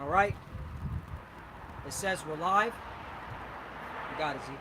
All right. It says we're live. You got it, Z.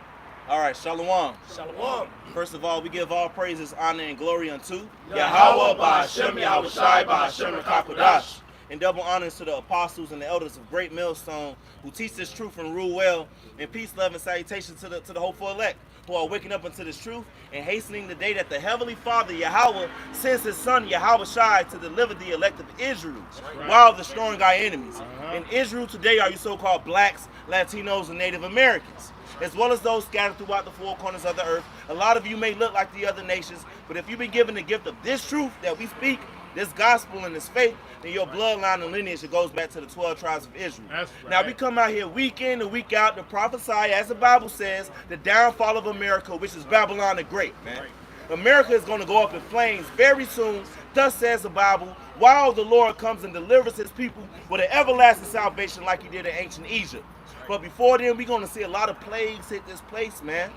All right, Shalom. Shalom. First of all, we give all praises, honor, and glory unto Yahweh Ba'Shem Yahweh Shai Ba'Shem Rakakodash. and double honors to the apostles and the elders of Great Millstone who teach this truth and rule well. And peace, love, and salutation to the hopeful elect who are waking up unto this truth and hastening the day that the Heavenly Father, Yahweh, sends his son, Yahweh Shai, to deliver the elect of Israel while destroying our enemies. In Israel today are you so-called blacks, Latinos, and Native Americans, as well as those scattered throughout the four corners of the earth. A lot of you may look like the other nations, but if you've been given the gift of this truth that we speak, this gospel and this faith, then your bloodline and lineage, it goes back to the 12 tribes of Israel. That's right. Now we come out here week in and week out to prophesy, as the Bible says, the downfall of America, which is Babylon the Great, man. Right. America is going to go up in flames very soon, thus says the Bible, while the Lord comes and delivers his people with an everlasting salvation like he did in ancient Egypt. But before then, we're going to see a lot of plagues hit this place, man,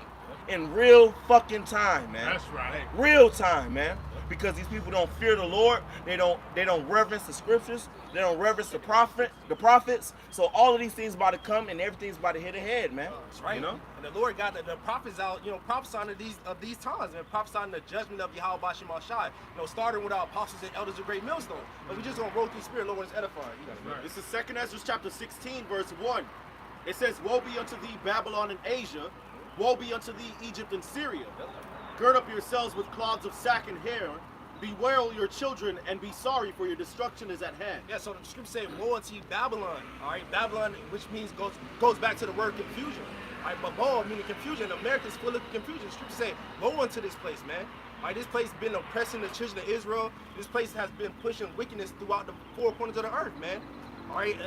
in real fucking time, man. That's right. Real time, man. Because these people don't fear the Lord, they don't reverence the scriptures, they don't reverence the prophets. So all of these things about to come and everything's about to hit ahead, man. That's right. You know? And the Lord got the prophets out, prophesying of these times, and prophesying the judgment of Yahweh Ba'Shem Shai. Starting with our apostles and elders of Great Millstone. But we just gonna roll through spirit, Lord, is edifying. Right. This is 2nd Ezra chapter 16, verse 1. It says, "Woe be unto thee, Babylon and Asia. Woe be unto thee, Egypt and Syria. Gird up yourselves with cloths of sack and hair. Bewail your children and be sorry, for your destruction is at hand." Yeah, so the scripture says, "Woe unto you, Babylon." All right, Babylon, which means goes back to the word confusion. All right, but woe meaning confusion. America's full of confusion. Scripture say, "Woe unto this place, man." All right, this place has been oppressing the children of Israel. This place has been pushing wickedness throughout the four corners of the earth, man. All right,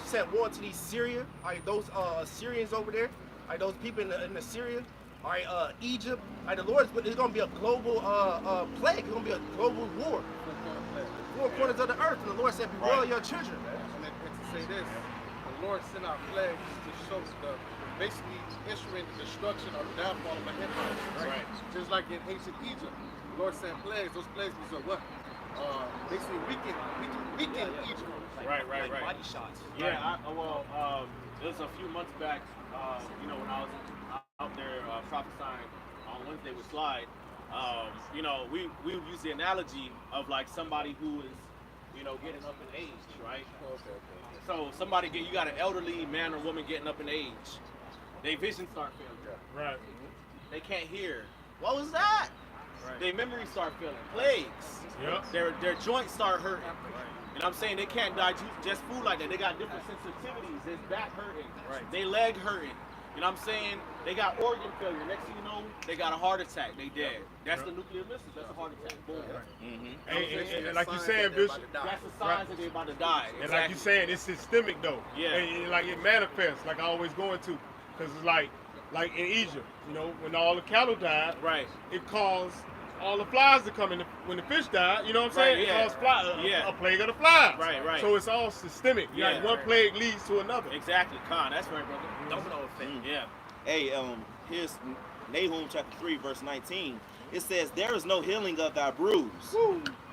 said, "Woe unto these Syria." All right, those Syrians over there. All right, those people in the Syria. All right, Egypt. All right, the Lord, it's going to be a global plague. It's going to be a global war. Four corners of the earth. And the Lord said, "Bewail your children." And to say this, the Lord sent out plagues to show basically issuing the destruction or the downfall of an empire. Right? Just like in ancient Egypt, the Lord sent plagues. Those plagues was what? Basically weaken Egypt. Right. Body shots. Yeah, it was a few months back, when I was out there prophesying on Wednesday with Slide, we would use the analogy of like somebody who is, getting up in age, right? Okay. So you got an elderly man or woman getting up in age. Their vision start failing. Right. They can't hear. What was that? Right. Their memory start failing. Plagues. Yep. Their joints start hurting. You know what I'm saying? They can't digest food like that. They got different sensitivities. Their back hurting. Right. Their leg hurting. You know what I'm saying? They got organ failure. Next thing you know, they got a heart attack. They dead. That's the nuclear missiles. That's a heart attack. Boom. And like you saying, Bishop, That's the signs that they're about to die. and like you saying, it's systemic though. Yeah. And like it manifests, like I always go into, because it's like in Egypt, when all the cattle died, Right. it caused all the flies to come in. When the fish died, you know what I'm Right, saying? yeah. It caused Yeah. a plague of the flies. Right. So it's all systemic. Yeah. Like one plague leads to another. Exactly. Con. That's right, brother. Domino effect. Yeah. Hey, here's Nahum chapter 3, verse 19. It says, "There is no healing of thy bruise.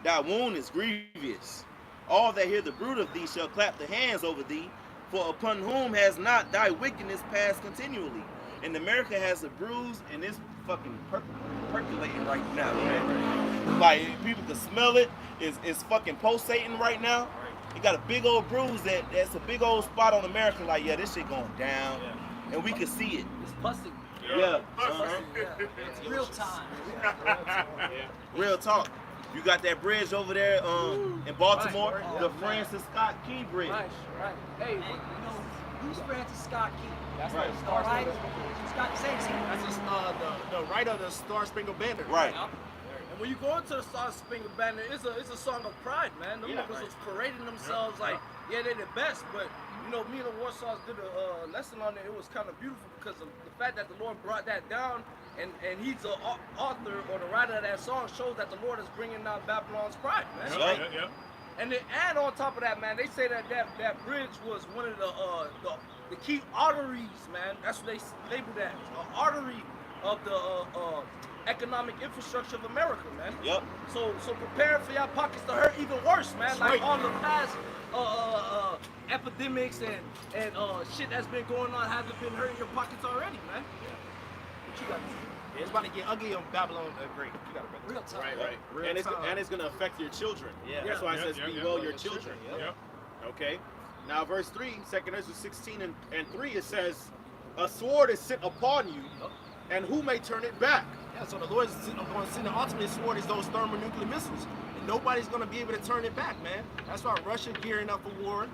Thy wound is grievous. All that hear the bruit of thee shall clap their hands over thee, for upon whom has not thy wickedness passed continually?" And America has a bruise, and it's fucking percolating right now, man. Like, people can smell it. It's fucking pulsating right now. You got a big old bruise that's a big old spot on America. Like, yeah, this shit going down. And we can see it. It's busting. Yeah. It's real time. Real talk. You got that bridge over there in Baltimore, Right. the Francis Scott Key Bridge. Right. Hey, who's Francis Scott Key? That's Right. the All Star right. Spangled. Scott, say it. That's the right of the Star Spangled Banner. Right. And when you go into the Star Spangled Banner, it's a song of pride, man. Them niggas was parading themselves like, yeah, they're the best. But me and the Warsaw's did a lesson on it. It was kind of beautiful because of the fact that the Lord brought that down, and he's the author or the writer of that song shows that the Lord is bringing down Babylon's pride, man. Right. Yeah. And on top of that, man, they say that bridge was one of the key arteries, man. That's what they labeled that, an artery of the economic infrastructure of America, man. Yep. So prepare for your pockets to hurt even worse, man. That's Like right. all the past epidemics and shit that's been going on hasn't been hurting your pockets already, man. What you got? Yeah, it's about to get ugly on Babylon Great. You got it, brother. Real time. Right. Real And it's time. going to affect your children. Yeah. That's why it says, be well your children. Yep. Okay. Now, verse 3, 2 Ezra 16 and 3, it says, a sword is sent upon you, and who may turn it back? Yeah, so the Lord is going to send the ultimate sword is those thermonuclear missiles. And nobody's going to be able to turn it back, man. That's why Russia gearing up for war,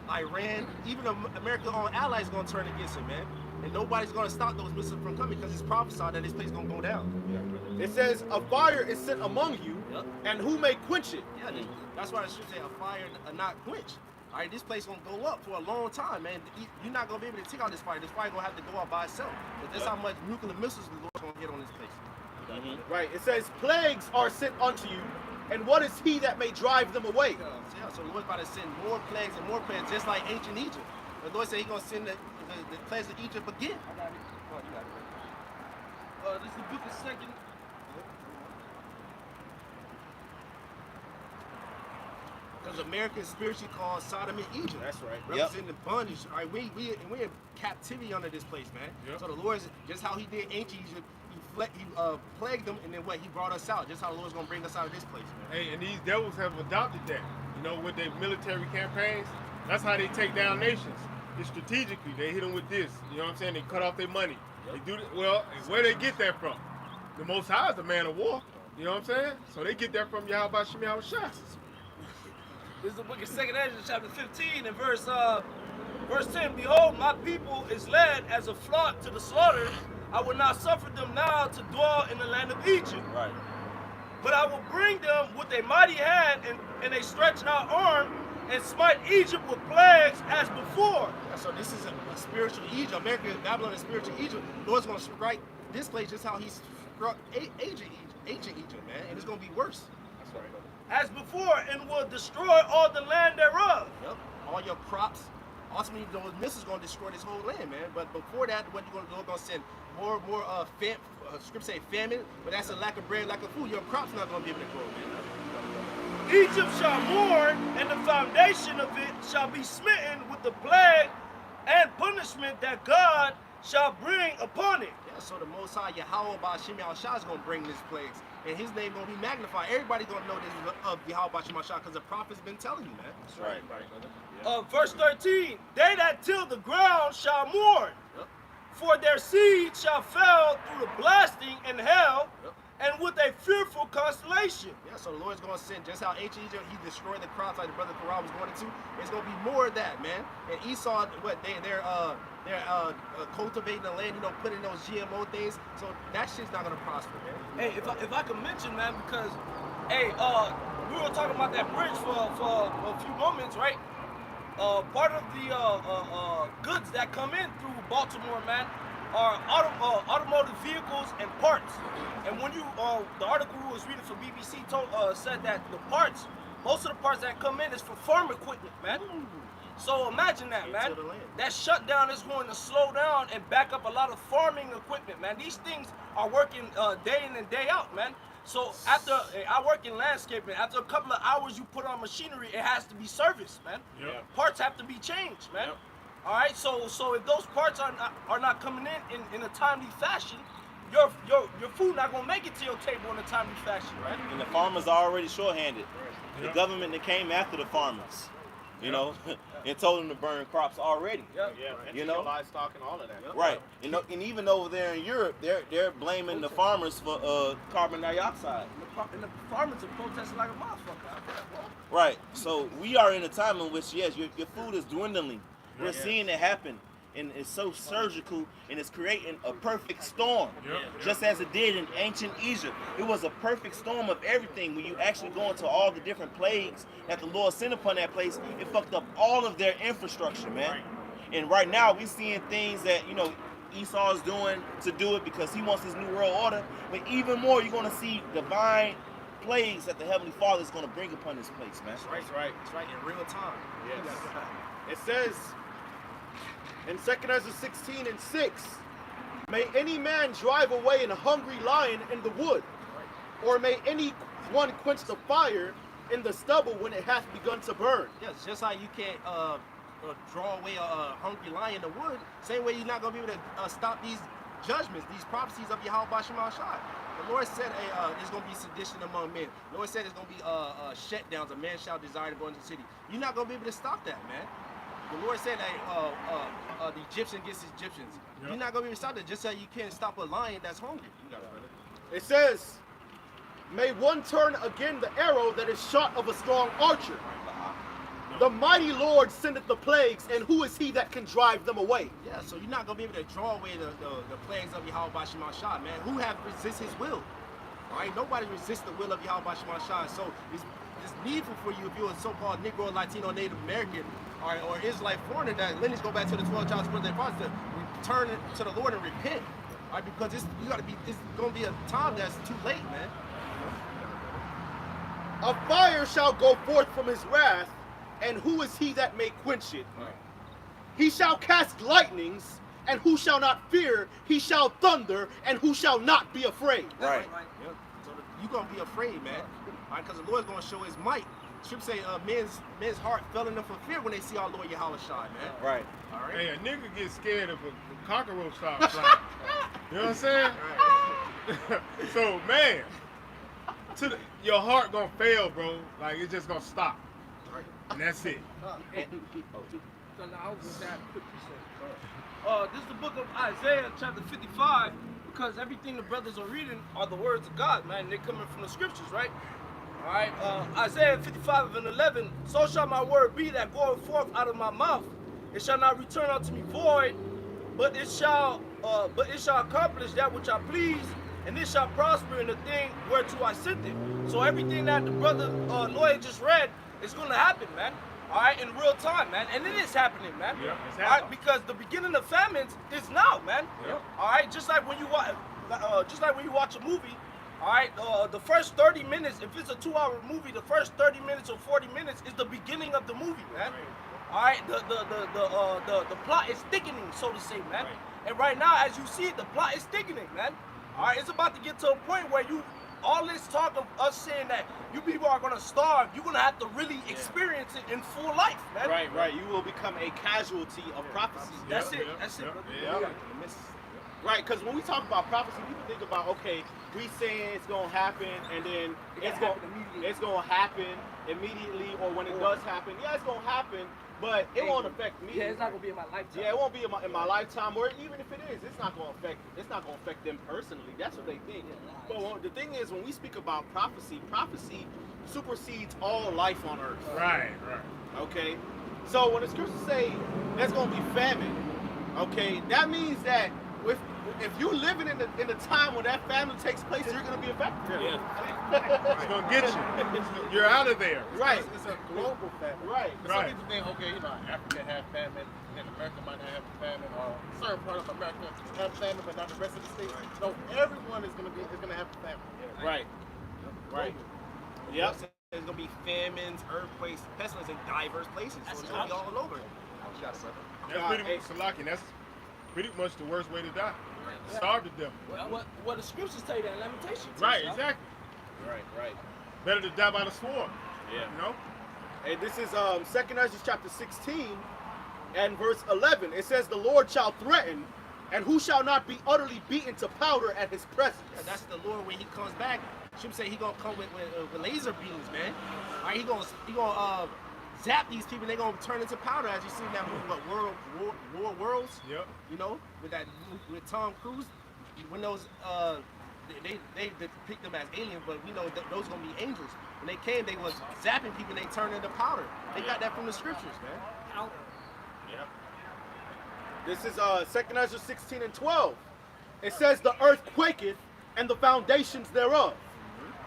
Iran, even America's own allies going to turn against it, man. And nobody's going to stop those missiles from coming because it's prophesied that this place is going to go down. It says, a fire is sent among you, and who may quench it? Yeah, that's why it should say a fire not quench. All right, this place gonna go up for a long time, man. You're not gonna be able to take out this fire. This fire gonna have to go out by itself. But that's how much nuclear missiles the Lord's gonna hit on this place. Right. It says, plagues are sent unto you, and what is he that may drive them away? So the Lord's about to send more plagues and more plagues, just like ancient Egypt. The Lord said He's gonna send the plagues of Egypt again. I got it. Oh, you got it. This is the book of Second. Because America is spiritually called Sodom and Egypt. That's right. Representing the bondage. All right, we're in captivity under this place, man. Yep. So the Lord is just how He did ancient Egypt. He plagued them, and then what? He brought us out. Just how the Lord's gonna bring us out of this place, man. Hey, and these devils have adopted that. You know, with their military campaigns, that's how they take down nations. It's strategically. They hit them with this. You know what I'm saying? They cut off their money. They do it. Well, where they get that from? The Most High is the man of war. You know what I'm saying? So they get that from Yahweh Shem Yahushua. This is the book of 2 Ezra, chapter 15, and verse 10. Behold, my people is led as a flock to the slaughter. I will not suffer them now to dwell in the land of Egypt. Right. But I will bring them with a mighty hand and a stretched out arm, and smite Egypt with plagues as before. So this is a spiritual Egypt. America, Babylon is spiritual Egypt. The Lord's gonna strike this place just how He struck ancient Egypt, man. And it's gonna be worse. That's right. As before, and will destroy all the land thereof. Yep. All your crops. Ultimately, those missiles gonna destroy this whole land, man. But before that, what you're gonna send more scripts say famine, but that's a lack of bread, lack of food. Your crops not gonna be able to grow, man. Egypt shall mourn, and the foundation of it shall be smitten with the plague and punishment that God shall bring upon it. Yeah, so the Most High Yahweh Ba'Shem Yahushua is gonna bring these plagues, and His name gonna be magnified. Everybody's gonna know this is of Yahweh Ba'Shem Yahushua because the prophet's been telling you, man. That's right. Verse 13, they that till the ground shall mourn, Yep. for their seed shall fall through the blasting in hell, Yep. and with a fearful constellation. Yeah, so the Lord's gonna send just how ancient Egypt He destroyed the crops like the brother Quran was going into. It's gonna be more of that, man. And Esau, what they're cultivating the land, you know, putting those GMO things. So that shit's not gonna prosper, man. Hey, if I could mention, man, because hey, we were talking about that bridge for a few moments, right? Part of the goods that come in through Baltimore, man, are automotive vehicles and parts. And when you, the article we was reading from BBC said that the parts, most of the parts that come in is for farm equipment, man. So imagine that, man. Into the land. That shutdown is going to slow down and back up a lot of farming equipment, man. These things are working day in and day out, man. So after, I work in landscaping, after a couple of hours you put on machinery, it has to be serviced, man. Yep. Parts have to be changed, man. Yep. All right, so if those parts are not coming in a timely fashion, your food not gonna make it to your table in a timely fashion, right? And the farmers are already shorthanded. The Yep. government that came after the farmers, you know, and told them to burn crops already. Yep. Yeah, and You kill know? livestock and all of that. Right. You know, and even over there in Europe, they're blaming the farmers for carbon dioxide. And the farmers are protesting like a motherfucker. Right. So we are in a time in which, yes, your food is dwindling. We're seeing it happen. And it's so surgical, and it's creating a perfect storm, just as it did in ancient Egypt. It was a perfect storm of everything. When you actually go into all the different plagues that the Lord sent upon that place, it fucked up all of their infrastructure, man. And right now, we're seeing things that, you know, Esau is doing to do it because he wants his new world order. But even more, you're going to see divine plagues that the Heavenly Father is going to bring upon this place, man. That's right. It's right in real time. Yes. It says in 2 Ezra 16 and 6, May any man drive away a hungry lion in the wood, or may any one quench the fire in the stubble when it hath begun to burn. Yes, just like you can't draw away a hungry lion in the wood, same way you're not going to be able to stop these judgments, these prophecies of Yahweh Shema Shai. The Lord said there's going to be sedition among men. The Lord said there's going to be shutdowns. A man shall desire to go into the city. You're not going to be able to stop that, man. The Lord said that the Egyptian gets Egyptians. Yep. You're not going to be able to stop that, just like you can't stop a lion that's hungry. You got it. It says, may one turn again the arrow that is shot of a strong archer. The mighty Lord sendeth the plagues, and who is he that can drive them away? Yeah, so you're not going to be able to draw away the plagues of Yahweh Shema Shai, man. Who have resist his will? All right, nobody resists the will of Yahweh Shema Shai. So it's needful for you, if you're a so-called Negro, Latino, Native American, or Israelite foreigner, that lineage go back to the 12 tribes of their fathers, to return to the Lord and repent. All right, because it's going to be a time that's too late, man. A fire shall go forth from his wrath, and who is he that may quench it? Right. He shall cast lightnings, and who shall not fear? He shall thunder, and who shall not be afraid? Right. Yeah. So you're going to be afraid, man. All right, because the Lord's going to show his might. Scripture say men's heart fell in them for fear when they see our Lord Yahweh Shai, man. Right. All right. Hey, a nigga gets scared if a cockroach stops flying. You know what I'm saying? Right. So, man, your heart gonna fail, bro. Like, it's just gonna stop. And that's it. This is the book of Isaiah, chapter 55, because everything the brothers are reading are the words of God, man. They're coming from the scriptures, right? All right. Isaiah 55 and 11. So shall my word be that goeth forth out of my mouth. It shall not return unto me void, but it shall accomplish that which I please, and it shall prosper in the thing whereto I sent it. So everything that the brother lawyer just read is going to happen, man. All right, in real time, man, and it is happening, man. Yeah, it's happening. All right, because the beginning of famines is now, man. Yeah. All right, just like when you watch a movie. All right, the first 30 minutes, if it's a 2-hour movie, the first 30 minutes or 40 minutes is the beginning of the movie, man. All right, the plot is thickening, so to say, man. And right now, as you see it, the plot is thickening, man. All right, it's about to get to a point where all this talk of us saying that you people are gonna starve, you're gonna have to really experience it in full life, man. Right. You will become a casualty of prophecy. That's it. That's it. Right, because when we talk about prophecy, people think about, okay, we saying it's gonna happen, and then it's gonna happen immediately, or when it does happen, yeah, it's gonna happen, but it won't affect me. Yeah, it's not gonna be in my lifetime. Yeah, it won't be in my lifetime, or even if it is, it's not gonna affect them personally. That's what they think. But the thing is, when we speak about prophecy supersedes all life on earth. Right. Okay, so when the scriptures say there's gonna be famine, okay, that means that if you're living in the time when that famine takes place, you're gonna be affected. Yeah. It's gonna get you. You're out of there. Right. It's a global famine. Right. Some people think, okay, Africa have famine, and America might not have famine, or certain part of America have famine, but not the rest of the states. No, everyone is gonna have famine. Right. Yep. There's going to be famines, earthquakes, pestilence in diverse places. So it's going to be all over. That's pretty much the worst way to die. Starve to death. What the scriptures tell you that in Lamentations. Right, exactly. Right. Better to die by the sword. Yeah. You know? And this is 2 Ezra chapter 16 and verse 11. It says, the Lord shall threaten, and who shall not be utterly beaten to powder at his presence. Yeah, that's the Lord when he comes back. Should say he gonna come with laser beams, man. All right, he gonna zap these people. They gonna turn into powder, as you see in that movie, War Worlds. Yep. You know, with Tom Cruise, when those they depict them as aliens, but we know those gonna be angels. When they came, they was zapping people. They turned into powder. They got that from the scriptures, man. Powder. Yep. This is 2 Ezra 16 and 12. It says, the earth quaketh, and the foundations thereof.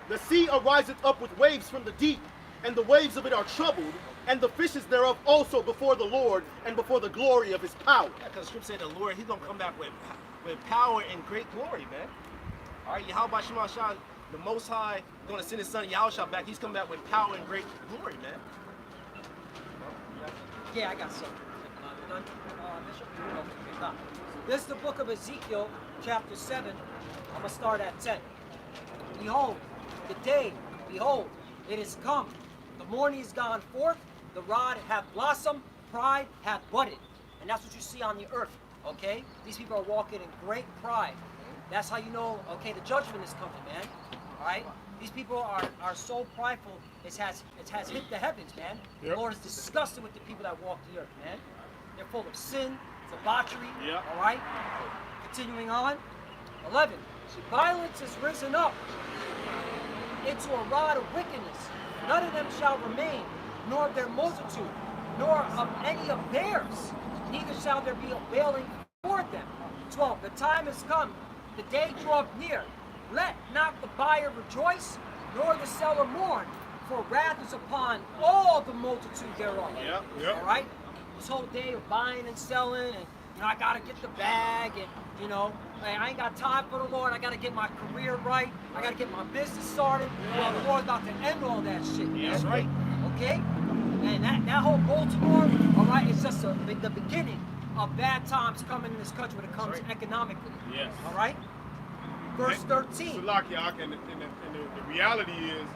The sea ariseth up with waves from the deep, and the waves of it are troubled, and the fishes thereof also before the Lord, and before the glory of his power. Yeah, because scripture said the Lord, he's gonna come back with power and great glory, man. All right, Yahweh Shema Shai, the Most High, gonna send his son Yahushua back. He's coming back with power and great glory, man. Yeah, I got some. Bishop? Okay, stop. This is the book of Ezekiel, chapter 7, I'm going to start at 10. Behold, the day, behold, it is come. The morning is gone forth, the rod hath blossomed, pride hath budded. And that's what you see on the earth, okay? These people are walking in great pride. That's how you know, okay, the judgment is coming, man. All right? These people are so prideful, it has hit the heavens, man. The Lord is disgusted with the people that walk the earth, man. They're full of sin, debauchery, all right? Continuing on, 11. Violence is risen up into a rod of wickedness. None of them shall remain, nor of their multitude, nor of any of theirs. Neither shall there be availing for them. 12. The time is come, the day draweth near. Let not the buyer rejoice, nor the seller mourn, for wrath is upon all the multitude thereof. All right? This whole day of buying and selling, and I gotta get the bag, and I ain't got time for the Lord. I gotta get my career right. I gotta get my business started. Well, the Lord's about to end all that shit. That's right. Okay? And that whole Baltimore, all right, it's just the beginning of bad times coming in this country when it comes economically. Yes. All right? Verse 13. So, and the reality is,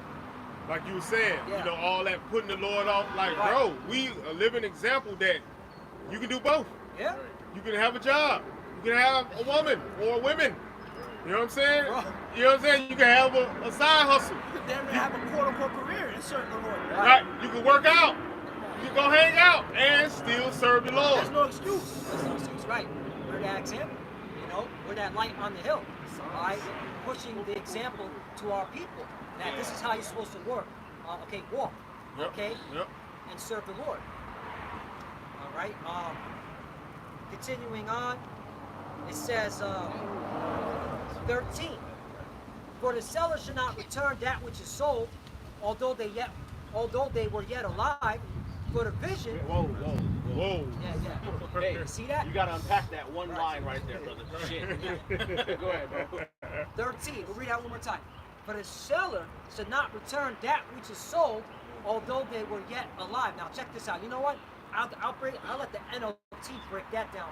like you were saying, all that putting the Lord off. Like, bro, we a living example that you can do both. Yeah. You can have a job. You can have a woman or women. You know what I'm saying? You know what I'm saying? You can have a side hustle. You could damn near have a quote-unquote career in serving the Lord. Right. You can work out. You can go hang out and still serve the Lord. There's no excuse. There's no excuse, right? We're that example. We're that light on the hill. All right? Pushing the example to our people that this is how you're supposed to work. Walk. Okay? And serve the Lord. All right? Continuing on, it says 13. For the seller should not return that which is sold, although they were yet alive, for the vision. Whoa. Yeah. Hey, see that? You gotta unpack that one line right there, brother. Shit. Go ahead, bro. 13. We'll read that one more time. For the seller should not return that which is sold, although they were yet alive. Now check this out. You know what? I'll let the NLT break that down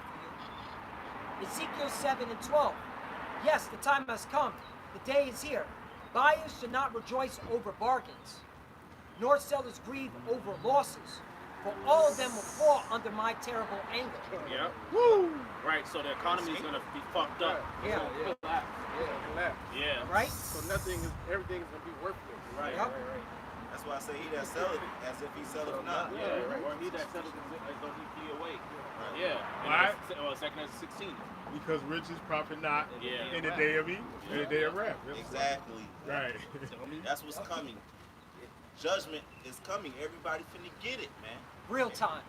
for you. Ezekiel 7 and 12. Yes, the time has come. The day is here. Buyers should not rejoice over bargains, nor sellers grieve over losses, for all of them will fall under my terrible anger. Yeah. Woo! Right, so the economy is gonna be fucked up. Yeah. Yeah. Right? So everything is gonna be worthless. Right. Yep. That's why I say he that selleth as if he selleth not. Yeah. Or he that selleth as though he be awake. Yeah. Right. Second as 16. Because riches profit not Yeah. in the day of evil, in the day of wrath. Exactly. Right. That's what's coming. Judgment is coming. Everybody finna get it, man. Real time.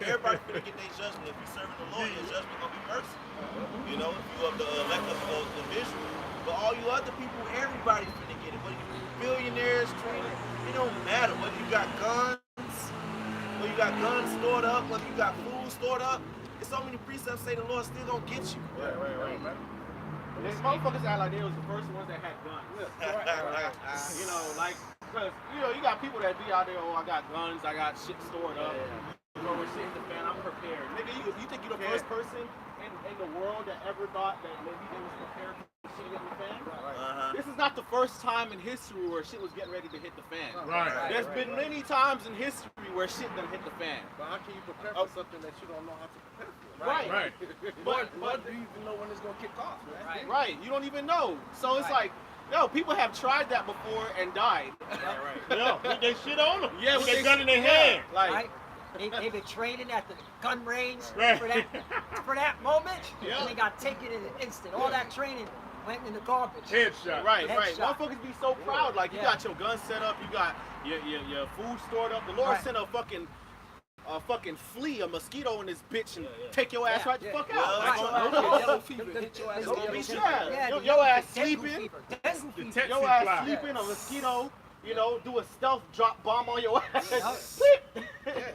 Everybody finna get their judgment. If you serving the Lord, your judgment gonna be mercy. If you of the elect of the vision. But all you other people, everybody finna get it. Whether you billionaires, traders, it don't matter. Whether you got guns, stored up, whether you got food stored up. There's so many precepts say the Lord still gonna get you. Right. These motherfuckers act like they was the first ones that had guns. Because, you got people that be out there, I got guns, I got shit stored up. We're sitting the fan, I'm prepared. Nigga, you think you're the first person in the world that ever thought that maybe they was prepared for shit hitting the fan? This is not the first time in history where shit was getting ready to hit the fan. There's been many times in history where shit done hit the fan. But how can you prepare for something that you don't know how to prepare for? Right. But do you even know when it's gonna kick off? Right. You don't even know. So it's like, people have tried that before and died. Yeah, put that shit on them. Yeah, with that gun in their hand. Right? They've been training at the gun range Right. for that moment, Yeah. and they got taken in an instant. All that training went in the garbage. Headshot. Right. Headshot. Motherfuckers be so proud. Like, you got your gun set up, you got your food stored up. The Lord sent a fucking flea, a mosquito in this bitch and take your ass right the fuck out. Yellow fever hit your ass. It's gonna be Yeah. your ass dengue sleeping. fever. Dengue fever. Texas Your ass fly. sleeping, a mosquito, do a stealth drop bomb on your ass.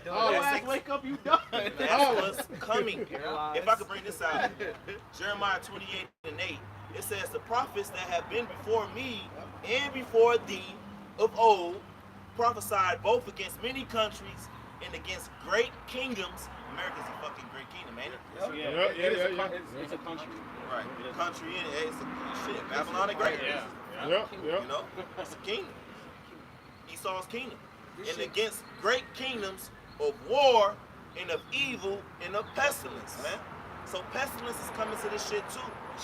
Your ass wake up, you done. That's what's coming. If I could bring this out, Jeremiah 28 and 8, it says, the prophets that have been before me and before thee of old prophesied both against many countries and against great kingdoms. America's a fucking great kingdom, ain't it? It's a country. Right. Country in it. It's a shit. Babylon the Great. You know, it's a kingdom. Esau's kingdom. And against great kingdoms of war and of evil and of pestilence, man. So pestilence is coming to this shit too.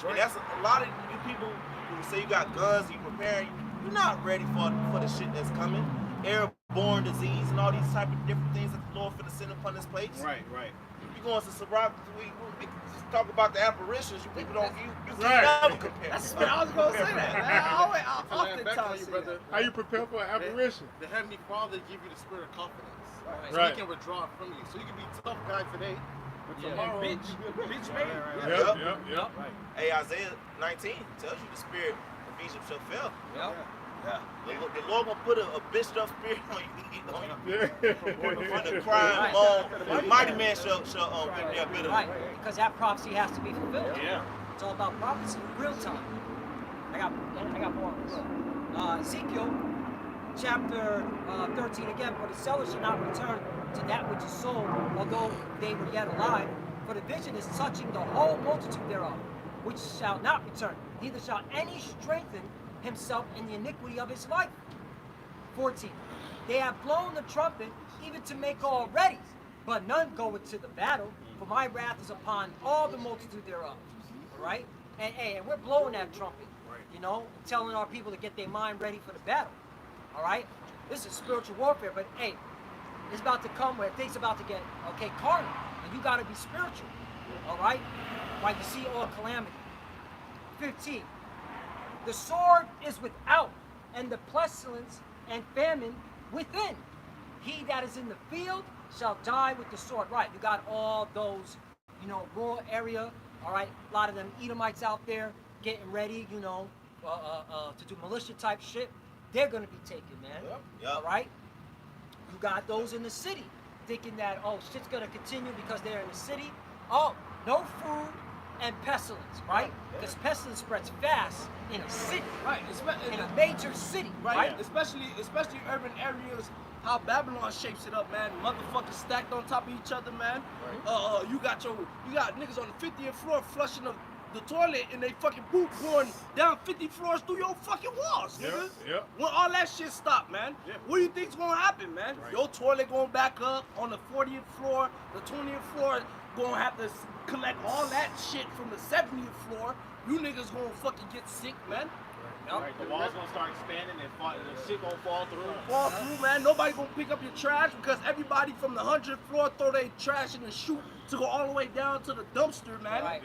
And that's a lot of you people who say you got guns, you preparing, you're not ready for the shit that's coming. Airborne disease and all these type of different things that the Lord finna send upon this place. Right. We going to Sirach, we talk about the apparitions, you people don't, you Right. can't never compare. I was gonna say that, man. I oftentimes say that. How you prepare for an apparition? The Heavenly Father give you the spirit of confidence. So Right. He can withdraw it from you. So you can be a tough guy today, but tomorrow bitch. you be a bitch man. Yep. Hey, Isaiah 19 tells you the spirit of Egypt shall fail. The Lord gonna put a bitched up spirit on you. On the crying, moan, the mighty man shall be there bitter. Right, because that prophecy has to be fulfilled. Yeah. It's all about prophecy, real time. I got more on this. Ezekiel chapter 13 again, for the seller shall not return to that which is sold, although they were yet alive. For the vision is touching the whole multitude thereof, which shall not return, neither shall any strengthen himself in the iniquity of his life. 14. They have blown the trumpet even to make all ready, but none goeth to the battle, for my wrath is upon all the multitude thereof. All right? And we're blowing that trumpet, you know, telling our people to get their mind ready for the battle. All right? This is spiritual warfare, but hey, it's about to come where things about to get, okay, carnal, and you got to be spiritual. All right? Right? You see all calamity. 15. The sword is without, and the pestilence and famine within. He that is in the field shall die with the sword. Right, you got all those, you know, rural area, all right, a lot of them Edomites out there getting ready, you know, to do militia type shit. They're gonna be taken, man. All right? You got those in the city thinking that, oh, shit's gonna continue because they're in the city. Oh, no food and pestilence, right? Because pestilence spreads fast in a city, Right, in a major city, right? Especially urban areas. How Babylon shapes it up, man. Motherfuckers stacked on top of each other, man. You got niggas on the 50th floor flushing the toilet and they fucking poop going down 50 floors through your fucking walls, nigga. When all that shit stop, man, what do you think's gonna happen, man? Your toilet going back up on the 40th floor, the 20th floor, gonna have to collect all that shit from the 70th floor. You niggas gonna fucking get sick, man. Right, the walls gonna start expanding and the shit gonna fall through. Fall through, man. Nobody gonna pick up your trash because everybody from the 100th floor throw their trash in the chute to go all the way down to the dumpster, man. Right.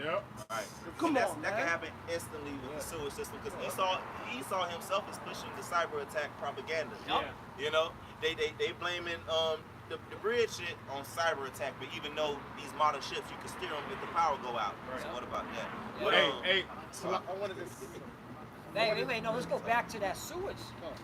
Right. Come that on, can man. happen instantly with the sewage system because Esau himself is pushing the cyber attack propaganda. You know, they blaming the bridge shit on cyber attack, but even though these modern ships you can steer them if the power go out. So what about that? But, I wanted to see. Wait, no, let's go back to that sewage,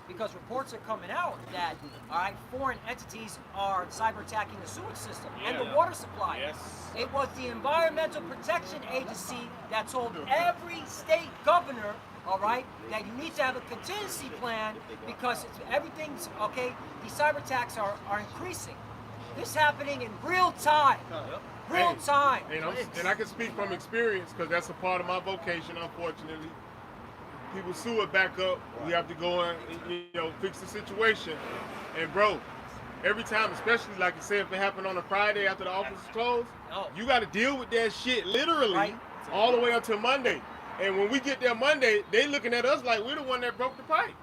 because reports are coming out that, all right, foreign entities are cyber attacking the sewage system and the water supply. It was the Environmental Protection Agency that told every state governor, all right, that you need to have a contingency plan because everything's, okay, these cyber attacks are increasing. This is happening in real time. Real time. And I can speak from experience because that's a part of my vocation, unfortunately. People sue it back up. We have to go and fix the situation. And bro, every time, especially like you said, if it happened on a Friday after the office is closed, you got to deal with that shit literally all the way until Monday. And when we get there Monday, they looking at us like we're the one that broke the pipe.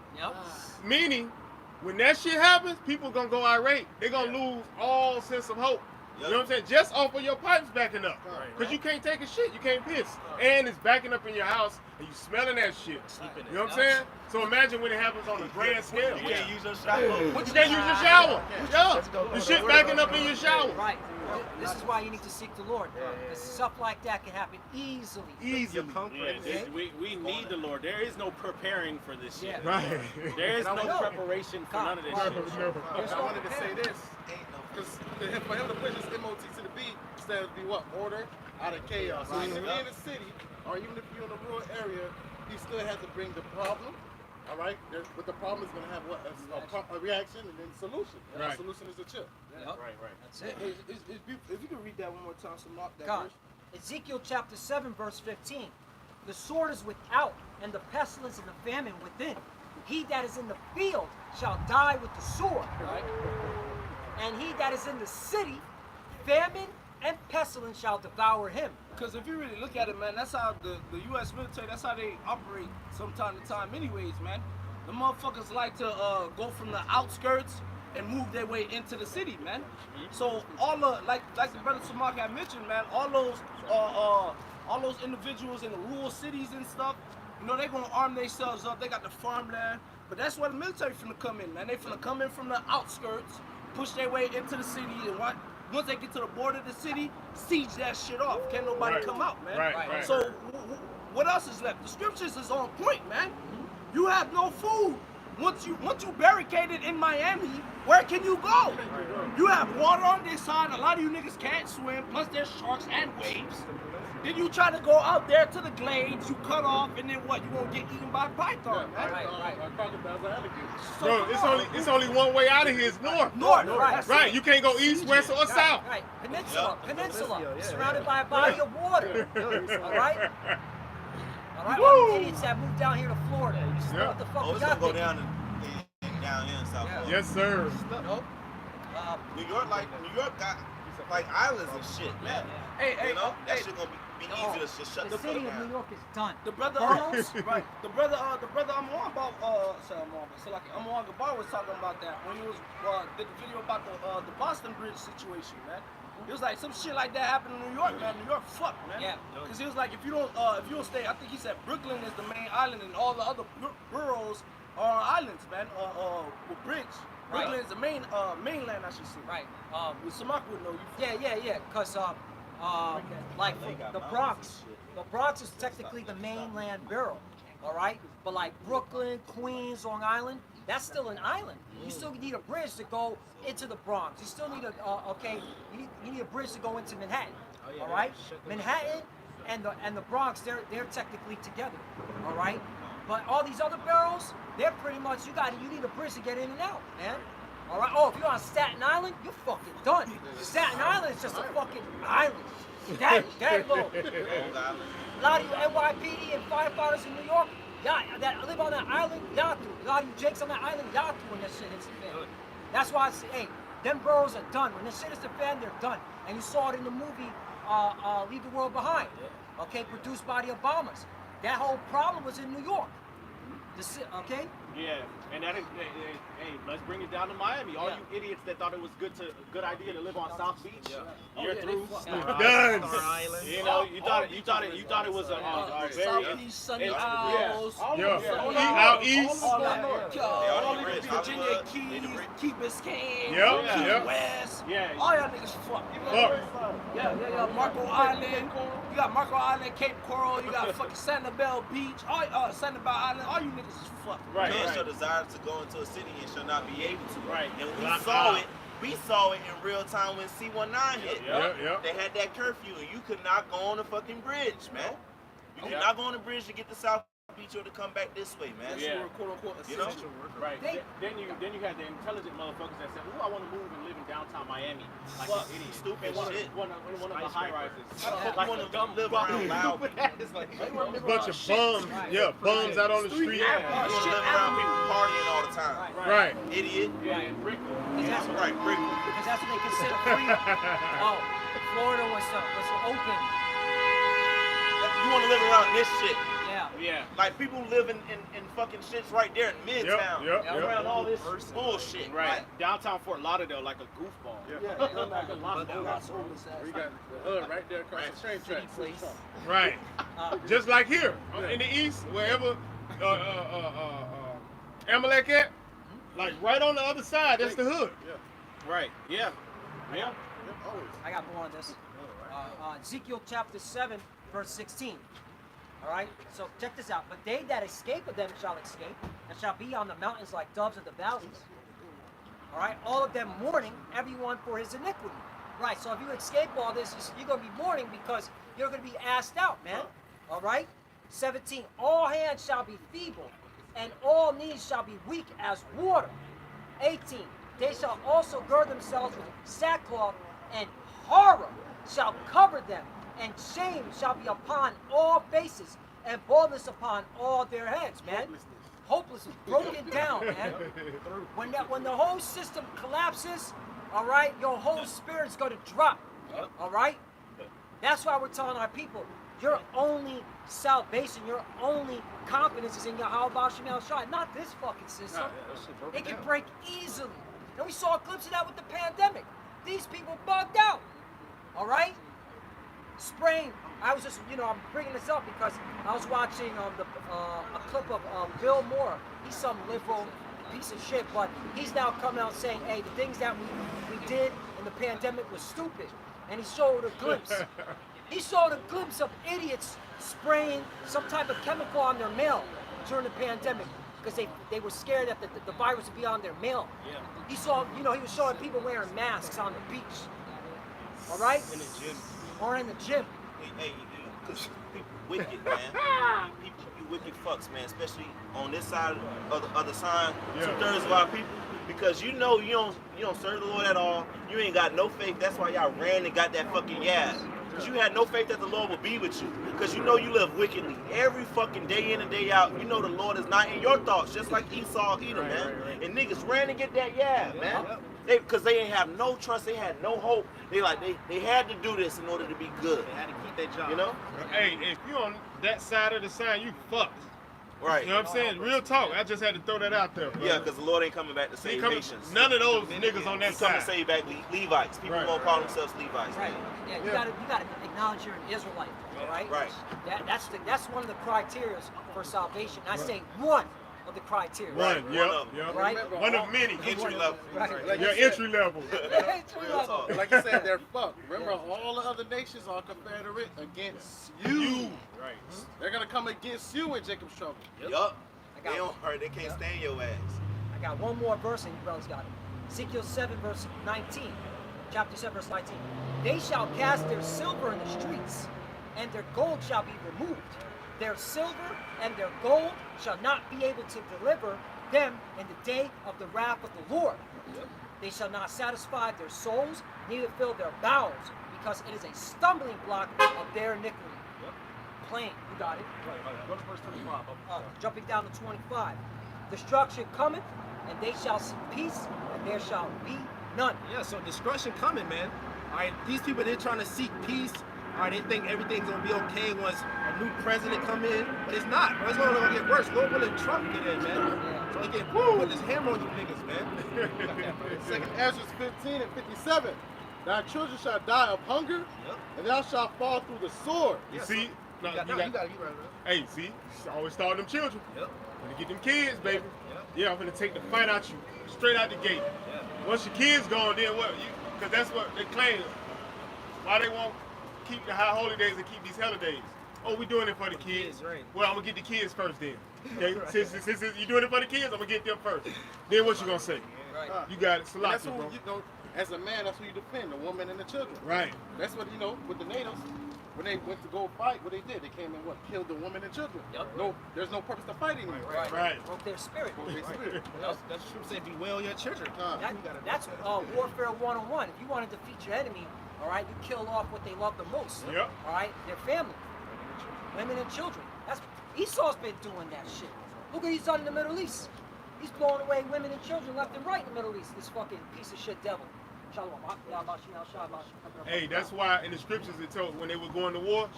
Meaning, when that shit happens, people gonna go irate. They're gonna lose all sense of hope. You know what I'm saying? Just off of your pipes backing up. Because you can't take a shit, you can't piss. And it's backing up in your house and you smelling that shit. You know what I'm saying? So imagine when it happens on a grand scale. You can't use your shower. You can't use your shower. The shit backing up in your shower. Right. This is why you need to seek the Lord. Because stuff like that can happen easily. We need the Lord. There is no preparing for this shit. Right. There is no preparation for none of this shit. I wanted to say this. Because for him to push his MOT to the B, instead of be what? Order out of chaos. So even if you're in the city, or even if you're in a rural area, he still has to bring the problem All right, but the problem is going to have what? A reaction and then solution. And Right. the solution is a chip. Yep. Right. That's Hey, it. if you can read that one more time, so mark that God. verse. Ezekiel chapter 7, verse 15. The sword is without, and the pestilence and the famine within. He that is in the field shall die with the sword. Right? And he that is in the city, famine and pestilence shall devour him. Because if you really look at it, man, that's how the U.S. military, that's how they operate from time to time anyways, man. The motherfuckers like to go from the outskirts and move their way into the city, man. So all the, like the brother Samak had mentioned, man, all those individuals in the rural cities and stuff, you know, they're gonna arm themselves up. They got the farmland, but that's where the military finna come in, man. They finna come in from the outskirts, push their way into the city, and once they get to the border of the city, siege that shit off. Can't nobody Right. come out, man. Right. So what else is left? The scriptures is on point, man. You have no food. Once you barricaded in Miami, where can you go? You have water on this side. A lot of you niggas can't swim. Plus there's sharks and waves. Then you try to go out there to the glades. You cut off, and then what? You gonna get eaten by python, man. Crocodiles and alligators. So Bro, come on. it's only one way out of here. It's north. North, right? that's Right. it. You can't go east, west, or south. Right. Peninsula. Yeah. Surrounded by a body of water. All right? All right? Woo! All you idiots that moved down here to Florida. Yeah. What the fuck Oh, you it's gonna got go there? down and down here in South Florida. Yes, sir. Nope. New York got like islands and shit, man. Hey, You know, that hey, shit gonna be easy to just shut The the fuck city of New down. York is done. the brother, Boroughs? right? The brother I'm on about. I'm on Gabar was talking about that when he was did the video about the Boston Bridge situation, man. It was like some shit like that happened in New York, man. New York fucked, man. Yeah. Because he was like, if you don't stay, I think he said Brooklyn is the main island, and all the other boroughs are islands, man. With bridge. Right. Brooklyn is the mainland, I should say. Right. With Samak would know you. Yeah. Because like the Bronx is technically the mainland borough. All right. But like Brooklyn, Queens, Long Island, that's still an island. You still need a bridge to go into the Bronx. You still need you need a bridge to go into Manhattan. All right. Manhattan and the Bronx, they're technically together. All right. But all these other boroughs, they're pretty much you need a bridge to get in and out, man. All right. Oh, if you're on Staten Island, you're fucking done. Staten Island is just a fucking island. That little. A lot of you NYPD and firefighters in New York, that live on that island, y'all through. A lot of you jakes on that island, y'all through when that shit hits the fan. That's why I say, hey, them boroughs are done. When that shit hits the fan, they're done. And you saw it in the movie Leave the World Behind, okay, produced by the Obamas. That whole problem was in New York. Okay? Yeah, and that is, hey, let's bring it down to Miami. All you idiots that thought it was good idea to live on South Beach, you're through. Done. You know, you thought it was a very Southeast, Sunny Yeah. Isles. Out east. All that North all the Carolina, rich, Virginia, Hollywood, Keys, Key Biscayne, Yep, Key yep. West. Yeah. All y'all niggas fuck. Yeah. Marco Island. You got Marco Island, Cape Coral. You got fucking Sanibel Beach. Sanibel Island. All you niggas is fuck. Right. Man shall desire to go into a city and shall not be able to. Right. And we saw it in real time when C19 hit. Yep. They had that curfew and you could not go on the fucking bridge, man. You could not go on the bridge to get to South Beach or to come back this way, man. Yeah. Quote unquote You know? essential worker. Right. Then you had the intelligent motherfuckers that said, "Ooh, I want to move and live in downtown Miami." Like Fuck, an idiot. stupid One shit. of the high rises. Like Like you want to live around loud people. Bunch of bums. Yeah, bums out on the street. You want to live around people partying all the time. Right. Idiot. Yeah, and Rick. That's Right, brick. Because that's what they consider free. Oh, Florida was open. You want to live around this shit. Yeah. Yeah. Like people live in fucking shits right there in Midtown. Yep. Around all this bullshit. Right. Downtown Fort Lauderdale, like a goofball. Like a Los Angeles. We got the hood right there across the train tracks. Right. Just like here in the east, wherever Amalek at, like right on the other side, that's the hood. Right. Yeah. Yeah. I got more on this. Ezekiel chapter 7, verse 16. All right, so check this out. But they that escape of them shall escape, and shall be on the mountains like doves of the valleys. All right, all of them mourning, everyone for his iniquity. Right, so if you escape all this, you're going to be mourning because you're going to be asked out, man. All right, 17. All hands shall be feeble, and all knees shall be weak as water. 18. They shall also gird themselves with sackcloth, and horror shall cover them, and shame shall be upon all faces, and baldness upon all their heads, man. Hopelessness, broken down, man. When the whole system collapses, all right, your whole spirit's gonna drop, all right? That's why we're telling our people, your only salvation, your only confidence is in Yahweh Shem El Shai, not this fucking system. It can break easily. And we saw a glimpse of that with the pandemic. These people bugged out, all right? Spraying. I was just, I'm bringing this up because I was watching a clip of Bill Moore. He's some liberal piece of shit, but he's now coming out saying, hey, the things that we did in the pandemic was stupid. And he showed a glimpse. He showed a glimpse of idiots spraying some type of chemical on their mail during the pandemic because they were scared that the virus would be on their mail. Yeah. He saw, he was showing people wearing masks on the beach. All right? In the gym. Or in the gym. Hey, because people wicked, man. People, you wicked fucks, man. Especially on this side of the other side, 2/3 of our people. Because you don't serve the Lord at all. You ain't got no faith. That's why y'all ran and got that fucking yab. Because you had no faith that the Lord would be with you. Because you live wickedly. Every fucking day in and day out, the Lord is not in your thoughts. Just like Esau, Edom, man. And niggas ran to get that yab, man. Because they ain't have no trust. They had no hope. They had to do this in order to be good. They had to keep their job. Hey, if you on that side of the sign, you fucked. Right. You know what I'm saying? Real talk. I just had to throw that out there, bro. Yeah, because the Lord ain't coming back to save nations. None of those niggas on that He's coming side. to save back Levites. People won't call themselves Levites. Right. Yeah, you gotta acknowledge you're an Israelite. All right. Right. That's one of the criteria for salvation. I say one of the criteria. One, Yep. Right. One of many. Entry level. Right. Your entry level. Entry level. Like you said, they're fucked. Remember, all the other nations are confederate against you. Right. They're gonna come against you in Jacob's trouble. Yup. They can't stand your ass. I got one more verse and you brothers got it. Ezekiel 7 verse 19. Chapter 7 verse 19. They shall cast their silver in the streets, and their gold shall be removed. Their silver and their gold shall not be able to deliver them in the day of the wrath of the Lord. They shall not satisfy their souls, neither fill their bowels, because it is a stumbling block of their iniquity. Plain, you got it. Right. Go to verse 25. Jumping down to 25. Destruction cometh, and they shall see peace, and there shall be none. Yeah, so destruction coming, man. All right, these people, they're trying to seek peace. All right, they think everything's gonna be okay once a new president come in, but it's not. Bro. It's gonna get worse. Lord willing, Trump get in, man. So he can put his hammer on you niggas, man. Second Ezra 15 and 57. Thy children shall die of hunger, and thou shalt fall through the sword. You see? You got it right. Hey, see? Always start them children. Yep. Gonna get them kids, baby. Yep. Yeah, I'm gonna take the fight out you. Straight out the gate. Once your kids gone, then what? Because that's what they claim. Why they won't keep the high holy days and keep these holidays? Oh, we doing it for the kids. Right. Well, I'm gonna get the kids first then. Okay? Since you doing it for the kids, I'm gonna get them first. Then what you gonna say? Right. You got it. And that's Salaki, who, bro. as a man, that's who you defend, the woman and the children. Right. That's what, with the natives, when they went to go fight, what they did, they came and killed the women and children. Yep. No, there's no purpose to fight anymore. Right. Broke their spirit. That's true. Say bewail your children. That's warfare 101. If you want to defeat your enemy, all right, you kill off what they love the most. Yep. All right, their family, women and children. That's Esau's been doing that shit. Look what he's done in the Middle East. He's blowing away women and children left and right in the Middle East. This fucking piece of shit devil. Hey, that's why in the scriptures it told when they were going to war.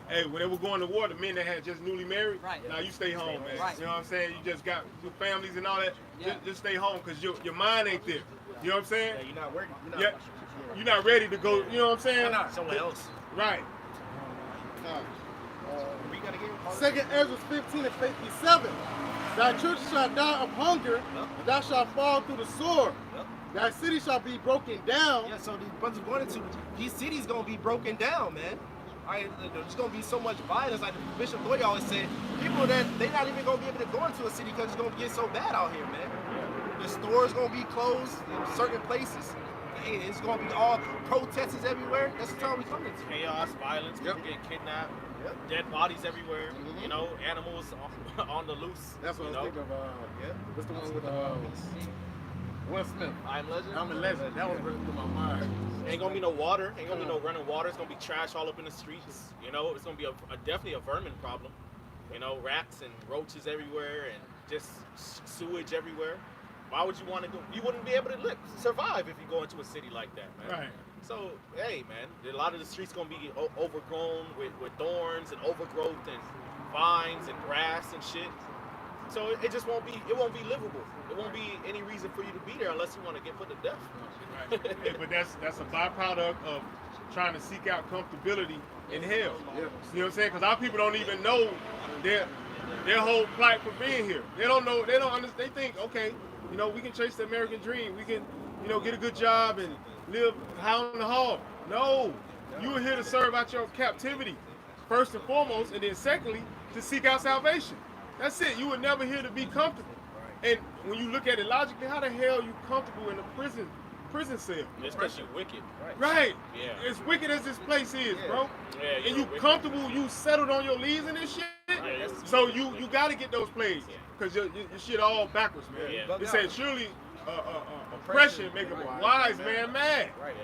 Hey, when they were going to war, the men that had just newly married. Right. Now you stay home, man. Right. You know what I'm saying? You just got your families and all that. Yeah. Just stay home because your mind ain't there. You know what I'm saying? Yeah, you're not working. You're not ready to go. You know what I'm saying? Somewhere else. Right. We gotta get Second Ezra 15 and 57. Thy children shall die of hunger, and thou shalt fall through the sword. Thy city shall be broken down. Yeah, so these brothers are going into these cities gonna be broken down, man. All right, there's gonna be so much violence. Like Bishop Lloyd always said, people that they're not even gonna be able to go into a city because it's gonna get so bad out here, man. The stores gonna be closed in certain places. Hey, it's gonna be all protests everywhere. That's the time we coming to. Chaos, violence, people getting kidnapped. dead bodies everywhere. You know, animals on the loose. That's what you I was know? thinking of. What's the one with Will Smith? I'm Legend. I'm a Legend. That was running through my mind. Ain't gonna be no water. Ain't gonna be no running water. It's gonna be trash all up in the streets. You know, it's gonna be definitely a vermin problem. You know, rats and roaches everywhere and just sewage everywhere. Why would you want to go? You wouldn't be able to survive if you go into a city like that, man. Right. So, hey, man, a lot of the streets gonna be overgrown with thorns and overgrowth and vines and grass and shit. So it just won't be livable. It won't be any reason for you to be there unless you want to get put to death. Right. Yeah, but that's a byproduct of trying to seek out comfortability in hell. You know what I'm saying? Because our people don't even know their whole plight for being here. They don't know. They don't understand. They think, okay, you know, we can chase the American dream. We can, you know, get a good job and live high on the hog. No, you are here to serve out your captivity, first and foremost, and then secondly, to seek out salvation. That's it. You were never here to be comfortable. And when you look at it logically, how the hell are you comfortable in a prison cell? It's because you're wicked. Right. Yeah. As wicked as this place is, bro. Yeah, And you wicked. comfortable, you settled on your leaves and this shit. Yeah, So you got to get those plays. Because your shit all backwards, man. Yeah. It said surely oppression make a wise man mad. Right.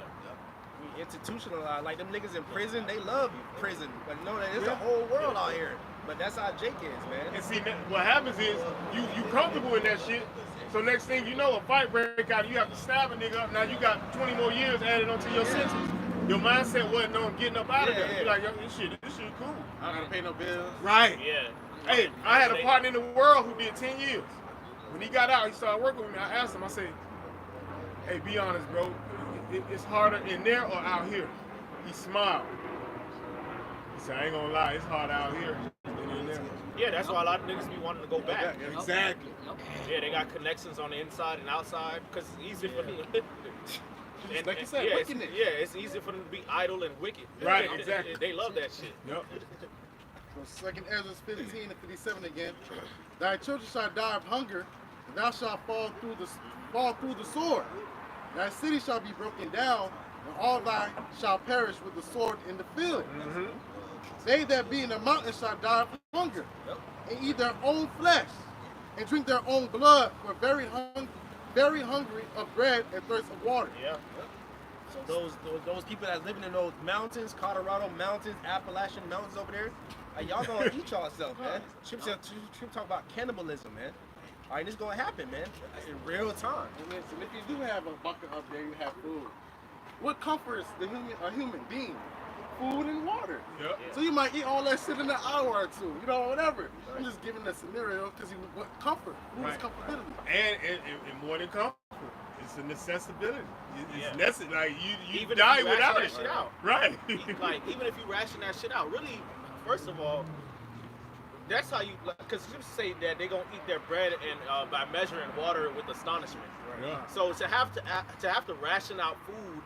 We institutionalized. Like them niggas in prison, they love prison. But no, there's a whole world out here. But that's how Jake is, man. And see, what happens is you comfortable in that shit. So next thing you know, a fight break out, you have to stab a nigga up. Now you got 20 more years added onto your sentence. Your mindset wasn't on getting up out of there. You're like, yo, this shit cool. I don't gotta pay no bills. Right. Yeah. Hey, I had a partner in the world who did 10 years. When he got out, he started working with me. I asked him, I said, hey, be honest, bro. It's harder in there or out here? He smiled. He said, I ain't gonna lie, it's harder out here than in there. Yeah, that's why a lot of niggas be wanting to go back. Exactly. Yeah, they got connections on the inside and outside because it's easier for them to. Like you said, yeah, wickedness. it's easier for them to be idle and wicked. Right, exactly. They love that shit. Yep. So 2nd Ezra 15 and 57 again. Thy children shall die of hunger, and thou shalt fall through the sword. Thy city shall be broken down, and all thy shall perish with the sword in the field. They that be in the mountains shall die of hunger, and eat their own flesh, and drink their own blood, for very hungry of bread and thirst of water. Yeah. So those people that's living in those mountains, Colorado mountains, Appalachian mountains over there, like, y'all gonna eat yourself, man. Trip talk about cannibalism, man. All right, this gonna happen, man, in real time. And listen, if you do have a bucket up there, you have food. What comforts a human being? Food and water. Yep. So you might eat all that shit in an hour or two, you know, whatever. I'm just giving a scenario because you want comfort. Food is comfortability. And more than comfort, it's a necessity. It's necessary. Like you Even die if you without ration it. that shit out. Right. Like even if you ration that shit out, really, first of all, that's how you. Because you say that they gonna eat their bread and by measuring water with astonishment. Yeah. So to have to ration out food,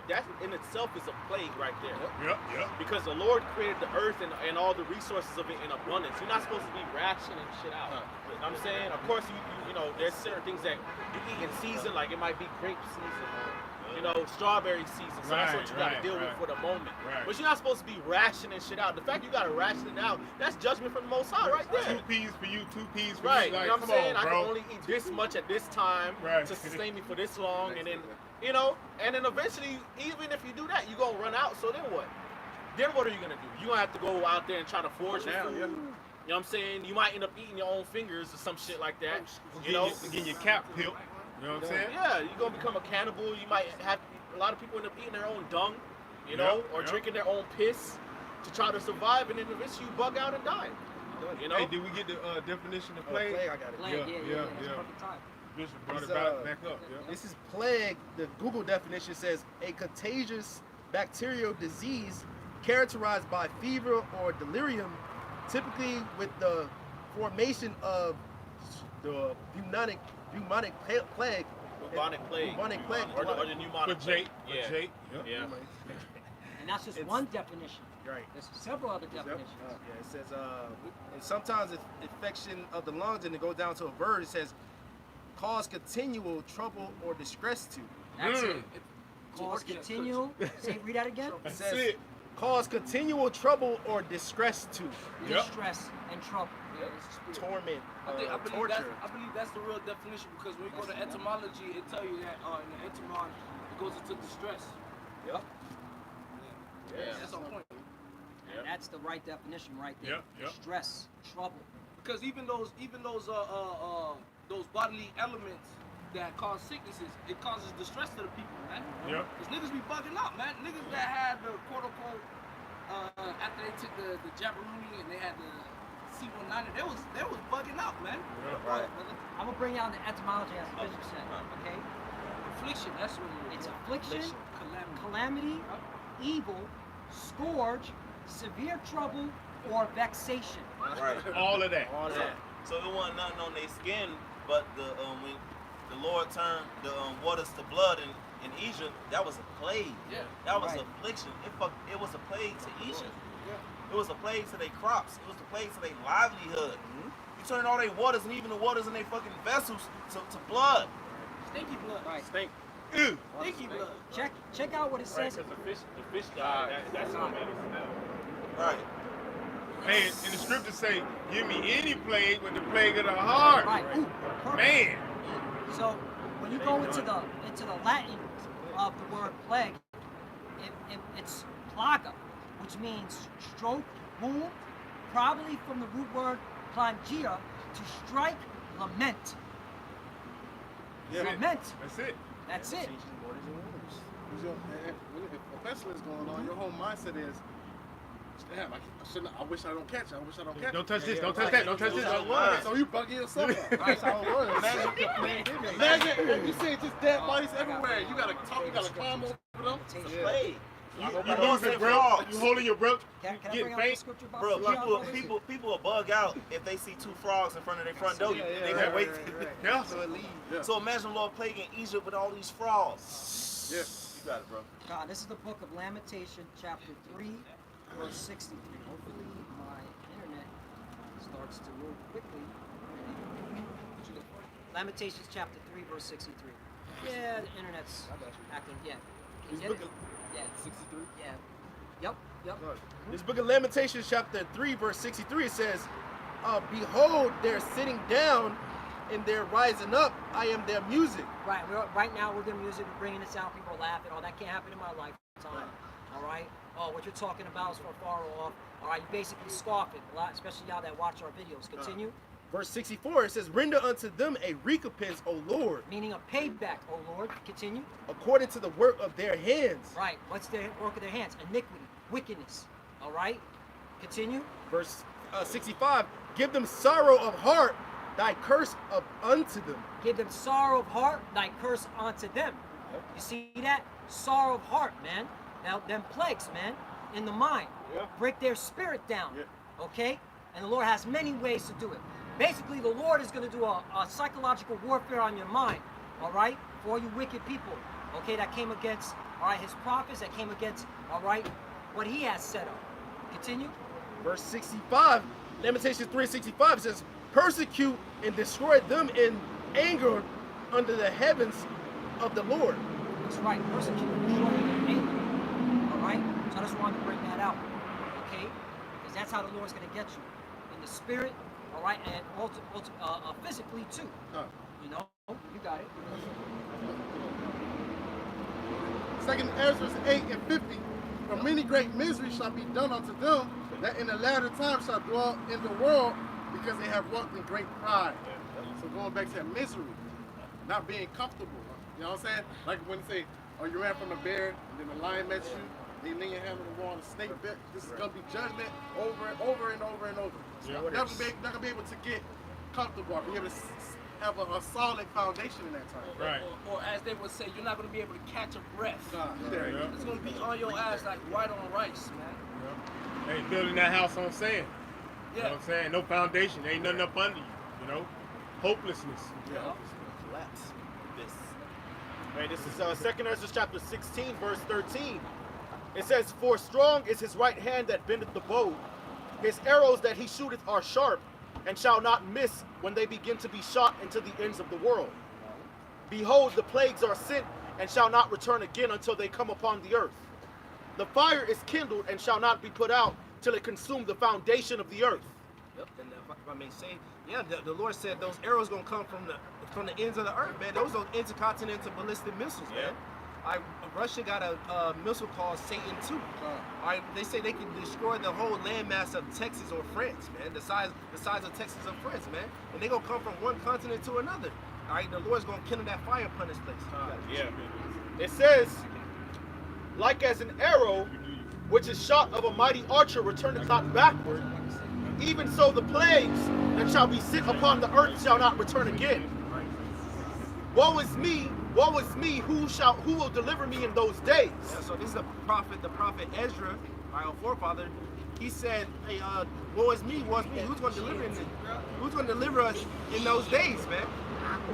that in itself is a plague right there. Yep. Because the Lord created the earth and all the resources of it in abundance. You're not supposed to be rationing shit out. You know what I'm saying? Of course, you know, there's certain things that you eat in season, like it might be grape season or, you know, strawberry season. So that's what you got to deal with for the moment. Right. But you're not supposed to be rationing shit out. The fact you got to ration it out, that's judgment from the Most High right there. 2 peas for you, 2 peas for Right, you. Like, you know what I'm saying? on, I bro. can only eat this much at this time to sustain me for this long, and then, you know, and then eventually, even if you do that, you're gonna run out. So then what? Then what are you gonna do? You're gonna have to go out there and try to forage your food. You know what I'm saying? You might end up eating your own fingers or some shit like that. You know, Getting your cap peeled. You know what I'm saying? yeah, you're gonna become a cannibal. You might have a lot of people end up eating their own dung, you know, or drinking their own piss to try to survive, and then eventually you bug out and die. You know? Hey, did we get the definition of plague? Plague, I got it. Plague, yeah. yeah. Perfect time. Bishop brought It's, it back up. Yeah. This is plague. The Google definition says a contagious bacterial disease characterized by fever or delirium, typically with the formation of the bubonic plague. Bubonic plague. Bubonic plague. Or the pneumonic For plague. Jake. For Jake. Yeah. And that's just one definition. Right. There's several other definitions. Yeah, it says, and sometimes it's infection of the lungs, and it goes down to a verb. It says, cause continual trouble or distress to. That's it. Cause continue. Say, read that again. It says, it. cause continual trouble or distress to. Distress and trouble. Yeah, it's spirit. Torment, I believe torture. I believe that's the real definition, because when you go to etymology, it tell you that in the etymon it goes into distress. Yep. Yeah, that's on point. And that's the right definition right there. Distress, trouble. Because even those bodily elements that cause sicknesses, it causes distress to the people, man. Because niggas be bugging out, man. Niggas that had the quote unquote after they took the Jabberoonie and they had the C-190, they was bugging out, man. Right. I'm gonna bring out the etymology as the bishop said. Okay. Affliction, that's what it is. It's affliction, calamity, evil, scourge, severe trouble, or vexation. Right. All of that. So it wasn't nothing on their skin, but when the Lord turned the waters to blood in Egypt, that was a plague. Yeah. That was affliction. It was a plague to Egypt. It was a plague to their crops. It was a plague to their livelihood. You turn all their waters and even the waters in their fucking vessels to blood. Stinky blood. Right. Stink. Stinky blood. Check out what it says. Because the fish died. That's what made it smell. Right. Hey, and the scriptures say, give me any plague but the plague of the heart. Right. Ooh, perfect. Man. So when you go into the Latin of the word plague, it's plaga, which means stroke, wound, probably from the root word plangia, to strike, lament. Lament. That's it. That's it. If a pestilence going on, your whole mindset is, damn, I wish I don't catch it. I wish I don't catch it. Don't touch this. Don't touch that. Don't touch this. So you bugging yourself out. That's how it was. Imagine you see just dead bodies everywhere. You gotta talk. You gotta climb over them. It's a plague. You losing breath. You holding your breath. Can I Getting bring out the faint. scripture about Bro, the people will bug out if they see two frogs in front of their front door. They can wait. Yeah. So imagine Lord plaguing Egypt with all these frogs. Yeah. You got it, bro. God, this is the book of Lamentation, chapter 3, verse 63. Hopefully my internet starts to move quickly. Lamentations chapter 3, verse 63. Yeah, the internet's acting, yeah. Can you get it? Yeah. 63. Yeah. Yep. This book of Lamentations, chapter 3, verse 63, it says, behold, they're sitting down and they're rising up. I am their music. Right. Right now we're doing music. We're bringing this out. People are laughing. Oh, that can't happen in my lifetime. All right. Oh, what you're talking about is from far off. All right. You basically scoffing a lot, especially y'all that watch our videos. Continue. Verse 64, it says, render unto them a recompense, O Lord. Meaning a payback, O Lord. Continue. According to the work of their hands. Right. What's the work of their hands? Iniquity, wickedness. All right. Continue. Verse 65, give them sorrow of heart, thy curse unto them. Give them sorrow of heart, thy curse unto them. You see that? Sorrow of heart, man. Now, them plagues, man, in the mind. Break their spirit down. Okay? And the Lord has many ways to do it. Basically, the Lord is going to do a psychological warfare on your mind, all right, for all you wicked people, okay, that came against, all right, his prophets, that came against, all right, what he has set up. Continue. Verse 65, Lamentations 3:65 says, persecute and destroy them in anger under the heavens of the Lord. That's right, persecute and destroy them in anger, all right? So I just wanted to bring that out, okay, because that's how the Lord's going to get you, in the spirit, all right, and physically too. You know, you got it. Second Ezra 8:50. For many great misery shall be done unto them that in the latter time shall dwell in the world, because they have walked in great pride. So going back to that misery, not being comfortable. You know what I'm saying? Like when they say, oh, you ran from the bear, and then the lion met you, they lay your hand on the wall, and the snake bit. This is gonna be judgment over and over and over and over. Yeah. You're not gonna be able to get comfortable, or be able to have a solid foundation in that time. Right. Or as they would say, you're not going to be able to catch a breath. Yeah. It's going to be on your ass like white on rice, man. Hey, building that house on sand. You know Yeah. what I'm saying? No foundation. Ain't nothing up under you. You know? Hopelessness. Yeah. Collapse. This. Right, this is 2 Ezra chapter 16, verse 13. It says, for strong is his right hand that bendeth the bow. His arrows that he shooteth are sharp, and shall not miss when they begin to be shot into the ends of the world. Behold, the plagues are sent, and shall not return again until they come upon the earth. The fire is kindled and shall not be put out till it consume the foundation of the earth. Yep. And if I may say, yeah, the Lord said those arrows gonna come from the ends of the earth, man. Those are intercontinental ballistic missiles, man. Russia got a missile called Satan 2. All right, they say they can destroy the whole landmass of Texas or France, man. The size of Texas or France, man. And they gonna come from one continent to another. All right, the Lord's gonna kindle that fire upon this place. It says, like as an arrow which is shot of a mighty archer returneth not backward, even so the plagues that shall be sent upon the earth shall not return again. Woe is me, who will deliver me in those days? Yeah, so this is the prophet Ezra, our forefather. He said, hey, woe is me, who's gonna deliver me? Who's gonna deliver us in those days, man?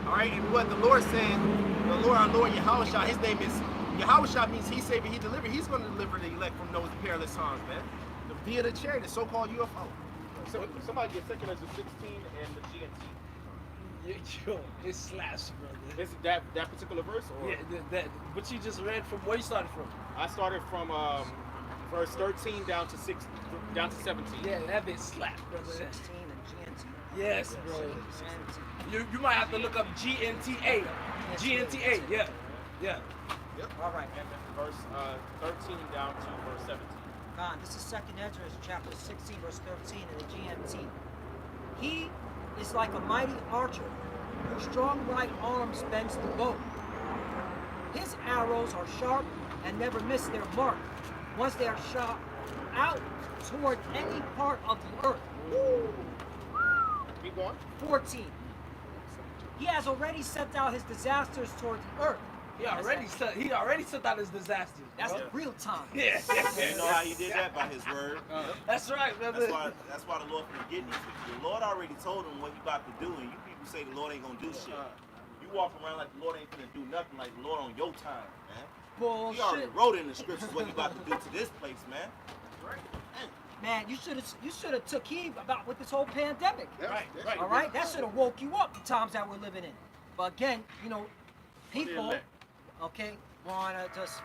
All right, and what the Lord said, the Lord, our Lord Yahushua, his name is Yahushua, means he saved, he delivered. He's going to deliver the elect from those perilous times, man. Via the chariot, the so-called UFO. Somebody get 2 Ezra 16 and the GMT. Yo, it slaps, brother. Is it that particular verse? Or? Yeah, that what you just read from, where you started from? I started from verse 13 down to 17. Yeah, that bit slap, brother. 16 and GNT. Yes, bro. You might have to look up GNTA. GNTA, yeah. Yep. All right. And then verse 13 down to verse 17. God, this is 2nd Ezra, chapter 16, verse 13 in the GMT. He is like a mighty archer whose strong right arm bends the bow. His arrows are sharp and never miss their mark once they are shot out toward any part of the earth. Keep going. 14. He has already sent out his disasters toward the earth. He already sent out his disasters. That's bro. real time. Yeah. You know how he did that? By his word. That's right, brother. That's why the Lord forgetting you. The Lord already told him what he about to do, and you people say the Lord ain't gonna do shit. You walk around like the Lord ain't gonna do nothing, like the Lord on your time, man. Bullshit. He already wrote in the scriptures what he about to do to this place, man. Man, you should have took heed about with this whole pandemic. Right. All right, that should have woke you up the times that we're living in. But again, you know, people, okay, wanna just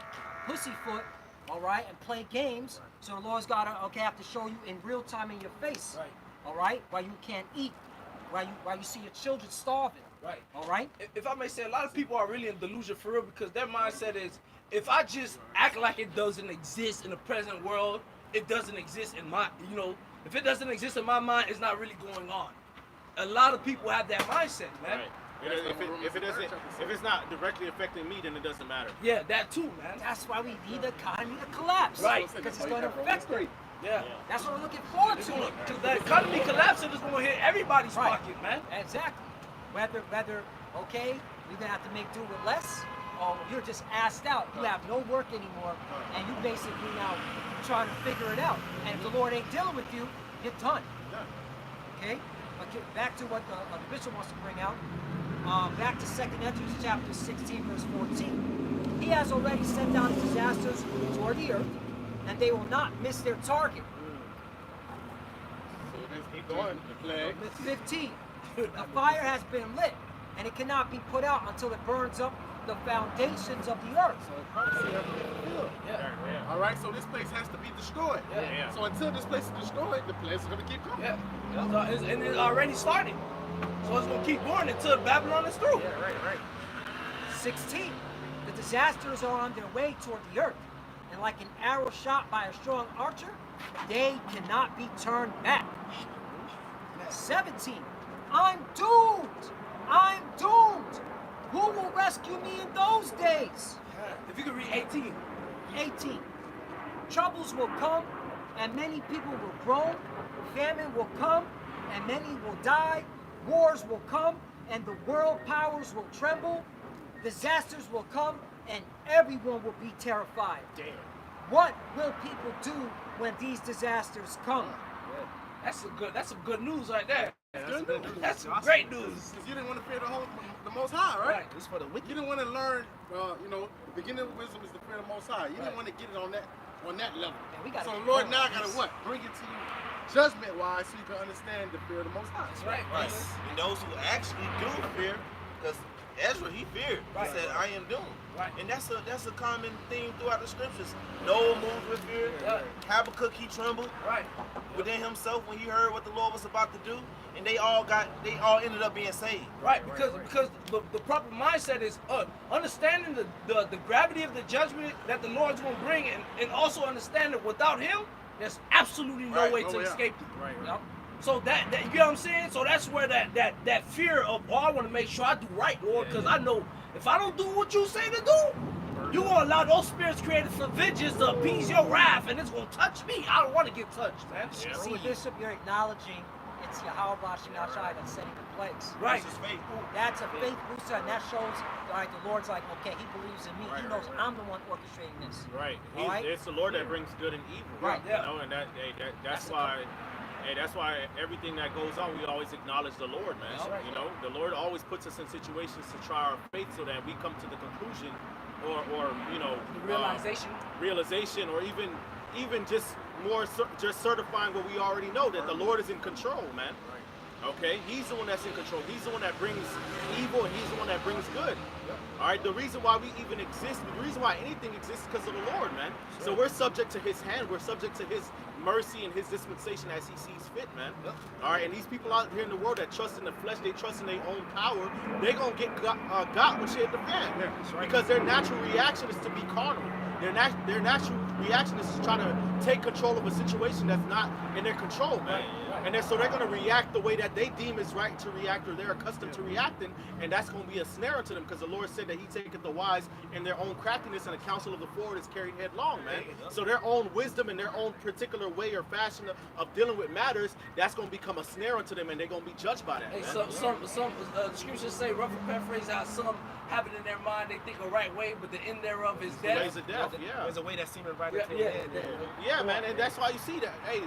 pussyfoot, all right, and play games. So the Lord's gotta have to show you in real time in your face, Right. all right, while you can't eat, while you see your children starving, Right. all right. If I may say, a lot of people are really in delusion for real because their mindset is, if I just act like it doesn't exist in the present world, it doesn't exist in my, if it doesn't exist in my mind, it's not really going on. A lot of people have that mindset, man. Right. If it's not directly affecting me, then it doesn't matter. Yeah, that too, man. That's why we need the economy to collapse, Right. Because it's going to affect them. Yeah. That's what we're looking forward to. Because the economy collapsing is going to hit everybody's Right. pocket, man. Exactly. Whether okay, you're gonna have to make do with less, or you're just asked out. You have no work anymore, and you basically now trying to figure it out. And if the Lord ain't dealing with you, you're done. Okay. But get back to what the bishop wants to bring out. Back to 2nd Ezra chapter 16, verse 14. He has already sent out his disasters toward the earth, and they will not miss their target. Keep going. The plague. 15. The fire has been lit, and it cannot be put out until it burns up the foundations of the earth. All right, so this place has to be destroyed. Yeah. So until this place is destroyed, the place is going to keep coming. Yeah. And it already started. So it's going to keep going until Babylon is through. 16. The disasters are on their way toward the earth, and like an arrow shot by a strong archer, they cannot be turned back. 17. I'm doomed! I'm doomed! Who will rescue me in those days? If you could read 18. 18. Troubles will come, and many people will groan. Famine will come, and many will die. Wars will come, and the world powers will tremble. Disasters will come, and everyone will be terrified. Damn. What will people do when these disasters come? That's some good news right there. That's some Awesome. great news. Because you didn't want to fear the Most High, right? It's for the wicked. You didn't want to learn, the beginning of wisdom is to fear the Most High. You didn't want to get it on that level. Yeah, we gotta So get Lord on now this. got to what? Bring it to you judgment-wise so you can understand the fear of the Most High. That's right. Right. And those who actually do fear, because Ezra, he feared. Right. He said, I am doomed. Right. And that's a common theme throughout the scriptures. Noah moved with fear. Yeah. Habakkuk, he trembled Right. within himself when he heard what the Lord was about to do. And they all ended up being saved. Right, because the proper mindset is understanding the gravity of the judgment that the Lord's going to bring, and also understand that without Him, there's absolutely no way to escape it. Right. You know? So that you know what I'm saying? So that's where that fear of, oh, I want to make sure I do right, Lord, because I know if I don't do what you say to do, you're going to allow those spirits created for vengeance to appease your wrath, and it's going to touch me. I don't want to get touched, man. Yeah. See, Bishop, you're acknowledging it's Yahweh Shemashai that's setting the plagues. Right. That's his faith. That's a faith booster, and that shows, all right, the Lord's like, okay, he believes in me. Right, He knows right. I'm the one orchestrating this. Right. All right? It's the Lord that brings good and evil. Right. You know, and that's why. Hey, that's why everything that goes on, we always acknowledge the Lord, man. That's right. You know, the Lord always puts us in situations to try our faith so that we come to the conclusion, or you know, The realization, or even just more just certifying what we already know, that the Lord is in control, man. Okay, He's the one that's in control. He's the one that brings evil, and He's the one that brings good. All right, the reason why we even exist, the reason why anything exists, is because of the Lord, man. So we're subject to His hand. We're subject to His mercy and His dispensation as He sees fit, man. All right, and these people out here in the world that trust in the flesh, they trust in their own power, they're gonna get got when shit hit the fan. Yeah, that's right. Because their natural reaction is to be carnal. Their natural reaction is to try to take control of a situation that's not in their control, man. And then, so they're going to react the way that they deem is right to react, or they're accustomed to reacting, and that's going to be a snare to them, because the Lord said that He taketh the wise in their own craftiness, and the counsel of the forward is carried headlong, man. So their own wisdom and their own particular way or fashion of dealing with matters, that's going to become a snare unto them, and they're going to be judged by that, Hey, man. some scriptures say, rough and paraphrase out, some have it in their mind, they think a right way, but the end thereof is death. Ways of death, yeah. There's a way that seemeth right Yeah, unto the yeah, end. Yeah, man, and that's why you see that. Hey,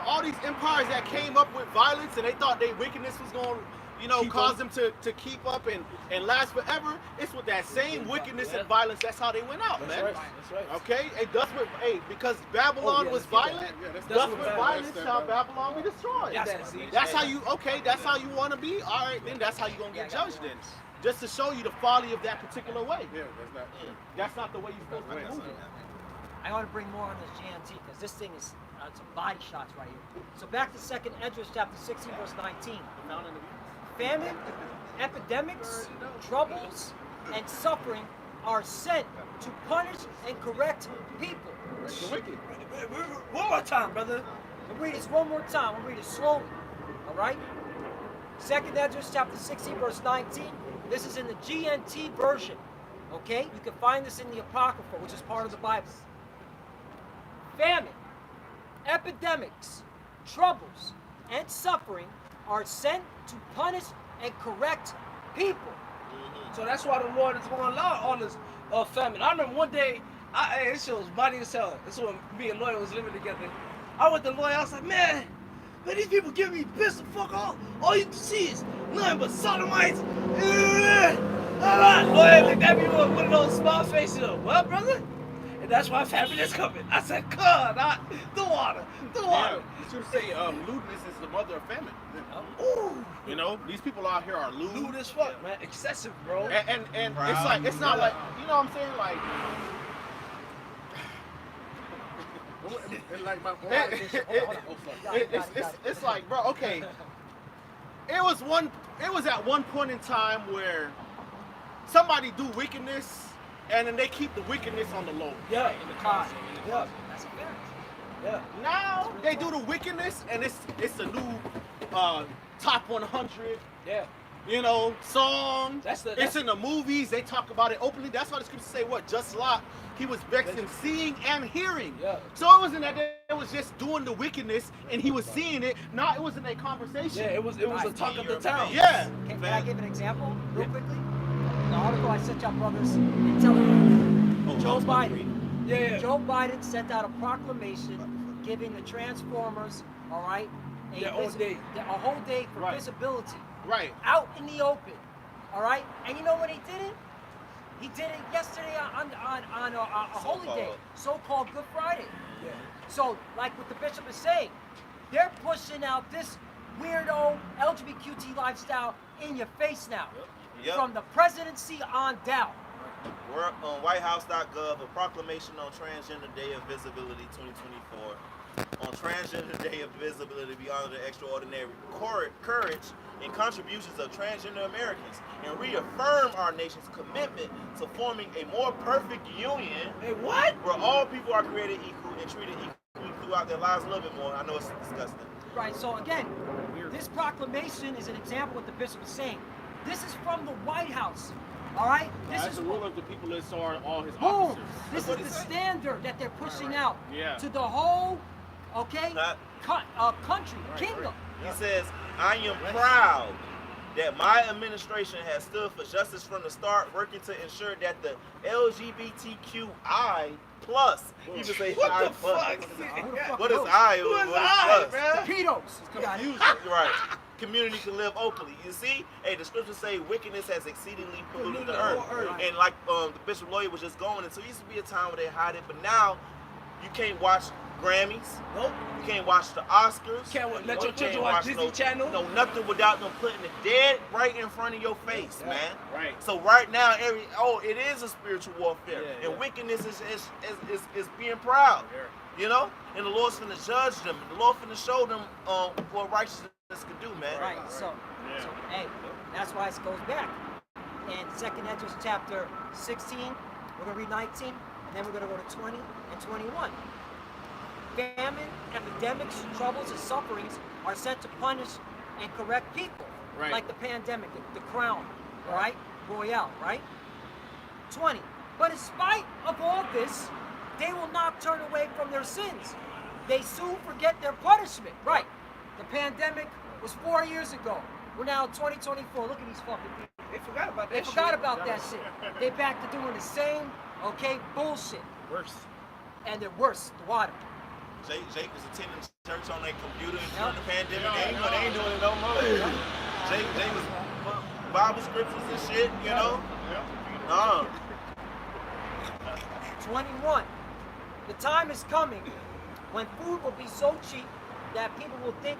all these empires that came up with violence and they thought their wickedness was going to, you know, cause them to keep up and last forever, it's with that same wickedness and violence, that's how they went out, man. That's right. Okay? Hey, because Babylon was violent, thus with violence shall Babylon be destroyed. That's how you, that's how you want to be? All right, then that's how you're going to get judged then. Just to show you the folly of that particular way. Yeah, That's not the way you're supposed to move. I want to bring more on this GMT because this thing is some body shots right here. So back to 2nd Esdras chapter 16, verse 19. Famine, epidemics, troubles, and suffering are sent to punish and correct people. One more time, brother. We'll read this one more time. We'll read it slowly. All right? 2nd Esdras chapter 16, verse 19. This is in the GNT version. Okay? You can find this in the Apocrypha, which is part of the Bible. Famine, epidemics, troubles, and suffering are sent to punish and correct people. So that's why the Lord is going to allow all this famine. I remember one day, this shit was mighty as hell. This is when me and Lloyd was living together. I went to Lloyd, I was like, man, these people giving me pissed the fuck off. All you see is nothing but sodomites. Lloyd looked at me with one of those small faces. Well, brother? And that's why famine is coming. I said, God, the water. Yeah, you should say lewdness is the mother of famine. Ooh. You know, these people out here are lewd. Lewd as fuck, man. Excessive, bro. And it's like, it's not like, you know what I'm saying? Like, it's like, bro, okay. It was at one point in time where somebody do wickedness and then they keep the wickedness on the low. Yeah. In the closet. Yeah. That's a fact. Yeah. Now they do the wickedness and it's a new top 100. Yeah. You know, song. That's it's in the movies. They talk about it openly. That's why the scriptures say what? Just Lot, he was vexed in seeing and hearing. Yeah. So it wasn't that they was just doing the wickedness and he was seeing it. No, it wasn't a conversation. Yeah, it was a talk of the town. Yeah. Can I give an example real quickly? The article I sent y'all brothers in Telegram. Joe Biden. Yeah. Joe Biden sent out a proclamation giving the Transformers, all right, a whole day for visibility. Right. Out in the open, all right? And you know when he did it? He did it yesterday on a holy day, so-called Good Friday. Yeah. So, like what the bishop is saying, they're pushing out this weirdo LGBTQ lifestyle in your face now. Yep. from the presidency on down. We're on whitehouse.gov, a proclamation on Transgender Day of Visibility 2024. On Transgender Day of Visibility, we honor the extraordinary courage and contributions of transgender Americans and reaffirm our nation's commitment to forming a more perfect union. Hey, what? Where all people are created equal and treated equally throughout their lives a little bit more. I know it's disgusting. Right, so again, this proclamation is an example of what the bishop is saying. This is from the White House, all right? This As is the ruler of the people, it's all his boom. officers. This is the standard that they're pushing out Yeah. to the whole, okay, country, Right, kingdom. He says, I am proud that my administration has stood for justice from the start, working to ensure that the LGBTQI plus, you can say What I the plus. fuck? What is I? Who is What I, plus? man? Pedos. Got it. Right. Community can live openly. You see, hey, the scriptures say wickedness has exceedingly polluted the earth. And like the Bishop Lawyer was just going into, it used to be a time where they hide it, but now you can't watch Grammys. Nope. You can't watch the Oscars. Can't let your You children can't watch Disney no, Channel. No, nothing without them putting it dead right in front of your face, man. Right. So right now, it is a spiritual warfare, Yeah, and yeah. wickedness is being proud. You know, and the Lord's finna judge them. The Lord finna show them what righteousness can do, man. Right, so hey, that's why it goes back. And 2nd Ezra chapter 16, we're going to read 19, and then we're going to go to 20 and 21. Famine, epidemics, troubles, and sufferings are sent to punish and correct people. Right. Like the pandemic, the crown, right? Royale, right? 20. But in spite of all this, they will not turn away from their sins. They soon forget their punishment. Right. The pandemic was 4 years ago. We're now 2024. Look at these fucking people. They forgot about that They shit. forgot about that shit. They back to doing the same, okay, bullshit. Worse. And they're worse, the water. Jake was attending church on their computer during Yep. the pandemic. They ain't doing it no more. Jake was Bible scriptures and shit, you know? 21. The time is coming when food will be so cheap that people will think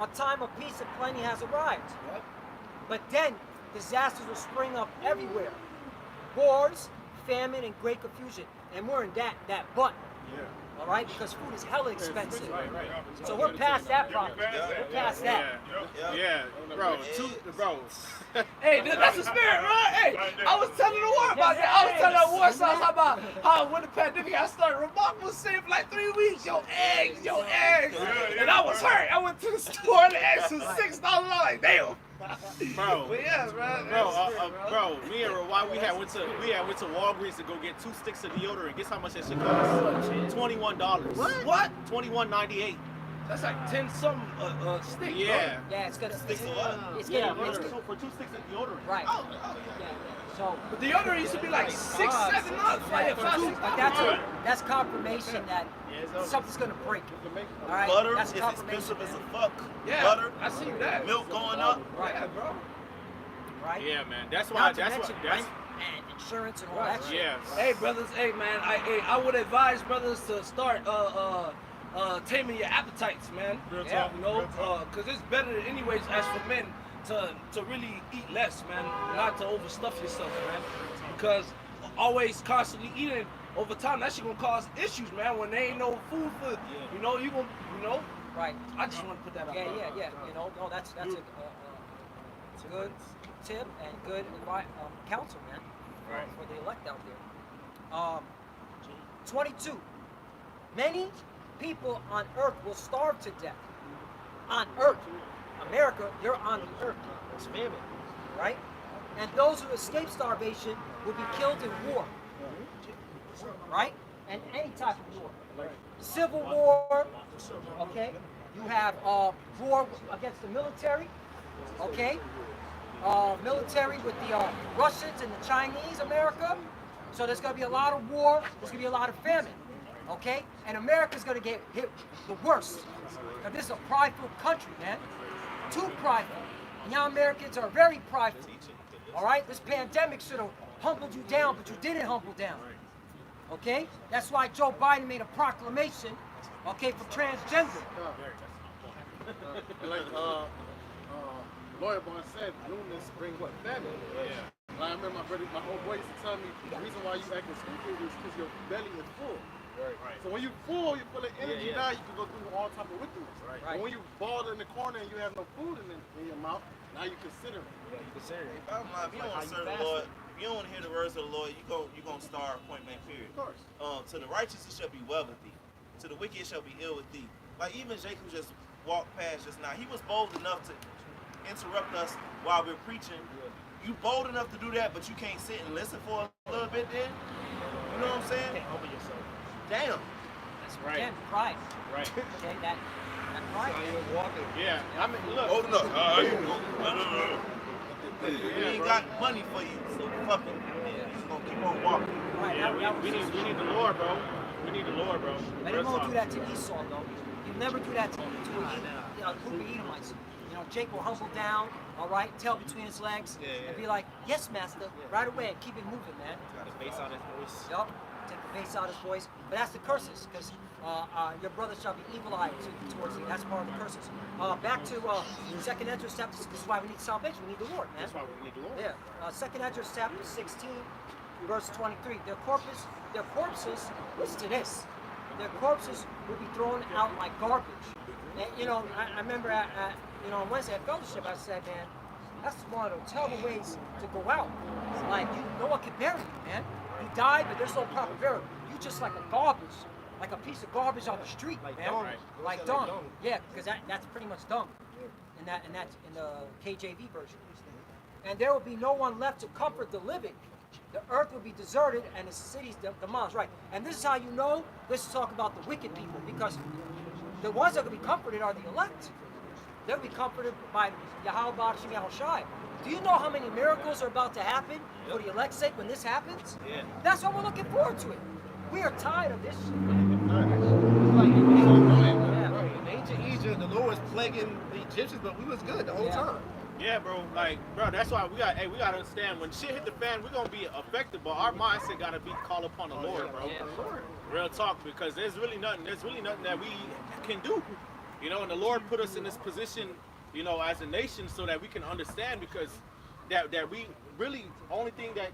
a time of peace and plenty has arrived. Yep. But then disasters will spring up everywhere. Wars, famine, and great confusion. And we're in that butt. Yeah. All right? Because food is hella expensive. Right. So we're past that problem. Yeah. We're past that. Yeah, bro. Bro. Hey, that's the spirit, right? Hey, I was telling the war about that. I was telling the war songs about how when the pandemic I started, Remarkable was saying for like 3 weeks, yo, eggs. And I was hurt. I went to the store and the eggs was $6. I'm like, damn. Bro. But yeah, bro. Bro, me and Rawai, we had went to Walgreens to go get 2 sticks of deodorant. Guess how much that shit cost? $21. What? $21.98. That's like 10 something stick. Yeah. Yeah, it's gonna. Sticks of what? It's Yeah, gonna. It's gonna. for 2 sticks of deodorant. Right. Oh, Yeah. So. But the other used to be like $6, $7. Like But that's confirmation that something's gonna break. All right. Butter That's is confirmation. expensive as a fuck. Yeah, Butter, I see that. milk going up. Right. Yeah, bro. Right. Yeah, man. That's why. Not to That's mention why. That's rent and insurance and all that shit. yeah. Hey, brothers. Hey, man. I would advise brothers to start taming your appetites, man. Real Yeah. talk. You know, Real talk. because it's better, anyways, as for men, to really eat less, man. Not to overstuff yourself, man. Because always constantly eating over time, that shit gonna cause issues, man. When there ain't no food for, you know, Right. I just want to put that out. Yeah. You know, no, that's a good tip and good counsel, man, for the elect out there. 22. Many people on earth will starve to death. On earth. America, you're on the earth. It's famine, right? And those who escape starvation will be killed in war. Right? And any type of war. Civil war, okay? You have war against the military, okay? Military with the Russians and the Chinese, America. So there's going to be a lot of war. There's going to be a lot of famine, okay? And America's going to get hit the worst. Because this is a prideful country, man. Too prideful. And now Americans are very prideful. All right? This pandemic should have humbled you down, but you didn't humble down. Okay? That's why Joe Biden made a proclamation, okay, for transgender. Like lawyer boy said, newness brings what? Famine. Yeah. Like, I remember my homeboy used to tell me the reason why you acting stupid is because your belly is full. Right. So when you're full of energy, Yeah. now you can go through all type of wickedness. Right. But when you balled in the corner and you have no food in your mouth, now you consider it. Yeah, you consider it. Bottom line, if you don't want to serve the Lord, if you don't want to hear the words of the Lord, you gonna starve, point blank, period. Of course. To the righteous it shall be well with thee. To the wicked it shall be ill with thee. Like even Jacob just walked past just now. He was bold enough to interrupt us while we're preaching. You bold enough to do that, but you can't sit and listen for a little bit then? You know what I'm saying? Can't humble yourself. Damn. That's Right. again pride. Right. Okay, that pride. Yeah. I mean, look. Hold up. We ain't got money for you, so fuck it. We're just gonna keep on walking. Right, Yeah, that we was- need the Lord, bro. We need the Lord, bro. But he won't do that to Esau, though. He'll never do that to a group of Edomites. You know, Jake will humble down, all right, tail between his legs, and be like, yes, master, right away, and keep it moving, man. Got the bass out his voice. Yup, take the bass out of his voice. But that's the curses, because your brother shall be evil-eyed towards you. That's part of the curses. Back to 2nd Ezra chapter 6. This is why we need salvation. We need the Lord, man. That's why we need the Lord. Yeah. 2nd Ezra chapter 16, verse 23. Their corpses, listen to this. Their corpses will be thrown out like garbage. And, you know, I remember on Wednesday at fellowship, I said, man, that's one of the terrible ways to go out. It's like, no one can bury you, man. You died, but there's no proper burial. You just like a garbage, like a piece of garbage on the street, Like man. dung. Like dung. Yeah, because that's pretty much dung. And that's in the KJV version. And there will be no one left to comfort the living. The earth will be deserted and the cities demolished. Right. And this is how you know this is talking about the wicked people, because the ones that will be comforted are the elect. They'll be comforted by Yahweh B'Shem Yahushai. Do you know how many miracles are about to happen for the elect's sake when this happens? Yeah. That's why we're looking forward to it. We are tired of this shit. In ancient Egypt, the Lord was plaguing the Egyptians, but we was good the whole time. Yeah, bro. Like, bro, that's why we gotta understand when shit hit the fan, we're gonna be affected, but our mindset gotta be call upon the Lord, bro. Real talk, because there's really nothing that we can do. You know, and the Lord put us in this position, you know, as a nation so that we can understand, because that we really only thing that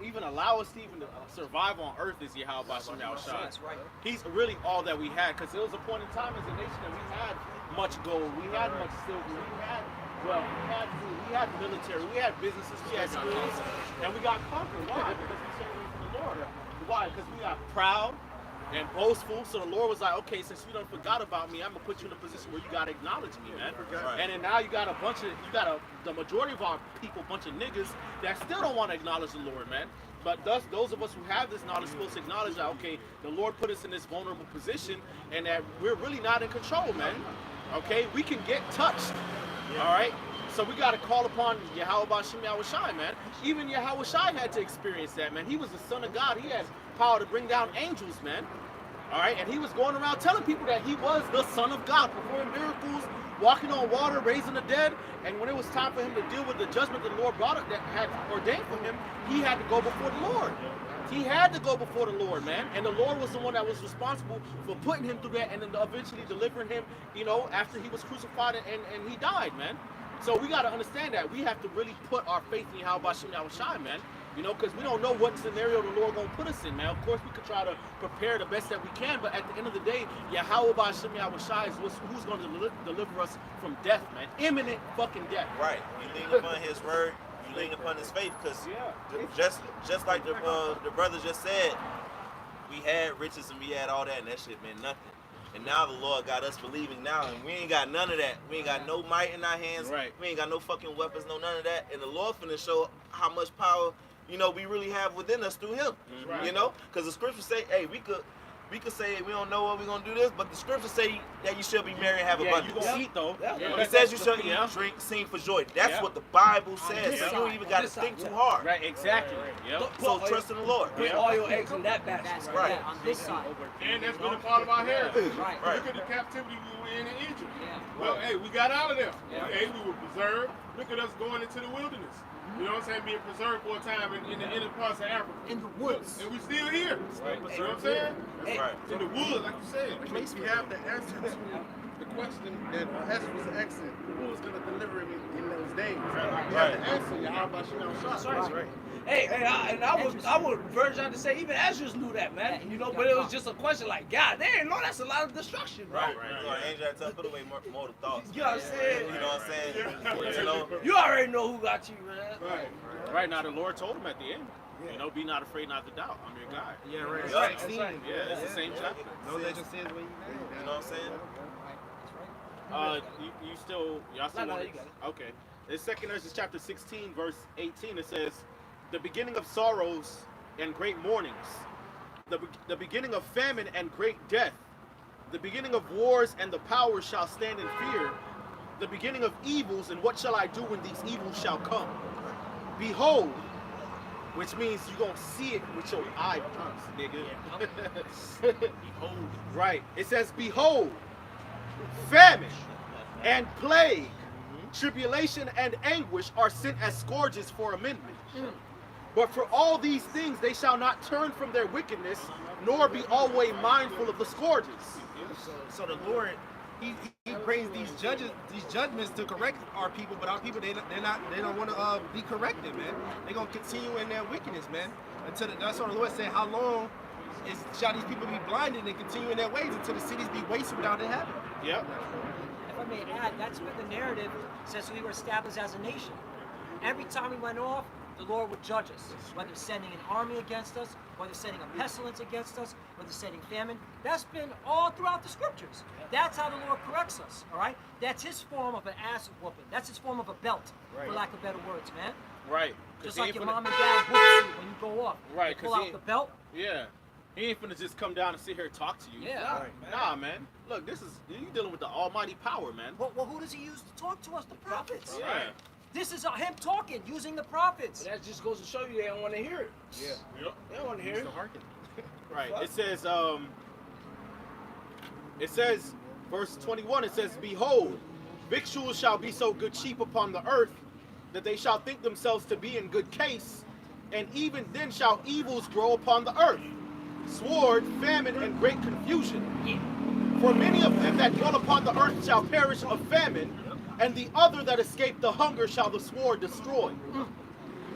even allow us to even survive on earth is Yahweh B'Shem Yahushai. That's right. He's really all that we had, because there was a point in time as a nation that we had much gold, we had much silver, we had wealth, we had food, we had military, we had businesses, we had schools, and we got conquered. Why? Because we stayed away from the Lord. Why? Because we got proud and boastful. So the Lord was like, okay, since you done forgot about me, I'm gonna put you in a position where you gotta acknowledge me, man. Right. And then now you got the majority of our people, bunch of niggas that still don't want to acknowledge the Lord, man. But those of us who have this knowledge supposed to acknowledge that, okay, the Lord put us in this vulnerable position and that we're really not in control, man. Okay, we can get touched. All right, so we got to call upon Yahweh B'Shem Yahushai, man. Even Yahushai had to experience that, man. He was the Son of God. He had power to bring down angels, man. All right, and he was going around telling people that he was the Son of God, performing miracles, walking on water, raising the dead. And when it was time for him to deal with the judgment the Lord brought that had ordained for him, he had to go before the Lord. He had to go before the Lord, man. And the Lord was the one that was responsible for putting him through that and then eventually delivering him, you know, after he was crucified and he died, man. So we got to understand that. We have to really put our faith in Yahweh B'Shem Yahushai, man. You know, because we don't know what scenario the Lord going to put us in, man. Of course, we could try to prepare the best that we can, but at the end of the day, Yahweh B'Shem Yahushai is who's going to deliver us from death, man. Imminent fucking death. Right. You lean upon his word, you lean upon his faith, because just like the brother just said, we had riches and we had all that, and that shit meant nothing. And now the Lord got us believing now, and we ain't got none of that. We ain't got no might in our hands. Right. We ain't got no fucking weapons, none of that. And the Lord finna show how much power, you know, we really have within us through him. Right. You know? Because the scriptures say, hey, we could say we don't know what we're gonna do this, but the scriptures say that you shall be merry and have Yeah, abundance. you gonna eat though. It says you shall eat, drink, sing for joy. That's what the Bible says. So you don't even gotta think too hard. Right, exactly. Yep. So trust in the Lord. Put all your eggs in that basket. That's Right. yeah, on this side. And that's been a part of our heritage. Right. Look at the captivity we were in Egypt. Yeah. Well, hey, we got out of there. Yeah. Hey, we were preserved. Look at us going into the wilderness. You know what I'm saying? Being preserved for a time in the inner parts of Africa. In the woods. And we still here. Right. You know what I'm saying? That's right. In the woods, like you said. We have the answer to the question that Esther was asking, who was going to deliver him in those days? Right. You have to answer, Yahweh Shem That's Shah. right. Hey, I would verge out to say even Ezra's knew that, man. You know, but it was just a question like, God damn, no, that's a lot of destruction, bro. Right. Angel had to put away more thoughts. You know what I'm saying? You know what I'm saying? You know? You already know who got you, man. Right now, the Lord told him at the end, you know, be not afraid, not to doubt. I'm your God. Yeah, right. That's Right. That's right. Yeah, it's the same chapter. No legend says what you You know what I'm saying? You still, y'all still No, want you got it. Okay. In 2 Ezra chapter 16, verse 18, it says, the beginning of sorrows and great mournings, the beginning of famine and great death, the beginning of wars and the powers shall stand in fear, the beginning of evils, and what shall I do when these evils shall come? Behold, which means you're going to see it with your eyes, nigga. Behold. Right. It says, behold, famine and plague, tribulation and anguish are sent as scourges for amendment. But for all these things they shall not turn from their wickedness, nor be always mindful of the scourges. So the Lord, he brings these judgments to correct our people, but our people they don't want to be corrected, man. They're gonna continue in their wickedness, man. That's what the Lord said. How long shall these people be blinded and continue in their ways until the cities be wasted without it happening? Yep. If I may add, that's what the narrative says we were established as a nation. Every time we went off, the Lord would judge us, whether sending an army against us, whether sending a pestilence against us, whether sending famine. That's been all throughout the scriptures. That's how the Lord corrects us, all right? That's his form of an ass whooping. That's his form of a belt, for lack of better words, man. Right. Just like your mom and dad whoops you when you go off. Right, They pull 'cause out he- the belt. Yeah. He ain't finna just come down and sit here and talk to you. Yeah. Nah, man. Look, you dealing with the almighty power, man. Well, who does he use to talk to us? The prophets. Yeah. This is him talking, using the prophets. But that just goes to show you they don't want to hear it. Yeah. They don't want to hear it. Right. It says, verse 21, it says, behold, victuals shall be so good cheap upon the earth, that they shall think themselves to be in good case, and even then shall evils grow upon the earth, sword, famine, and great confusion. For many of them that dwell upon the earth shall perish of famine, and the other that escape the hunger shall the sword destroy.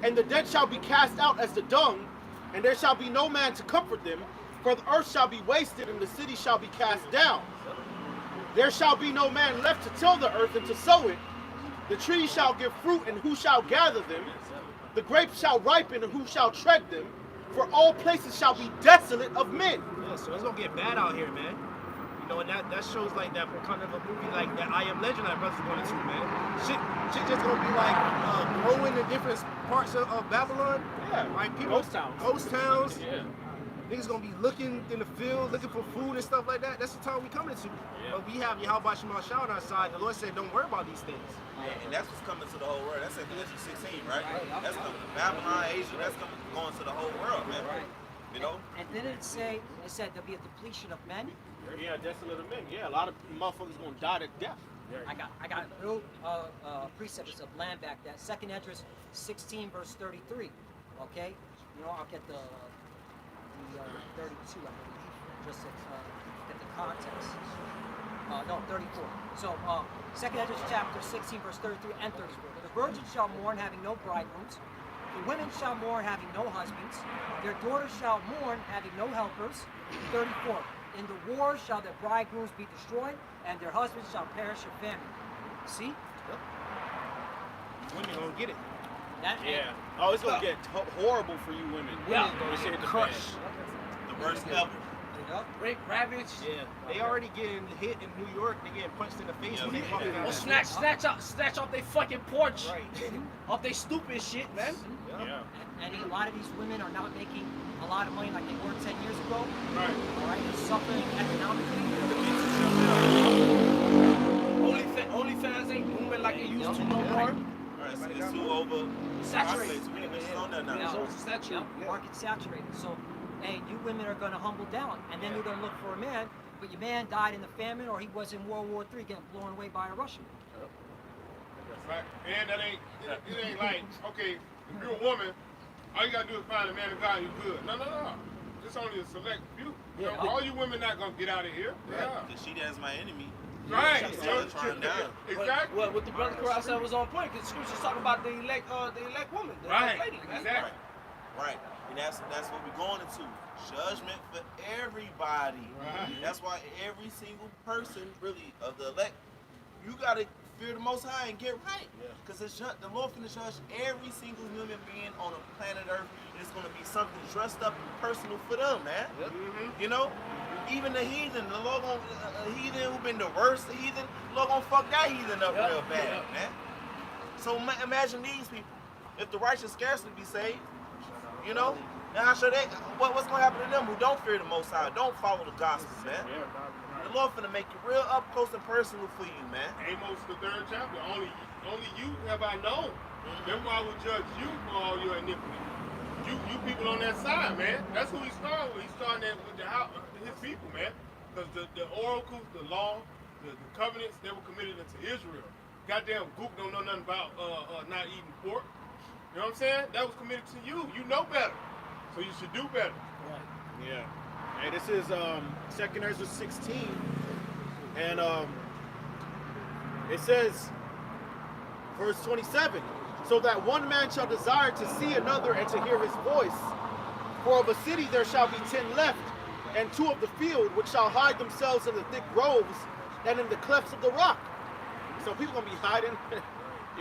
And the dead shall be cast out as the dung, and there shall be no man to comfort them, for the earth shall be wasted, and the city shall be cast down. There shall be no man left to till the earth and to sow it. The trees shall give fruit, and who shall gather them? The grapes shall ripen, and who shall tread them? For all places shall be desolate of men. Yeah, so it's gonna get bad out here, man. You know, and that shows like that kind of a movie like that I Am Legend that brothers going to, man. Shit just gonna be like growing in different parts of Babylon. Yeah, Like people, ghost towns. Yeah. Niggas gonna be looking in the field, looking for food and stuff like that. That's the time we coming to. Yeah. But we have Yahweh Shema Shah on our side. The Lord said, don't worry about these things. And that's what's coming to the whole world. That's in Galatians 16, right? That's coming to Babylon, Asia. That's going to the whole world, man. Right. You know? And then it said there'll be a depletion of men. Yeah, desolate of men. Yeah, a lot of motherfuckers gonna die to death. I got real precepts of land back that. 2 Esdras 16 verse 33. Okay, you know I'll get the 32 I believe, just to get the context. No, 34. So 2 Esdras chapter 16 verse 33 and 34. The virgins shall mourn having no bridegrooms. The women shall mourn having no husbands. Their daughters shall mourn having no helpers. 34. In the war shall their bridegrooms be destroyed, and their husbands shall perish of famine. See? Women gonna get it. That Yeah. Oh, it's gonna get horrible for you women. Yeah. When shit hit the Crush. fan. The worst ever. Rape, ravage. Yeah. They already getting hit in New York. They getting punched in the face when they walking down Or the street. snatch off their fucking porch. Right. Off their stupid shit, man. Yeah. And a lot of these women are not making a lot of money like they were 10 years ago. Right. All right, they're suffering economically. OnlyFans ain't booming like it used to no more. Right, it's too over Saturated. Too many bitches on there now. It's oversaturated. Market saturated. So, hey, you women are going to humble down, and then you're going to look for a man. But your man died in the famine, or he was in World War III getting blown away by a Russian. Right. And it ain't like, okay, if you're a woman, all you gotta do is find a man of God, you're good. No. It's only a select few. You know, all you women not gonna get out of here. Yeah. Because she that's my enemy. Right. Exactly. What the brother Corral said was on point, because scriptures talking about the elect woman, the elect lady. Exactly. Right. And that's what we're going into. Judgment for everybody. Right. That's why every single person, really, of the elect, you gotta fear the Most High and get right. Because the Lord finna judge every single human being on the planet Earth. And it's gonna be something dressed up and personal for them, man. You know? Even the heathen, the Lord gonna, a heathen who been the worst heathen, the Lord gonna fuck that heathen up real bad, man. So imagine these people. If the righteous scarcely be saved, you know? Now how should they, what's gonna happen to them who don't fear the Most High, don't follow the gospel, man? The Lord finna make it real up close and personal for you, man. Amos, the 3rd chapter, only you have I known. That's why I will judge you for all your iniquity. You people on that side, man. That's who he started with. He started with his people, man. Because the oracles, the law, the covenants, they were committed unto Israel. Goddamn Gook don't know nothing about not eating pork. You know what I'm saying? That was committed to you. You know better. So you should do better. Right. Yeah. Hey, this is 2nd Ezra 16. And it says, verse 27, so that one man shall desire to see another and to hear his voice. For of a city there shall be 10 left, and 2 of the field, which shall hide themselves in the thick groves and in the clefts of the rock. So people gonna be hiding,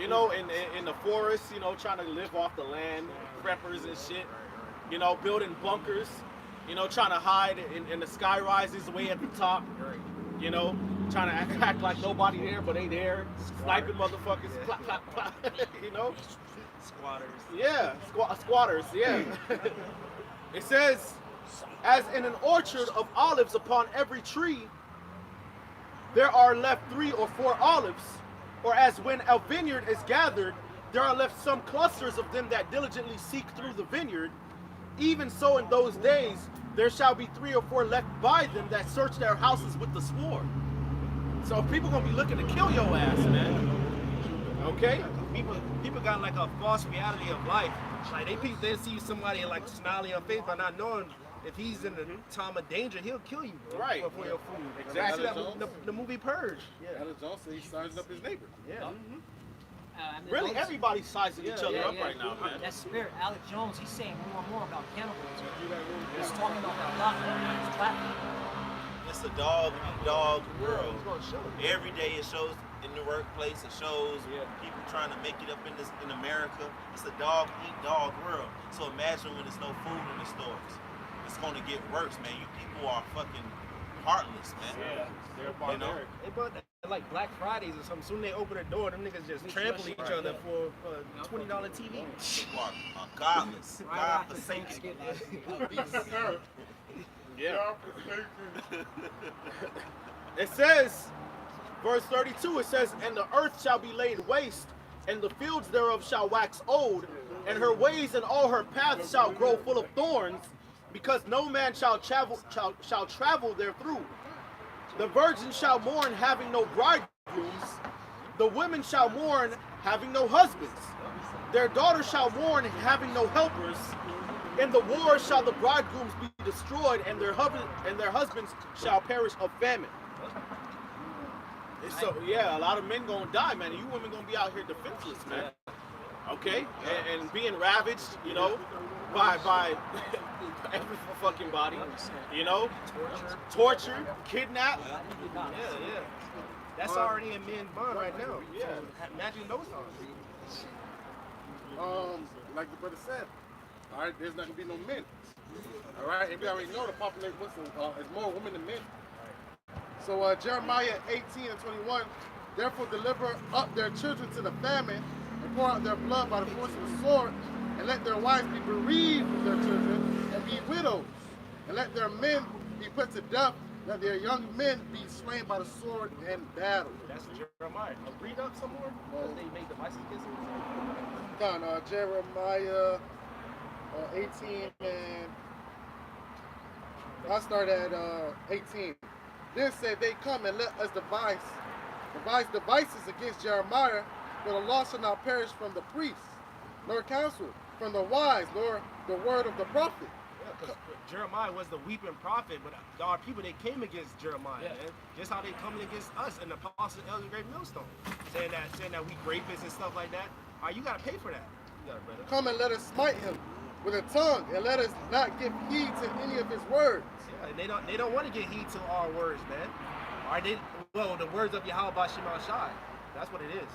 you know, in the forest, you know, trying to live off the land, preppers and shit, you know, building bunkers, you know, trying to hide in the sky rises way at the top, you know, trying to act like nobody there, but they there, sniping motherfuckers, plop, plop, plop, you know? Squatters. Yeah, squatters, yeah. It says, as in an orchard of olives upon every tree, there are left 3 or 4 olives, or as when a vineyard is gathered, there are left some clusters of them that diligently seek through the vineyard. Even so in those days, there shall be 3 or 4 left by them that search their houses with the sword. So people gonna be looking to kill your ass, man. Okay? People got like a false reality of life. Like they see somebody like smiling on face by not knowing if he's in a time of danger, he'll kill you, bro, right, for your food. Exactly. The movie Purge. Yeah. Alex Jones said he sized up his neighbor. Yeah. Really, everybody's sizing each other up right now, man. That spirit, Alex Jones, he's saying more and more about cannibalism. He's talking about that a lot on his platform. It's a dog world. Every day it shows in the workplace, it shows people trying to make it up in America. It's a dog eat dog world. So imagine when there's no food in the stores. It's gonna get worse, man. You people are fucking heartless, man. Yeah, they're barbaric. They bought like Black Fridays or something. Soon they open the door, them niggas just trample each other for a $20 TV. People are godless, God-forsaken. Yeah. It says, verse 32, it says, and the earth shall be laid waste, and the fields thereof shall wax old, and her ways and all her paths shall grow full of thorns, because no man shall travel there through. The virgins shall mourn, having no bridegrooms. The women shall mourn, having no husbands. Their daughters shall mourn, having no helpers. In the war shall the bridegrooms be destroyed, and their husbands shall perish of famine. So yeah, a lot of men gonna die, man. And you women gonna be out here defenseless, man. Okay, and being ravaged, you know, by every fucking body, you know, torture, kidnap. Yeah. That's already in men's bond right now. Yeah. So imagine those times. Like the brother said, all right, there's not gonna be no men. All right, and we already know the population is more women than men. So Jeremiah 18 and 21, therefore deliver up their children to the famine and pour out their blood by the force of the sword, and let their wives be bereaved of their children and be widows, and let their men be put to death, let their young men be slain by the sword and battle. That's Jeremiah. Read up some more. They made devices against him. Done. Jeremiah 18 and I start at 18. Then said they come and let us devise devices against Jeremiah, for the law shall not perish from the priests, nor counsel from the wise, nor the word of the prophet. Because Jeremiah was the weeping prophet, but our people, they came against Jeremiah, man. Just how they coming against us and the apostles of Elder Great Millstone, saying that we rapists and stuff like that. All right, you gotta pay for that. You gotta, brother. Come and let us smite him with a tongue, and let us not give heed to any of his words. Yeah, and they don't want to get heed to our words, man. All right, the words of Yahweh Shema Shai. That's what it is.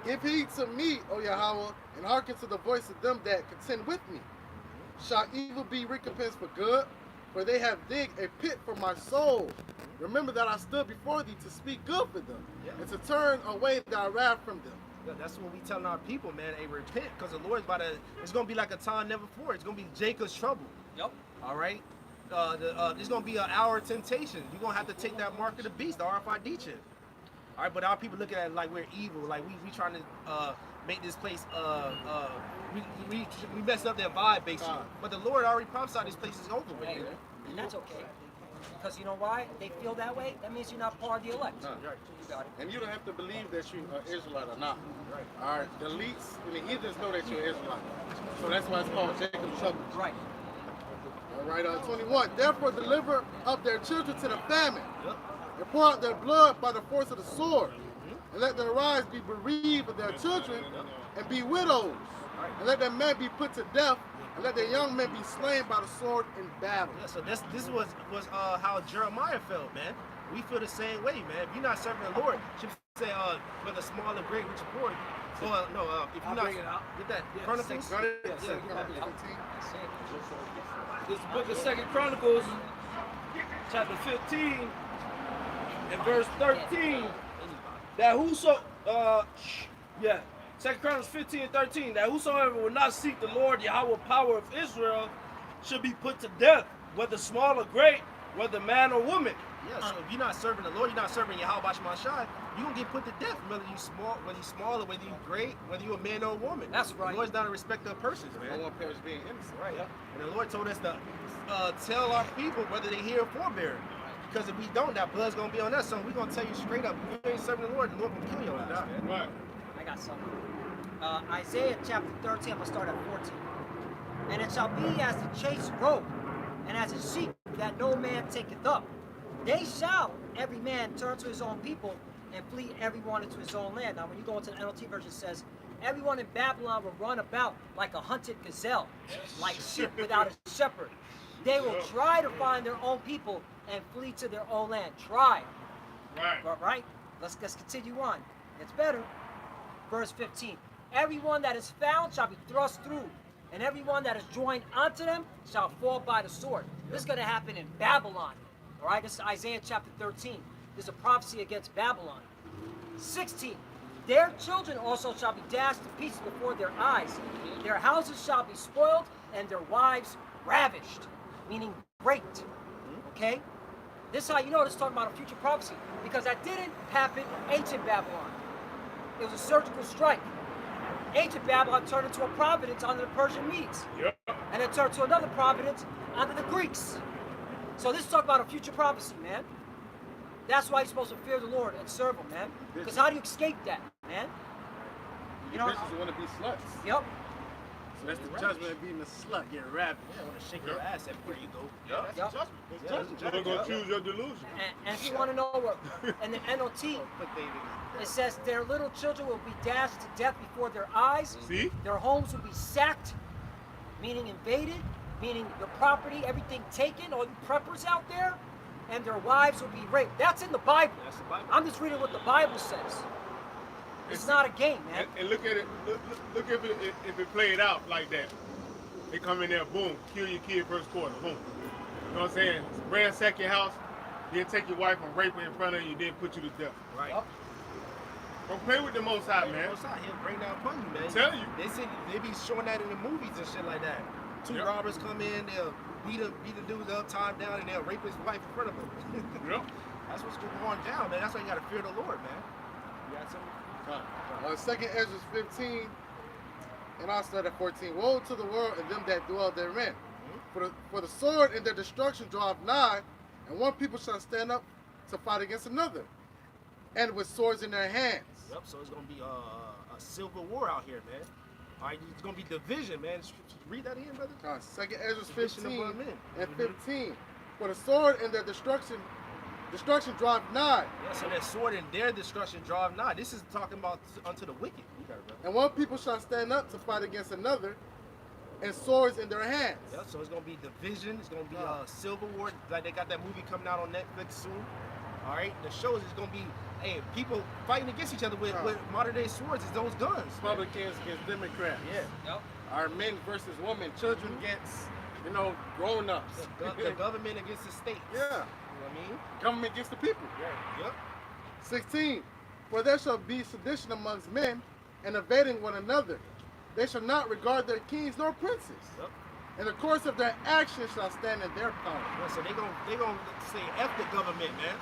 Give heed to me, O Yahweh, and hearken to the voice of them that contend with me. Shall evil be recompensed for good? For they have digged a pit for my soul. Remember that I stood before thee to speak good for them, and to turn away thy wrath from them. Yeah, that's what we telling our people, man. Hey, repent, because the Lord's it's going to be like a time never before. It's going to be Jacob's trouble. Yep. All right? There's going to be an hour of temptation. You're going to have to take that mark of the beast, the RFID chip. All right, but our people looking at it like we're evil, like we trying to make this place, we messed up their vibe, basically. But the Lord already prophesied this place is over with. Hey, and that's okay. Because you know why? They feel that way. That means you're not part of the elect. Right. You got it. And you don't have to believe that you are Israelite or not. Right. All right. The elites and the heathens know that you're Israelite. So that's why it's called Jacob's trouble. Right. All right. 21. Therefore, deliver up their children to the famine, and pour out their blood by the force of the sword, and let their wives be bereaved of their children, and be widows, and let their men be put to death, and let their young men be slain by the sword in battle. Yeah, so this was how Jeremiah felt, man. We feel the same way, man. If you're not serving the Lord, you should say, whether small or great, rich or poor. So, no, if you're not, get that Chronicles. This book of 2 Chronicles, chapter 15, and verse 13. That 2 Chronicles 15 and 13, that whosoever will not seek the Lord, Yahweh power of Israel, should be put to death, whether small or great, whether man or woman. Yeah, so if you're not serving the Lord, you're not serving Yahweh Shema Shai, you're going to get put to death, whether you're small or whether you're great, whether you're a man or a woman. That's right. The Lord's not a respecter of persons, man. No one perish being innocent. Right. Yeah. And the Lord told us to tell our people whether they hear or forbear. Because if we don't, that blood's going to be on us. So we're going to tell you straight up, if you ain't serving the Lord will kill your ass, man. Right. I got something. Isaiah chapter 13, I'm going to start at 14. And it shall be as the chase robe, and as a sheep that no man taketh up. They shall, every man, turn to his own people, and flee everyone into his own land. Now, when you go into the NLT version, it says, everyone in Babylon will run about like a hunted gazelle, like sheep without a shepherd. They will try to find their own people and flee to their own land. Try. Right? Let's continue on. It's better. Verse 15. Everyone that is found shall be thrust through, and everyone that is joined unto them shall fall by the sword. This is going to happen in Babylon. All right, this is Isaiah chapter 13. This is a prophecy against Babylon. 16. Their children also shall be dashed to pieces before their eyes. Their houses shall be spoiled, and their wives ravished, meaning raped. Okay? This is how you know this is talking about a future prophecy, because that didn't happen in ancient Babylon. It was a surgical strike. Ancient Babylon turned into a providence under the Persian Medes. Yep. And it turned to another providence under the Greeks. So this is talking about a future prophecy, man. That's why you're supposed to fear the Lord and serve Him, man. Because how do you escape that, man? You know, bitches want to be sluts. Yep. So that's the judgment of being a slut, getting rabid. Yeah, I want to shake your ass everywhere you go. Yep. You're going to choose your delusion. And if you want to know what, in the NLT, it says their little children will be dashed to death before their eyes. See? Their homes will be sacked, meaning invaded, meaning the property, everything taken, all you preppers out there, and their wives will be raped. That's in the Bible. That's the Bible. I'm just reading what the Bible says. It's not a game, man. And look at it. Look if it played out like that. They come in there, boom, kill your kid first quarter, boom. You know what I'm saying? Ransack your house, then take your wife and rape her in front of you, then put you to death. Right. Yep. Don't play with the Most High, man. Most High, He'll bring down upon you, man. Tell you. They be showing that in the movies and shit like that. Two robbers come in, they'll beat the dude up, tie him down, and they'll rape his wife in front of him. Yep. That's what's going down, man. That's why you gotta fear the Lord, man. You got something? 2nd Ezra 15, and I'll start at 14. Woe to the world and them that dwell therein. For the sword and their destruction draweth nigh, and one people shall stand up to fight against another, and with swords in their hands. Yep, so it's gonna be a civil war out here, man. All right, it's gonna be division, man. Read that again, brother. Second Ezra Division 15 among men. and 15. For the sword and their destruction draweth nigh. Yeah, so that sword and their destruction draweth nigh. This is talking about unto the wicked. You got it, brother. And one people shall stand up to fight against another, and swords in their hands. Yeah, so it's gonna be division. It's gonna be civil war. Like they got that movie coming out on Netflix soon. All right, the shows is gonna be people fighting against each other with modern day swords. Is those guns? Republicans against Democrats. Yeah. Yep. Our men versus women, children against, grown ups. The government against the state. Yeah. You know what I mean? Government against the people. Yeah. Yep. 16. For there shall be sedition amongst men, and evading one another. They shall not regard their kings nor princes. Yep. And the course of their actions shall stand in their power. Yeah, so they gonna say F the government, man.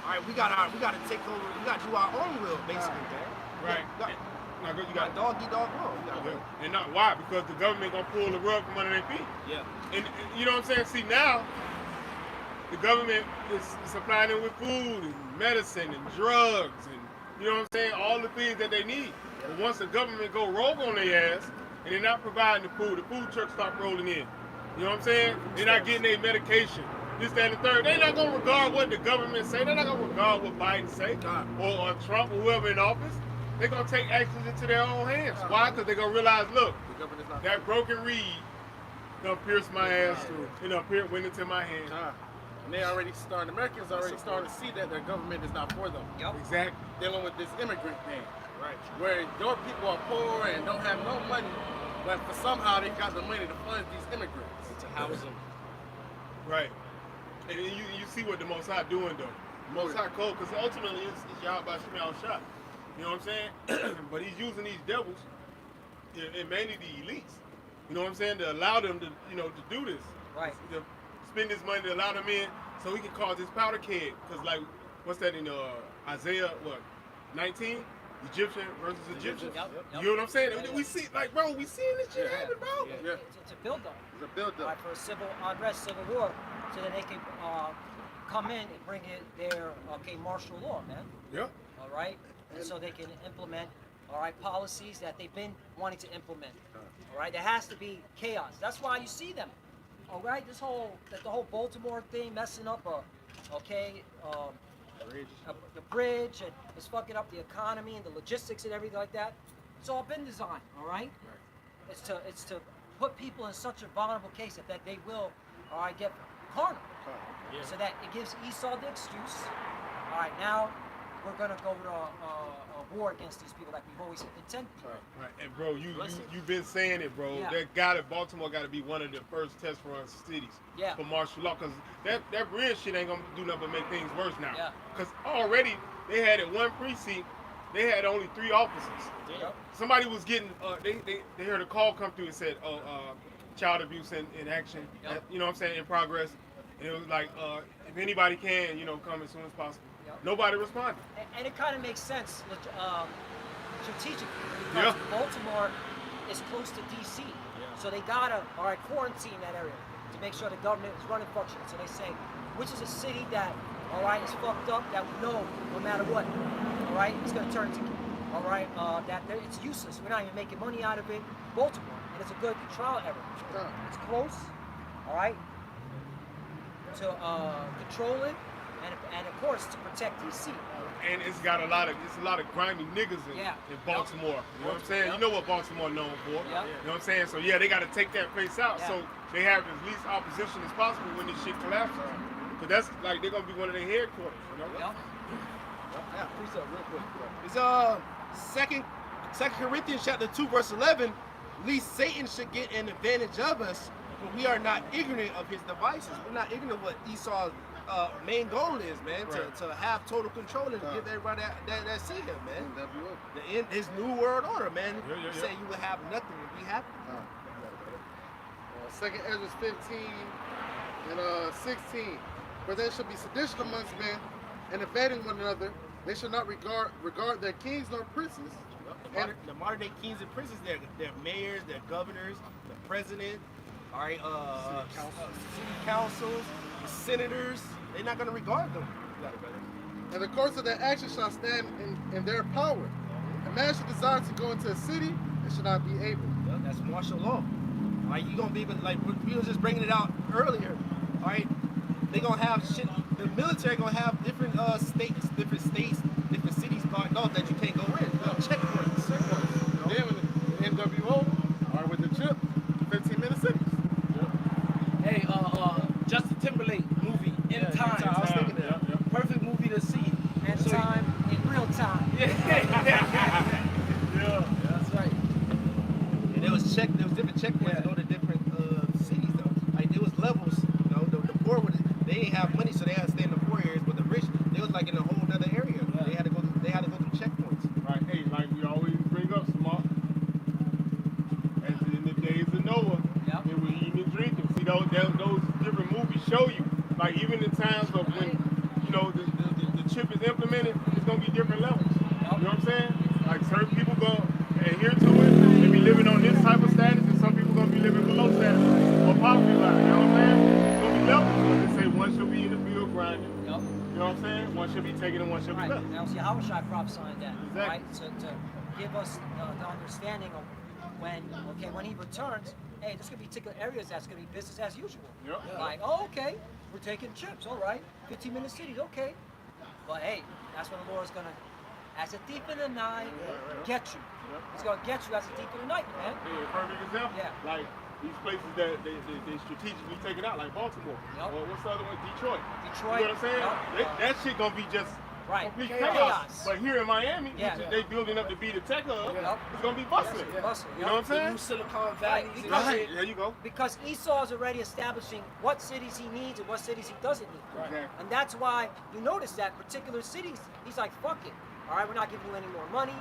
All right, we gotta take over. We gotta do our own will, basically, man. Right. You You got dog eat dog world. You gotta go. and not why? Because the government gonna pull the rug from under their feet. Yeah. And you know what I'm saying? See now, the government is supplying them with food and medicine and drugs and you know what I'm saying, all the things that they need. But once the government go rogue on their ass and they're not providing the food trucks start rolling in. You know what I'm saying? They're not getting their medication. This, that, and the third. They're not gonna regard what the government say. They're not gonna regard what Biden say or Trump or whoever in office. They're gonna take actions into their own hands. Why? Because they're gonna realize, look, that broken reed done pierced my ass through. Went into my hand. And they already starting, Americans already starting to see that their government is not for them. Yep. Exactly. Dealing with this immigrant thing. Right. Where your people are poor and don't have no money, but for somehow they got the money to fund these immigrants. To house them. Right. And you see what the Most High doing though. The Most High cold, because ultimately it's y'all by Shemel shot. You know what I'm saying? But he's using these devils, and mainly the elites. You know what I'm saying? To allow them to, to do this. Right. To spend this money to allow them in, so he can cause this powder keg. Because like, what's that in Isaiah 19? Egyptian versus Egyptian. Yep. You know what I'm saying? We see, like, bro, we seeing this shit happen, bro. Yeah. It's a build-up. It's a build-up. Right, for a civil unrest, civil war, so that they can come in and bring in their martial law, man. Yeah. All right, and so they can implement policies that they've been wanting to implement. All right, there has to be chaos. That's why you see them. All right, the whole Baltimore thing messing up the bridge, and it's fucking up the economy and the logistics and everything like that. It's all been designed. All right, it's to put people in such a vulnerable case that they will get carnal. Yeah. So that it gives Esau the excuse. All right, now we're gonna go to a war against these people like we've always intended. Right. And bro, you've been saying it, bro. Yeah. Baltimore got to be one of the first test run cities Yeah. for martial law, because that bridge shit ain't gonna do nothing but make things worse now. Yeah. Because already they had at one precinct, they had only 3 officers. Yep. Somebody was getting, they heard a call come through and said, child abuse in action. Yep. You know what I'm saying, in progress. And it was like, if anybody can, come as soon as possible. Yep. Nobody responded. And it kind of makes sense strategically because Baltimore is close to D.C. So they gotta quarantine that area to make sure the government is running functioning. So they say, which is a city that is fucked up, that we know no matter what, it's gonna turn to it's useless. We're not even making money out of it. Baltimore, and it's a good trial error. It's close, to control it, and of course to protect D.C. And it's a lot of grimy niggas in Baltimore. You know what I'm saying? You know what Baltimore known for. Yep. You know what I'm saying? So they got to take that place out so they have as least opposition as possible when this shit collapses. Because that's like they're gonna be one of their headquarters. Yeah, precept real quick. It's Second Corinthians chapter 2 verse 11. Least Satan should get an advantage of us, but we are not ignorant of his devices. We're not ignorant of what Esau's main goal is, man. To have total control and give everybody that see him, man. His new world order, man. You say you will have nothing and be happy. Second Ezra 15 and 16. For there shall be sedition amongst men, and evading one another. They shall not regard their kings nor princes. The modern day kings and princes, they're mayors, they're governors, the president, city councils, senators. They're not going to regard them. And the course of their actions shall stand in their power. A man should desire to go into a city and It should not be able. Yeah, that's martial law. All right, you gonna be able to, like we was just bringing it out earlier. All right, they gonna have shit. The military gonna have different states, different cities marked off that you can't go in. Checkpoints. Then with the NWO, or with the chip, 15-minute cities. Hey, Justin Timberlake movie, In Time. I was thinking that. Perfect movie to see. And So- time in real time. Yeah. Yeah. That's right. And there was different checkpoints to go to different cities though. Like there was levels. You know, the poor they didn't have money, so they had to stay in the poor areas. But the rich, they was like in a whole other area. Yeah. They had to go through checkpoints. Right, hey, like we always bring up, Smart. As in the days of Noah, Yep. they were eating and drinking. See, those different movies show you, like even in times of when, you know, the chip is implemented, it's gonna be different levels. You know what I'm saying? Like certain people gonna adhere to it, they be living on this type of status, and some people gonna be living below status or poverty line. You know what I'm saying? It's gonna be levels. They say one should be in the field grinding. Yep. You know what I'm saying? One should be taken and one should be Right. left. Now, see, how should I prophesying that? Exactly. Right. So to give us the understanding of when he returns, hey, there's gonna be particular areas that's gonna be business as usual. Yep. Like, oh, okay, we're taking chips. All right, 15-minute cities. Okay. But hey, that's when the Lord's gonna, as a thief in the night, get you. Yep. He's gonna get you as a thief in the night, man. Yeah, perfect example. Yeah. Like these places that they strategically taken out, like Baltimore. Yep. Or what's the other one? Detroit. Detroit. You know what I'm saying? Yep. That shit gonna be just Right. complete Chaos. chaos. But here in Miami, Yeah. which they building up to be the tech hub, Yep. it's gonna be bustling. Bustling, You know what I'm The saying? new Silicon Valley. Right, and because- shit. There you go. Because Esau is already establishing what cities he needs and what cities he doesn't need. Exactly. And that's why you notice that particular cities, he's like, fuck it. All right, we're not giving you any more money.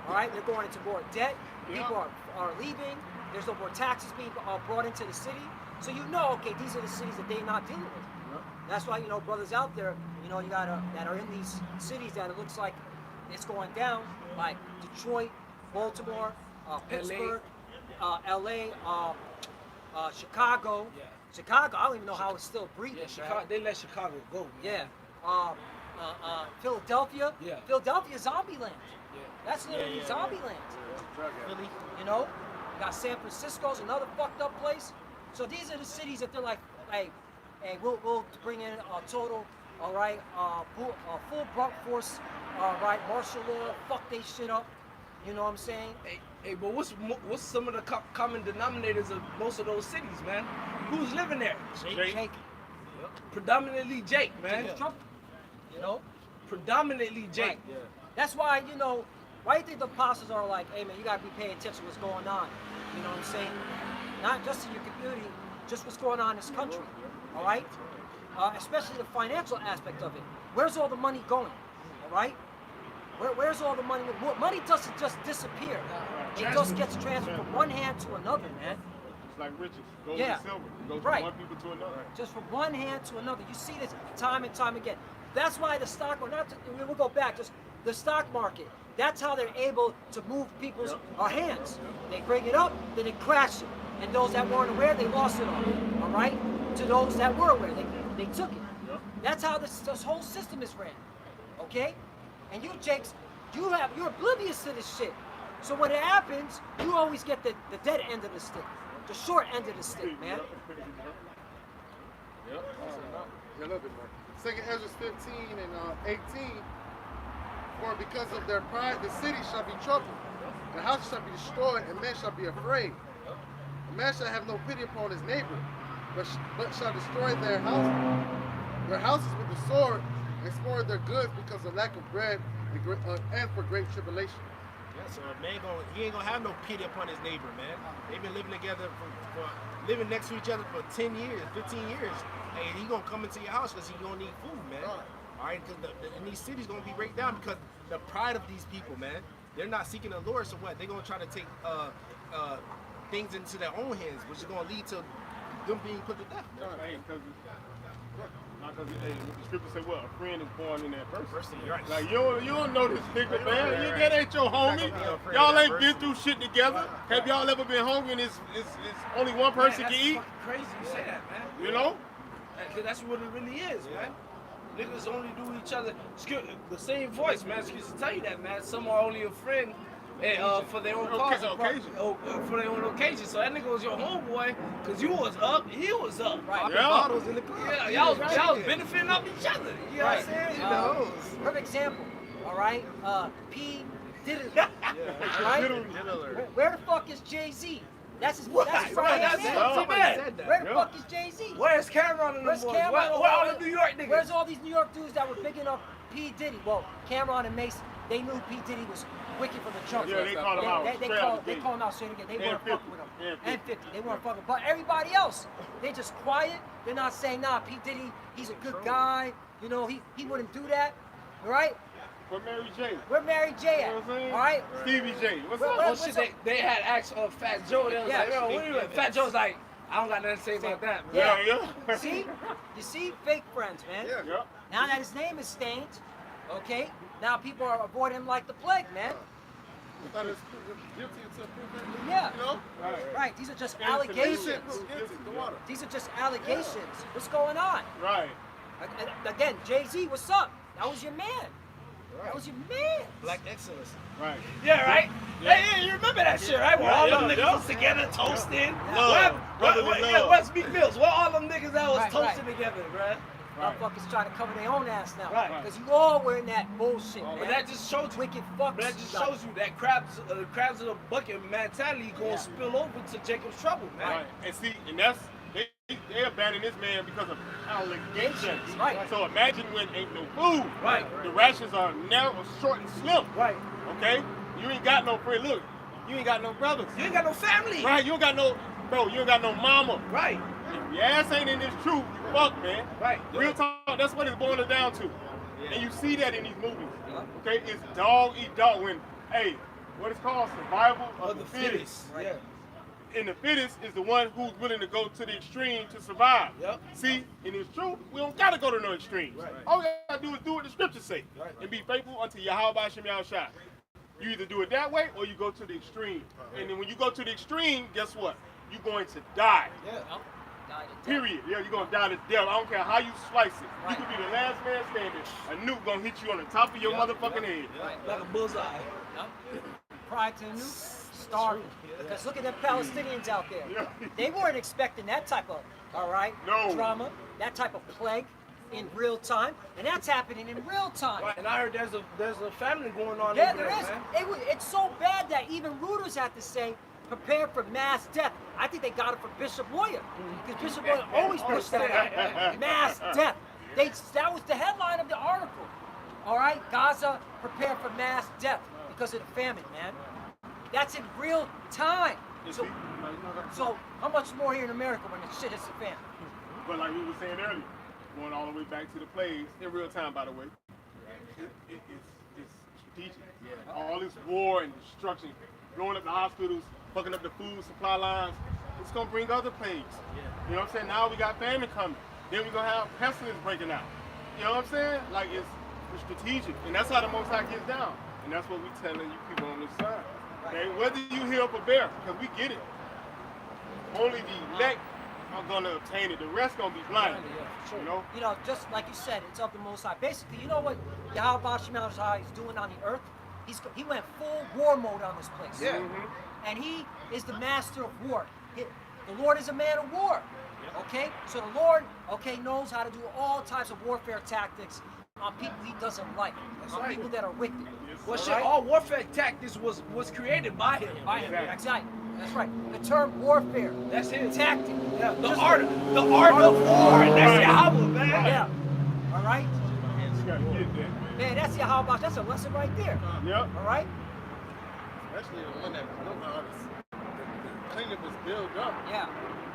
All right, they're going into more debt. People are leaving. There's no more taxes being brought into the city. So you know, okay, these are the cities that they're not dealing with. Yep. That's why, you know, brothers out there, you know, you gotta, that are in these cities that it looks like it's going down, like Detroit, Baltimore, Pittsburgh, LA, Chicago. Yeah. Chicago, I don't even know how it's still breathing. Yeah, man. Chicago. They let Chicago go. Man. Yeah. Philadelphia. Yeah. Philadelphia, zombie land. Yeah. That's literally zombie land. Philly. You know? You got San Francisco's another fucked up place. So these are the cities that they're like, hey, we'll bring in a total, all right, full brunt force, all right, martial law, fuck they shit up. You know what I'm saying? Hey, but what's some of the common denominators of most of those cities, man? Who's living there? Jake. Predominantly Jake, man. Jake Trump. You know? Predominantly Jake. Right. That's why, you know, why do you think the apostles are like, hey man, you gotta be paying attention to what's going on. You know what I'm saying? Not just in your community, just what's going on in this country. All right? Especially the financial aspect of it. Where's all the money going? All right? Where's all the money? Money doesn't just disappear. It just gets transferred from one hand to another, man. It's like riches. Gold Yeah. and silver. It goes Right. from one people to another. Just from one hand to another. You see this time and time again. That's why the stock market, we'll go back, just the stock market. That's how they're able to move people's hands. They bring it up, then it crashes. And those that weren't aware, they lost it all. All right? To those that were aware, they took it. Yep. That's how this whole system is ran. Okay? And you, Jakes, you're oblivious to this shit. So when it happens, you always get the dead end of the stick. The short end of the stick, man. Yep. A little bit more. Second Ezra 15 and 18. For because of their pride, the city shall be troubled, the house shall be destroyed, and men shall be afraid. A man shall have no pity upon his neighbor, but shall destroy their houses with the sword, and spoil their goods because of lack of bread and for great tribulation. Yeah, so a man he ain't gonna have no pity upon his neighbor, man. They've been living together for living next to each other for 10 years, 15 years. Hey, he gonna come into your house because he gonna need food, man. All right, because and these cities gonna be break down because the pride of these people, man. They're not seeking the Lord, so what? They're gonna try to take things into their own hands, which is gonna lead to them being put to death. Hey, because the scripture say, well, a friend is born in that person. Right. Like you don't know this nigga, man. That ain't your homie. Y'all ain't been through shit together. Have y'all ever been hungry and it's only one person Man, can eat? that's fucking crazy you say that, man. You know? Because that's what it really is, man. Niggas only do each other. The same voice, man. Excuse to tell you that, man. Some are only a friend for their own cause. Occasion. For their own occasion. So that nigga was your homeboy, cause you was up, he was up. Right. Popping Yeah. bottles in the club. Yeah, y'all was benefiting off each other. You know what I'm saying? Perfect example. All right. P. Diddy. Right? Where the fuck is Jay-Z? That's his. That's his Right, right that's man. it. Somebody Man. said that. Where the fuck is Jay-Z? Where's Cameron and them Where's boys? Cameron? Where all the New York niggas? Where's all these New York dudes that were bigging up P. Diddy? Well, Cameron and Mason, they knew P. Diddy was wicked from the jump. Yeah, they called him out. They call him out straight again. They weren't fucking with him. And 50. They weren't fucking. But everybody else, they just quiet. They're not saying, nah, P. Diddy, he's a good guy. You know, he wouldn't do that. All right? Where Mary J? Where Mary J at? You know what I'm saying? All right? Stevie J. What's Where- up? where- Oh shit, they had asked Fat Joe. They was Yeah. like, yo, what are you doing? Fat Joe's like, I don't got nothing to say about that, man. Yeah. See? You see? Fake friends, man. Yeah. Now that his name is stained, okay? Now people are avoiding him like the plague, man. I thought it's guilty until proven. Yeah. You know? Right. These are just Innocent allegations. Proof guilty. The water. These are just allegations. What's going on? Right. Again, Jay-Z, what's up? That was your man. That was your man. Black excellence. Right. Yeah, right? Hey, you remember that shit, right? Where all them niggas was together toasting. West Meek Mills. Where all them niggas that was Right, toasting together, bruh? Motherfuckers trying to cover their own ass now. Right. Because you all wearing that bullshit, man. But that just shows you. Wicked fucks. But that just you got. shows you that crabs in the bucket mentality gonna Yeah. spill over to Jacob's trouble, man. Right. And see, and that's they abandoned this man because of allegations. Right. So imagine when ain't no food. Right. The rations are narrow, short, and slim. Right. Okay. You ain't got no friend. Look, you ain't got no brothers. You ain't got no family. Right. You ain't got no bro. You ain't got no mama. Right. If your ass ain't in this truth, you fuck, man. Right. Real talk. That's what it's boiling down to. And you see that in these movies. Okay. It's dog eat dog. When what it's called survival of the fittest. Yeah. And the fittest is the one who's willing to go to the extreme to survive. Yep. See, in this truth, we don't gotta go to no extremes. Right. All we gotta do is do what the scriptures say. Right. And be faithful unto Yahweh Shem Yahushua. You either do it that way or you go to the extreme. And then when you go to the extreme, guess what? You're going to die. Yeah. Period. Yeah, you're gonna die to death. I don't care how you slice it. Right. You could be the last man standing. A nuke gonna hit you on the top of your motherfucking head. Like a bullseye. Prior to the new starving. Because look at the Palestinians out there. Yeah. They weren't expecting that type of, No. drama, that type of plague in real time. And that's happening in real time. Right. And I heard there's a family going on Yeah, over there is. man. It's so bad that even Reuters had to say, prepare for mass death. I think they got it from Bishop Moyer. Because Bishop Moyer always pushed that out. Mass death. That was the headline of the article. All right? Gaza, prepare for mass death because of the famine, man. That's in real time. So how much more here in America when the shit hits the fan? But like we were saying earlier, going all the way back to the plays, in real time, by the way, it's strategic. Yeah. All this war and destruction, blowing up the hospitals, fucking up the food supply lines, it's gonna bring other plagues. Yeah. You know what I'm saying? Now we got famine coming. Then we're gonna have pestilence breaking out. You know what I'm saying? Like it's strategic. And that's how the Most High gets down. And that's what we telling you people on this side. Okay? Whether you hear up or bear, because we get it. Only the elect are gonna obtain it. The rest gonna be blind. You know? Just like you said, it's of the Most High. Basically, you know what Yahweh Shem Yahushua is doing on the earth? He went full war mode on this place. Yeah. Mm-hmm. And he is the master of war. The Lord is a man of war. Okay? So the Lord, knows how to do all types of warfare tactics on people he doesn't like. On people that are wicked. Well, shit, Right? all warfare tactics was created by him. By him. Exactly. That's right. The term warfare. That's it. Tactic. Yeah, the Just art of war. That's Yahweh, man. Yeah. All right? You gotta get that. Man, that's Yahweh. That's a lesson right there. Yep. All right? Especially the one that know how to clean it was built up. Yeah.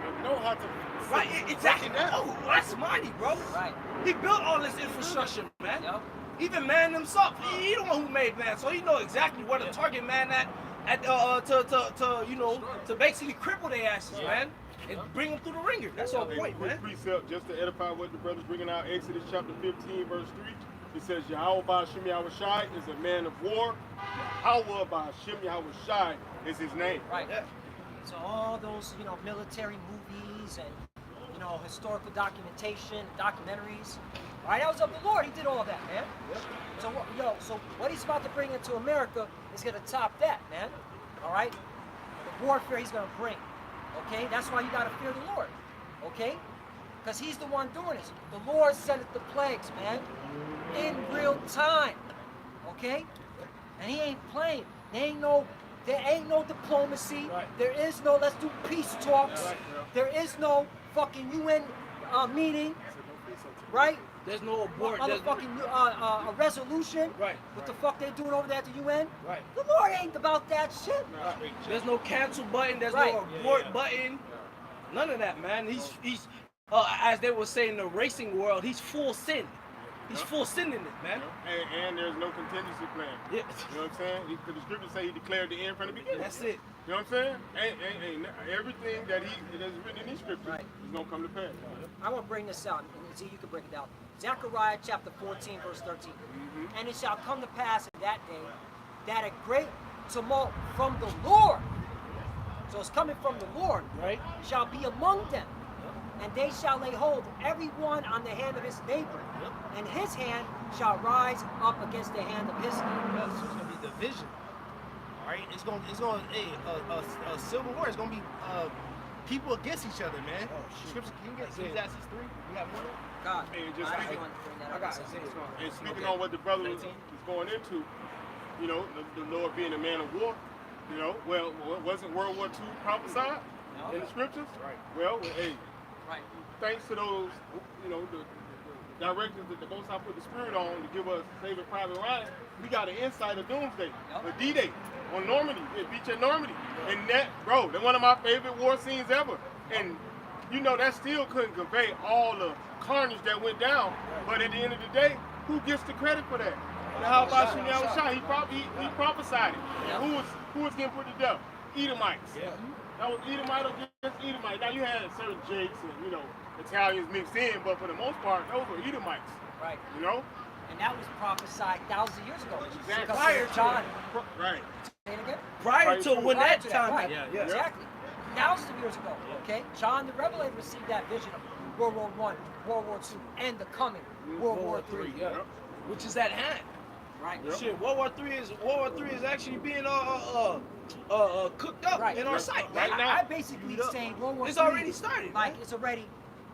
They know how to Right, exactly. break it down. Oh, that's money, bro. Right. He built all this infrastructure, man. Yep. Even man himself, he the one who made man, so he know exactly where to target man to basically cripple their asses, man, and bring them through the ringer. That's the whole point, Quick man. precept, just to edify what the brother's bringing out, Exodus chapter 15, verse 3. It says, Yahweh Shem Yahushai is a man of war. Yahweh Shem Yahushai is his name. Right. Yeah. So all those, military movies and, you know, historical documentation, documentaries. All right, that was of the Lord. He did all that, man. So what he's about to bring into America is gonna top that, man. All right, the warfare he's gonna bring. Okay, that's why you gotta fear the Lord. Okay, because he's the one doing this. The Lord sendeth the plagues, man, in real time. Okay, and he ain't playing. There ain't no diplomacy. Right. There is no let's do peace talks. Right. There is no fucking UN meeting, right? There's no abort. Motherfucking a resolution. Right. What the fuck they doing over there at the UN? Right. The Lord ain't about that shit. There's no cancel button. There's Right. no abort button. None of that, man. He's as they would say in the racing world, he's full sin. He's full sin in it, man. And there's no contingency plan. Yeah. You know what I'm saying? Because the scriptures say he declared the end from the beginning. That's it. You know what I'm saying? And everything that is written in these scriptures Right. is going to come to pass. I want to bring this out, and see you can break it down. Zechariah chapter 14, verse 13. And it shall come to pass in that day that a great tumult from the Lord, so it's coming from the Lord, Right. shall be among them. And they shall lay hold every one on the hand of his neighbor, and his hand shall rise up against the hand of his neighbor. There's gonna be division. All right, it's gonna a civil war. It's gonna be people against each other, man. Scripture, can you get Ecclesiastes 3? You have more? God, Hey, just I speaking- want to bring that I up. got it. And speaking on what the brother was going into, you know, the Lord being a man of war, you know, well, wasn't World War II prophesied in the scriptures? Right. Well, hey, Right. thanks to those, you know, the directions that the Most High put the Spirit on to give us Saving Private Ryan, we got an insight of Doomsday, a D-Day on Normandy. It featured Normandy. And that, bro, that's one of my favorite war scenes ever. And, you know, that still couldn't convey all the carnage that went down. But at the end of the day, who gets the credit for that? And how about Shinel Shah? He prophesied it. And who was getting put to death? Edomites. Yeah. That was Edomite against Edomite. Now you had certain Jakes and, you know, Italians mixed in, but for the most part, those were Edomites. Right. You know? And that was prophesied thousands of years ago. Exactly. Because Prior of to John. Right. Say it again? Prior to when Prior that to time right. happened. Yeah. Exactly. Thousands of years ago. Okay? John the Revelator received that vision of World War I, World War II, and the coming World War III. Yeah. Which is at hand. Right. Shit, World War III is actually being cooked up Right. in our sight right I now. basically saying World War It's III, already started, Like man. it's already,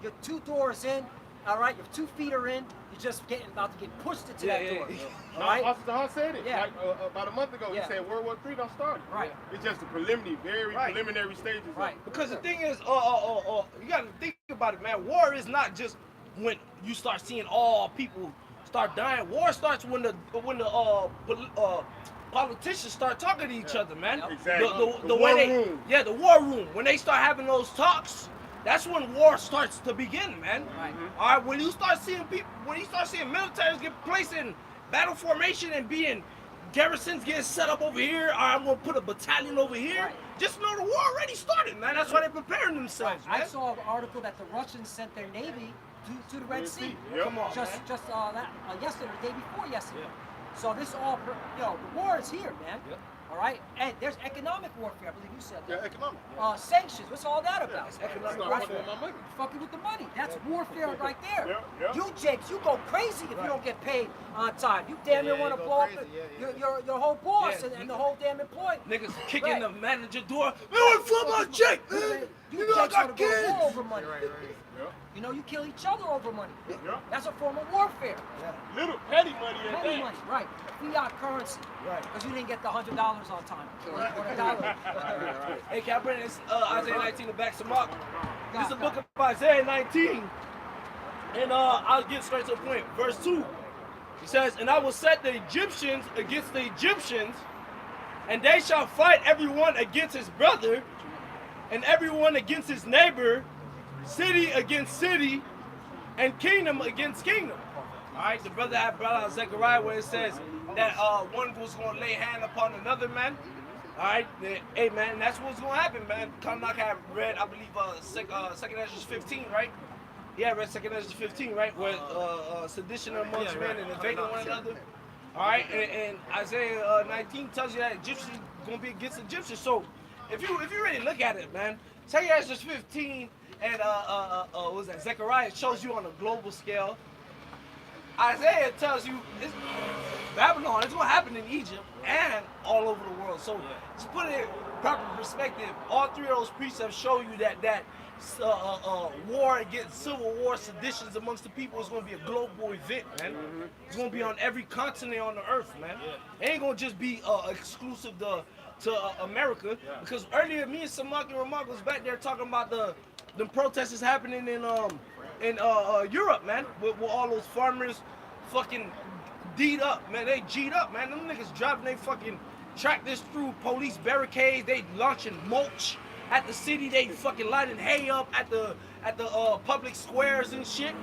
your 2 doors in, all right, your 2 feet are in, you're just about to get pushed into that door. All right? Officer Hunt said it. Yeah. Like about a month ago, Yeah. he said World War III don't start. Right. It's just the preliminary, very Right. preliminary stages. of Right. it. Because the thing is, you gotta think about it, man. War is not just when you start seeing all people start dying. War starts when the politicians start talking to each other, man. Exactly. The war way room. yeah, the war room. When they start having those talks, that's when war starts to begin, man. Right. All right, when you start seeing militaries get placed in battle formation and being garrisons getting set up over here, or I'm gonna put a battalion over here. Right. Just know the war already started, man. That's why they're preparing themselves, I man. saw an article that the Russians sent their navy to the Red Sea. Yep. Come on, Just man. yesterday, the day before yesterday. So this all, the war is here, man. Yep. All right, and there's economic warfare. I believe you said Yeah, that. economic. Sanctions. What's all that about? economic Start Right. fucking with my money. Fucking with the money. That's warfare right there. Yeah. You Jakes, you go crazy if you don't get paid on time. You damn near Yeah, want to you go blow up crazy. your whole boss Yeah. and the whole damn employee. Niggas kicking Right. the manager door. Man, fuck my check, man. You know I Jakes wanna got go to kids. war over money. Yeah. You know, you kill each other over money. Yeah. That's a form of warfare. Little petty money at Petty that. money, right? Fiat currency, Right. Because you didn't get the $100 on time or the dollar. Hey, can I bring this Isaiah 19 to back some up? This is a God, book of Isaiah 19. And I'll get straight to the point. Verse 2. He says, and I will set the Egyptians against the Egyptians, and they shall fight everyone against his brother, and everyone against his neighbor, city against city, and kingdom against kingdom. All right, the brother had brought out Zechariah where it says that one was going to lay hand upon another man. All right, hey man, that's what's going to happen, man. Karnak had read, I believe, Second Ezra 15, right? He had read Second Ezra 15, right? Where sedition amongst men and invading one another. All right, and Isaiah 19 tells you that Egyptians going to be against Egyptians. So if you really look at it, man, Second Ezra 15 and what was that? Zechariah shows you on a global scale. Isaiah tells you Babylon is going to happen in Egypt and all over the world. So to put it in proper perspective, all three of those precepts show you that war against civil war, seditions amongst the people is going to be a global event, man. It's going to be on every continent on the earth, man. It ain't going to just be exclusive to America, because earlier me and Samaki Ramak was back there talking about the protests happening in Europe, man, with all those farmers fucking D'd up, man. They G'd up, man. Them niggas driving they fucking tractors through police barricades. They launching mulch at the city. They fucking lighting hay up at the public squares and shit.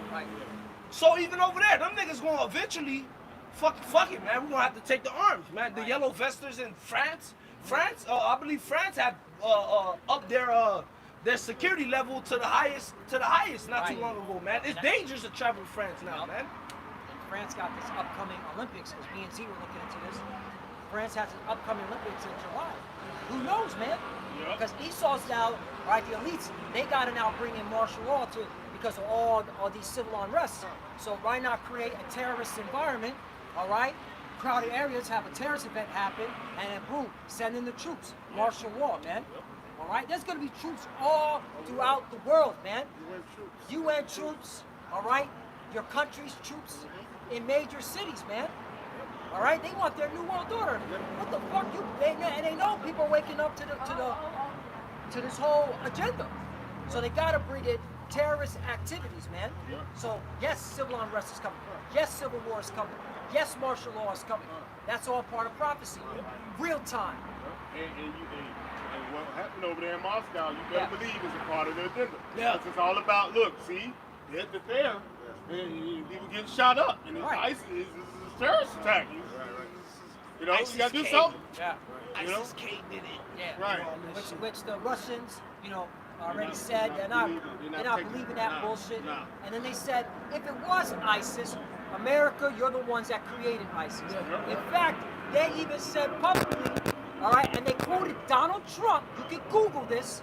So even over there, them niggas gonna eventually fuck it, man. We're gonna have to take the arms, man. The yellow vesters in France, I believe France have up their security level to the highest not too long ago, man. It's dangerous to travel to France now, man. France got this upcoming Olympics, because me and Z were looking into this. France has an upcoming Olympics in July. Who knows, man? Because Esau's now, right, the elites, they got to now bring in martial law to because of all these civil unrests. So why not create a terrorist environment, all right? Crowded areas, have a terrorist event happen, and then boom, send in the troops. Martial law, man. All right? There's going to be troops all throughout the world, man. UN troops, all right? Your country's troops in major cities, man. All right? They want their new world order. What the fuck? And they know people are waking up to this whole agenda. So they got to bring in terrorist activities, man. So yes, civil unrest is coming. Yes, civil war is coming. Yes, martial law is coming. That's all part of prophecy. Real time. And what happened over there in Moscow, you better believe is a part of the agenda. Yeah. It's all about, look, see, they're there, and people getting shot up, and ISIS is a terrorist attack. You know, ISIS you gotta do came. something. Yeah. You know? ISIS came in it. Yeah. Right. Which the Russians, already said they're not believing that bullshit. No. And then they said, if it was ISIS, America, you're the ones that created ISIS. In fact, they even said publicly, all right, and they quoted Donald Trump, you can Google this,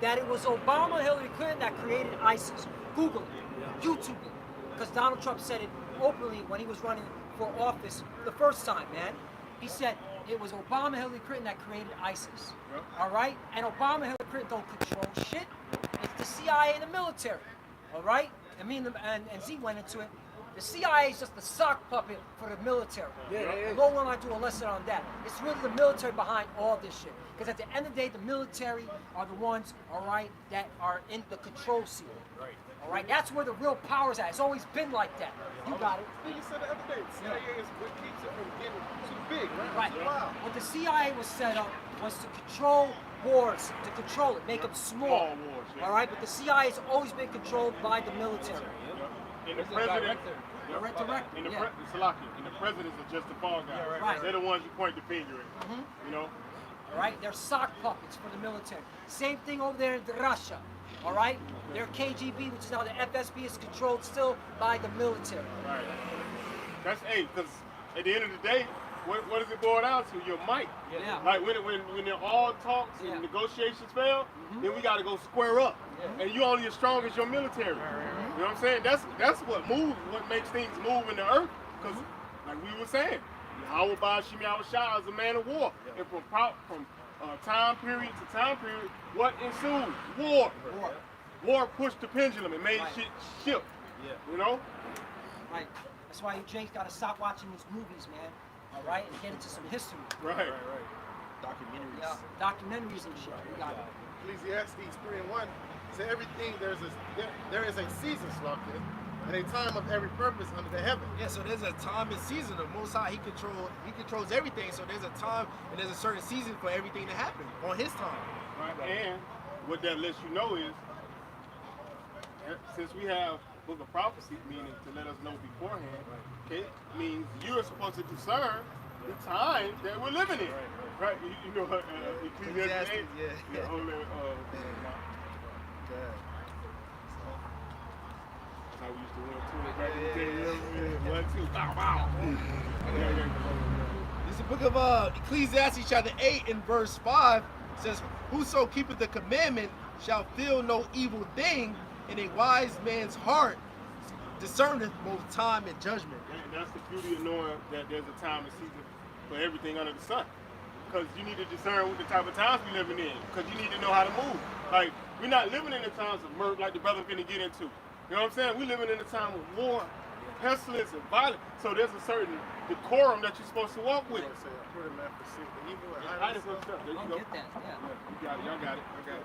that it was Obama and Hillary Clinton that created ISIS. Google it, YouTube it, because Donald Trump said it openly when he was running for office the first time, man. He said it was Obama and Hillary Clinton that created ISIS, all right? And Obama and Hillary Clinton don't control shit. It's the CIA and the military, all right? And me and Z went into it. The CIA is just the sock puppet for the military. No one I do a lesson on that. It's really the military behind all this shit. Because at the end of the day, the military are the ones, all right, that are in the control seat. All right, that's where the real power's at. It's always been like that. You got it. You said the other day, CIA is what keeps it from getting too big, Right. Wow. What the CIA was set up was to control wars, to control it, make them small. All right, but the CIA has always been controlled by the military. And the president, Director. and the presidents are just the fall guys. Right. They're the ones you point the finger at. You know? All right, they're sock puppets for the military. Same thing over there in Russia. All right, their KGB, which is now the FSB, is controlled still by the military. Right. That's because at the end of the day, what does it boil down to? Your might. Yeah. Like when they're all talks and negotiations fail, then we got to go square up. And you only as strong as your military. You know what I'm saying? That's what moves, what makes things move in the earth. Because like we were saying, Yahweh Ba'ashim Yahushua is a man of war. And from time period to time period, what ensued? War. War pushed the pendulum and made shit shift. You know? Right. That's why you Jake's got to stop watching these movies, man. All right, and get into some history. Right. Documentaries. Yeah, documentaries and shit. We got it. Ecclesiastes 3:1 says everything there is a season, Slakia, and a time of every purpose under the heaven. Yeah, so there's a time and season. The Most High, He controls everything. So there's a time and there's a certain season for everything to happen on His time. Right. And what that lets you know is, since we have Book of Prophecy, meaning to let us know beforehand, okay, means you're supposed to discern the time that we're living in. Right? You know, Ecclesiastes 8. Yeah. Hold on. How we used to run back in the day. 1, 2, bow, bow. This is the book of Ecclesiastes chapter 8 and verse 5 says, whoso keepeth the commandment shall feel no evil thing, and a wise man's heart discerneth both time and judgment. And that's the beauty of knowing that there's a time and season for everything under the sun. Because you need to discern what the type of times we're living in. Because you need to know how to move. Like, we're not living in the times of murder like the brother finna get into. You know what I'm saying? We're living in a time of war, pestilence, and violence. So there's a certain decorum that you're supposed to walk with. Say, I put him after six, the evil and Hide it for stuff. There you I'll go. get that, yeah. You got it. Y'all got it. Okay.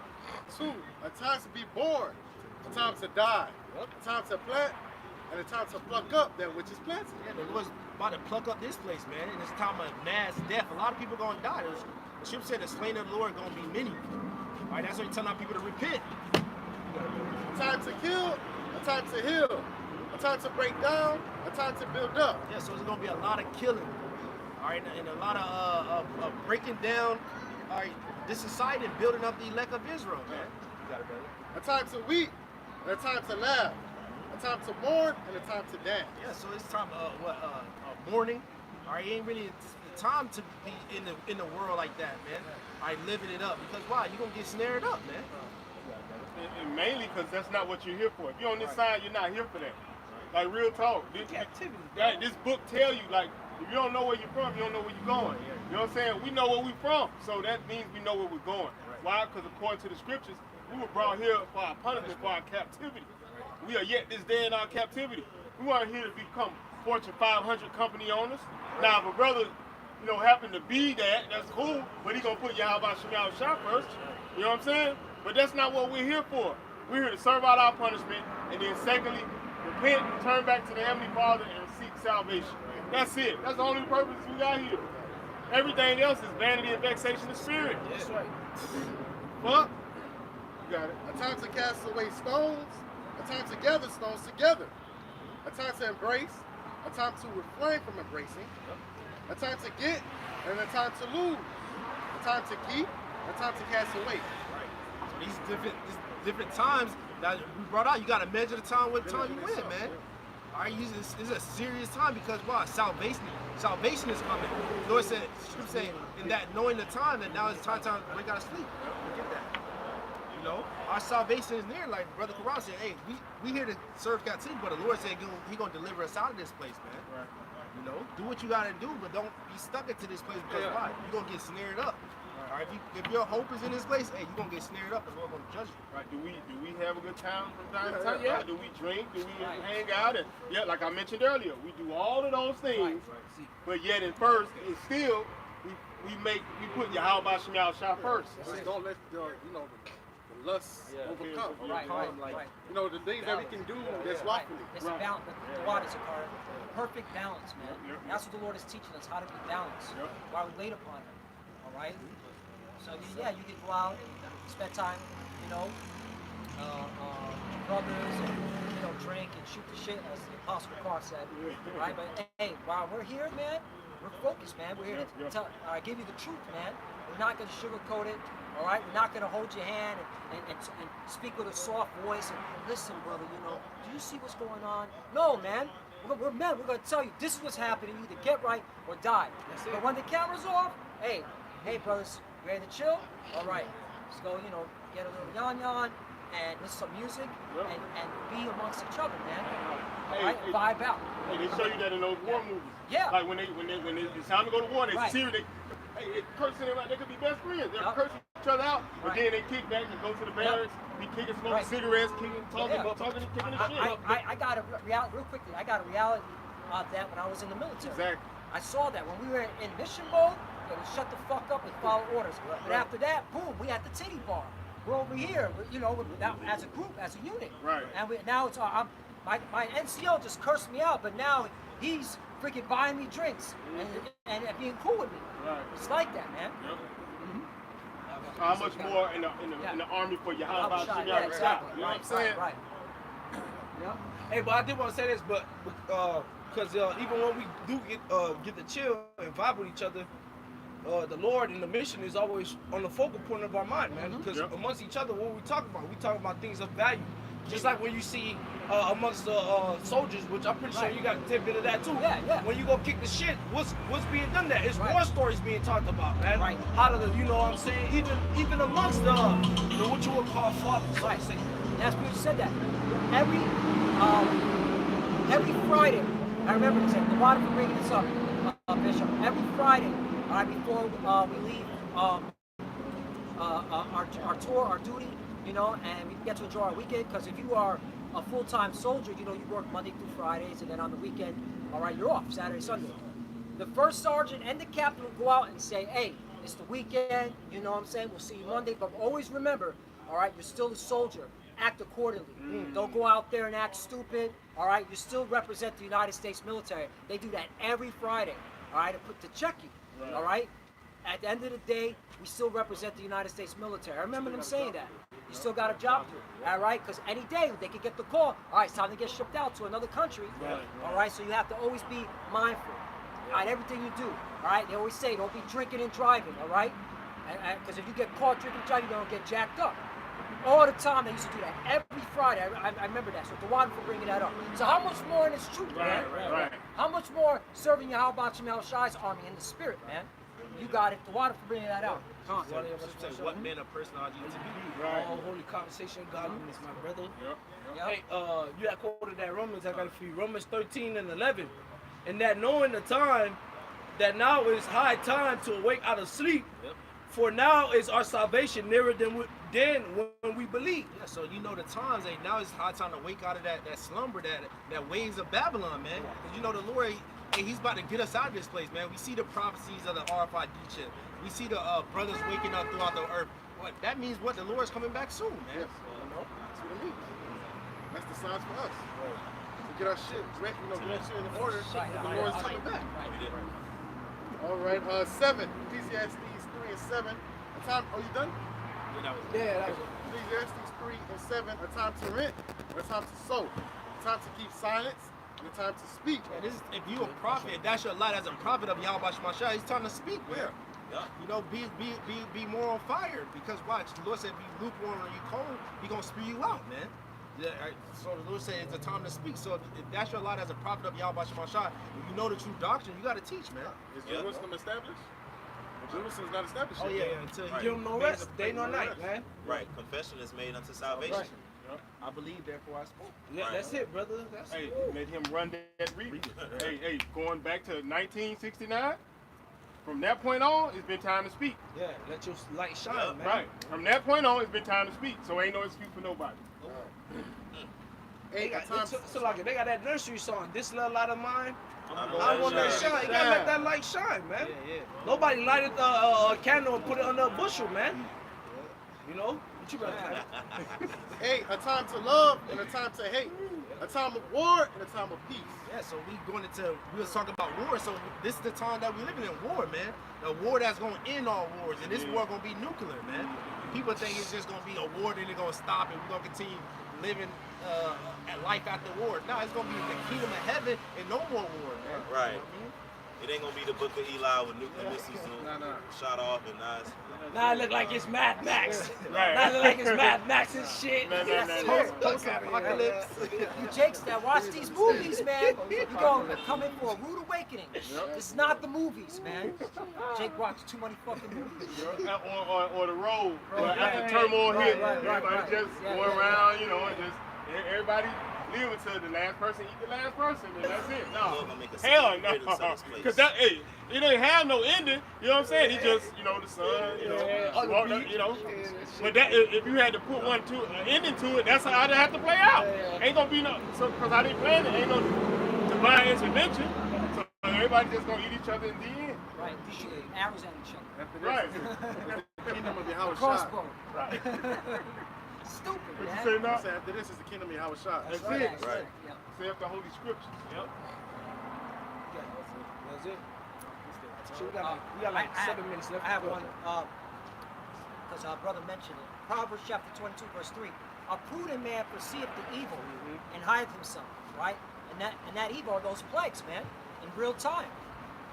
2, a time to be born, a time to die, a time to plant, and a time to pluck up that which is planted. Yeah, the Lord's about to pluck up this place, man. And it's time of mass death. A lot of people gonna die. The scripture said the slain of the Lord gonna be many. All right, that's why you're telling our people to repent. A time to kill, a time to heal, a time to break down, a time to build up. Yeah, so there's gonna be a lot of killing. All right, and a lot of breaking down. All right, this society and building up the elect of Israel, man. You got it, brother. A time to weep, and a time to laugh, a time to mourn, and a time to dance. Yeah, so it's time mourning. All right, it ain't really the time to be in the world like that, man. All right, living it up because why? You gonna get snared up, man. And mainly because that's not what you're here for. If you're on this side, you're not here for that. Like, real talk. This book tell you, like, if you don't know where you're from, you don't know where you're going. You know what I'm saying? We know where we're from, so that means we know where we're going. Why? Because according to the scriptures, we were brought here for our punishment, for our captivity. We are yet this day in our captivity. We weren't here to become Fortune 500 company owners. Now, if a brother, happen to be that, that's cool, but he gonna put Yahweh Shemal Shah first. You know what I'm saying? But that's not what we're here for. We're here to serve out our punishment, and then secondly, repent, turn back to the Heavenly Father, and seek salvation. That's it. That's the only purpose we got here. Everything else is vanity and vexation of spirit. That's right. Fuck. You got it. A time to cast away stones, a time to gather stones together, a time to embrace, a time to refrain from embracing, a time to get, and a time to lose, a time to keep, a time to cast away. So these different times that we brought out, you gotta measure the time what time you in, man. All right, this is a serious time because why? Salvation is coming. The Lord said, Scripture saying, in that knowing the time that now is time to break out of sleep. Get that. Our salvation is near. Like Brother Quran said, hey, we here to serve captivity, but the Lord said He gonna deliver us out of this place, man. Right. Do what you gotta do, but don't be stuck into this place because why? You're gonna get snared up. All right, if your hope is in this place, hey, you're gonna get snared up. The Lord gonna judge you. Right? Do we have a good time from time to time? Yeah. Do we drink? Do we hang out? And like I mentioned earlier, we do all of those things. Right. But yet, at first, it's still we put Yahweh Shemal Shah first. Just don't let the lust overcome. Right. The things that we can do that's lawfully. It's a balance. The waters are perfect balance, man. That's what the Lord is teaching us, how to be balanced. While we wait upon Him. All right. So you can go out and spend time, brothers, and drink and shoot the shit, as the Apostle Paul said, right? But hey, while we're here, man, we're focused, man. We're here to give you the truth, man. We're not going to sugarcoat it, all right? We're not going to hold your hand and speak with a soft voice and listen, brother. Do you see what's going on? No, man. We're men. We're going to tell you this is what's happening. You either get right or die. But when the camera's off, hey, brothers. Ready to chill? All right. Let's go, get a little yon and listen to some music and be amongst each other, man. All right? Vibe out. Hey, they show you that in those war movies. Yeah. Like when it's time to go to war, they serious. They cursing them out. They could be best friends. They'll curse each other out, but then they kick back and go to the barracks, be kicking, smoking cigarettes, kicking, talking, kicking the shit. I got a reality, real quickly, I got a reality of that when I was in the military. Exactly. I saw that when we were in mission mode. We shut the fuck up and follow orders. But after that, boom, we at the titty bar. We're over here, as a group, as a unit. Right. And now it's my NCO just cursed me out, but now he's freaking buying me drinks and being cool with me. Right. It's like that, man. Yep. Mm-hmm. How much more in the army for Yahweh Shemal Shah? Exactly. You know what I'm saying? Right. Yeah. Hey, but I did want to say this, but because even when we do get to chill and vibe with each other, the Lord and the mission is always on the focal point of our mind, man. Because amongst each other, what we talk about things of value, Just like when you see amongst the soldiers, which I'm pretty sure Right. you got a tidbit of that too. Yeah. When you go kick the shit, what's being done there? It's Right. war stories being talked about, man. Right. How do you know what I'm saying? Even amongst the what you would call fathers, so to Right. say. That's what you said that. Every Friday, I remember this, the water for bringing this up, Bishop. Every Friday, all right, before we leave our tour, our duty, you know, and we get to enjoy our weekend, because if you are a full-time soldier, you know, you work Monday through Fridays, and then on the weekend, all right, you're off, Saturday, Sunday. The first sergeant and the captain will go out and say, hey, it's the weekend, you know what I'm saying, we'll see you Monday, but always remember, all right, you're still a soldier. Act accordingly. Don't go out there and act stupid. All right, you still represent the United States military. They do that every Friday. All right, to check you. Right. All right. At the end of the day, we still represent the United States military. I remember them saying that. You still got a job to do. All right, because any day they could get the call. All right, it's time to get shipped out to another country. Right. All right, so you have to always be mindful. All right, everything you do. All right, they always say don't be drinking and driving. All right, because if you get caught drinking and driving, you're gonna get jacked up. All the time they used to do that every Friday. I remember that. So Dawad for bringing that up. So how much more in this truth, man? Right. How much more serving Yahweh Shemel Shai's army in the spirit, man? You got it. Dawad for bringing that out. What manner of person are you to be? Right. Holy conversation, godliness, my brother. Yep. Yep. Hey, you had quoted that Romans. I got it for you. Romans 13 and 11, and that knowing the time, that now is high time to awake out of sleep. Yep. For now is our salvation nearer than when we believe. Yeah, so you know the times, now it's high time to wake out of that slumber, that waves of Babylon, man. Because you know the Lord, he's about to get us out of this place, man. We see the prophecies of the RFID chip. We see the brothers waking up throughout the earth. What that means? What the Lord's coming back soon, man. Yes. You know? That's what it means. That's the signs for us. To get our shit, get our shit in order. The Lord's coming back. All right, 7. Ecclesiastes 3 and 7. A time. Oh, you done? Yeah, Ecclesiastes 3 and 7. A time to rent, a time to sow, a time to keep silence, and a time to speak. And this is, if you a prophet, if that's your light as a prophet of Yahweh Shemashah, he's time to speak, man. Yeah. You know, be more on fire, because watch, the Lord said, be lukewarm or you cold, he gonna spew you out, man. Yeah, so the Lord said it's a time to speak. So if that's your light as a prophet of Yahweh Shemashah, if you know the true doctrine, you gotta teach, man. Is Jerusalem established? Jerusalem's not established Oh yet. yeah, until Right. give them no rest, day nor night, man. Right. Confession is made unto salvation. Right. I believe, therefore I spoke. Yeah, Right. that's it, brother. That's Hey, let him run that read. Hey, going back to 1969, from that point on, it's been time to speak. yeah. Let your light shine, Yeah, man. Right. From that point on, it's been time to speak. So ain't no excuse for nobody. They got, so like they got that nursery song. This little light of mine, I'm I want that shine. shine. You gotta let that light shine, man. Yeah. Nobody lighted a candle and put it under a bushel, man. You know? What you better Hey, a time to love and a time to hate. A time of war and a time of peace. Yeah, so we was talking about war, so this is the time that we living in, war, man. A war that's gonna end all wars, and this war gonna be nuclear, man. People think it's just gonna be a war, then it's gonna stop, and we're gonna continue living at life after war. No, it's gonna be the kingdom of heaven and no more war, man. Right. It ain't gonna be the book of Eli with nuclear missiles shot off and nice. Now it look like it's Mad Max. Right. Now it look like it's Mad Max and shit. Post-apocalypse. You Jakes that watch these movies, man, you gonna come in for a rude awakening. It's not the movies, man. Jake watched too many fucking movies. Or the road. After right, turmoil right, hit, right, everybody right. just Yeah, going yeah, around, you know, and just everybody live until the last person eat the last person, and that's it. Lord No. gonna make us Hell see the greatness no. of this place. Because that, hey, it ain't have no ending, you know what I'm saying? He just, you know, the sun, you know, walked up, you know. But that, if you had to put an ending to it, that's how I'd have to play out. Ain't gonna be no, because I didn't plan it, ain't no divine intervention. So everybody just gonna eat each other in the end. Right, you shoot arrows at each other. Right. The kingdom of Yahweh Shah. Crossbow. Right. Stupid, What man. you say now? So after this is the kingdom of Yahweh Shah. That's Right, it. that's Right. Yeah. Say up the Holy Scriptures. Yep. That's it. So we got like I- 7 minutes left. I have one, because our brother mentioned it. Proverbs chapter 22, verse 3. A prudent man perceiveth the evil and hideth himself, right? And that evil are those plagues, man, in real time.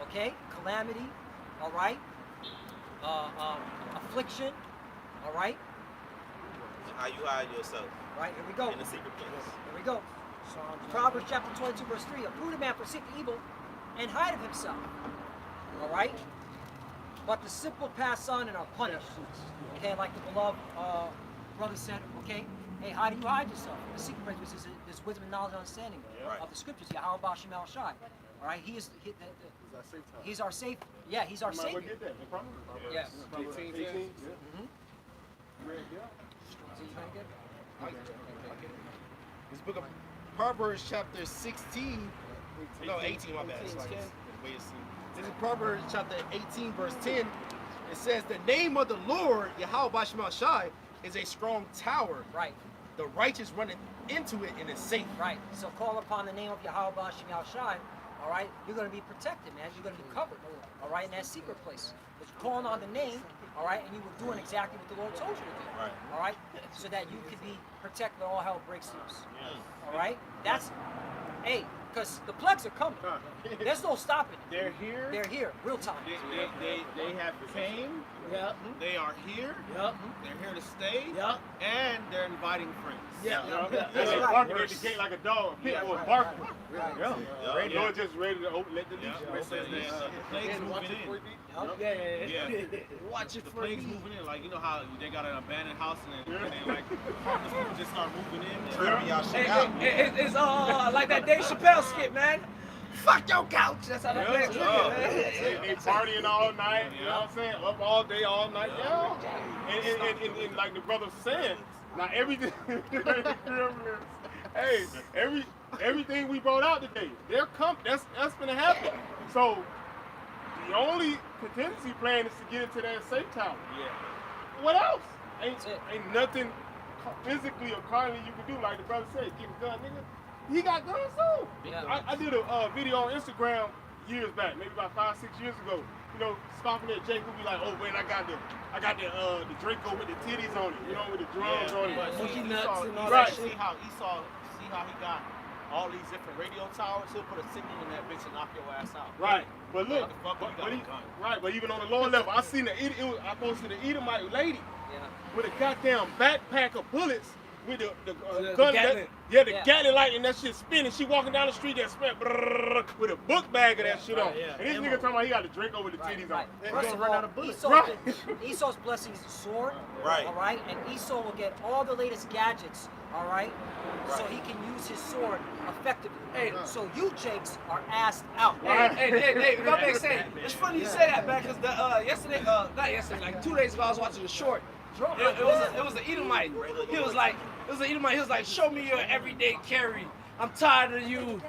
Okay? Calamity, all right? Affliction, all right? how you hide yourself Right, here we go. in the secret place. Here we go. Proverbs chapter 22, verse 3. A prudent man forsake evil and hide of himself. All right? But the simple pass on and are punished. Okay, like the beloved brother said, okay, hey, how do you hide yourself? The secret place is this wisdom and knowledge and understanding of the scriptures. Yahweh Bashem El Shai. All right, he's our safe. Yeah, he's our savior. Yes. 18. This book of Proverbs chapter 16, no 18, my bad. It's like, this is Proverbs chapter 18, verse 10. It says, the name of the Lord, Yahweh Bashem Shai, is a strong tower. Right. The righteous run into it and is safe. Right. So call upon the name of Yahweh Bashem Shai. All right, you're going to be protected, man. You're going to be covered. All right, in that secret place. But you're calling on the name, all right, and you were doing exactly what the Lord told you to do. Right. All right, so that you could be protected when all hell breaks loose. All right, that's, hey, because the plagues are coming. There's no stopping it. They're here. They're here, real time. They have came. Yep. They are here. Yep. They're here to stay. Yep. And they're inviting friends. Yeah. That's right. barking at the gate like a dog. A pit bull barking. Yeah. Lord just ready to open, let the leash Where it says that the plagues moving in. Yeah. Watch it The for plagues me. moving in, like you know how they got an abandoned house and then like homeless people just start moving in. Tripping y'all shit out. It's like that Dave Chappelle skit, man. Fuck your couch. That's how that plays. They partying all night, you know what I'm saying? Up all day, all night, And like the brother said, now everything, hey, everything we brought out today, that's gonna happen. So the only contingency plan is to get into that safe tower. Yeah. What else? That's it. Ain't nothing physically or carnally you can do. Like the brother said, get a gun, nigga. He got guns too. Yeah. I did a video on Instagram years back, maybe about 5-6 years ago. You know, scoffing at Jake, who be like, "Oh man, I got the Draco with the titties on it, you know, with the drums on it." Monkey nuts and all Right. that shit. See how he got all these different radio towers. He'll put a signal in that bitch and knock your ass out. Right, but look, Motherfucker, you got a gun. right, but even on the lower level, I seen I posted an Edomite lady Yeah. with a goddamn backpack of bullets with the The gun. Gatling. The Yeah. Gatling light and that shit spinning. She walking down the street that spin with a book bag of that shit on. yeah. And this nigga talking about he got a drink over the Right, titties right. on. First of all, Right. Esau's blessing is the sword. Right. All right, and Esau will get all the latest gadgets. All right, so he can use his sword effectively. Hey. So you Jakes are assed out. Hey, that makes sense. It's funny you say that, man, because not yesterday, like 2 days ago, I was watching a short. It was an Edomite. He was like, show me your everyday carry. I'm tired of you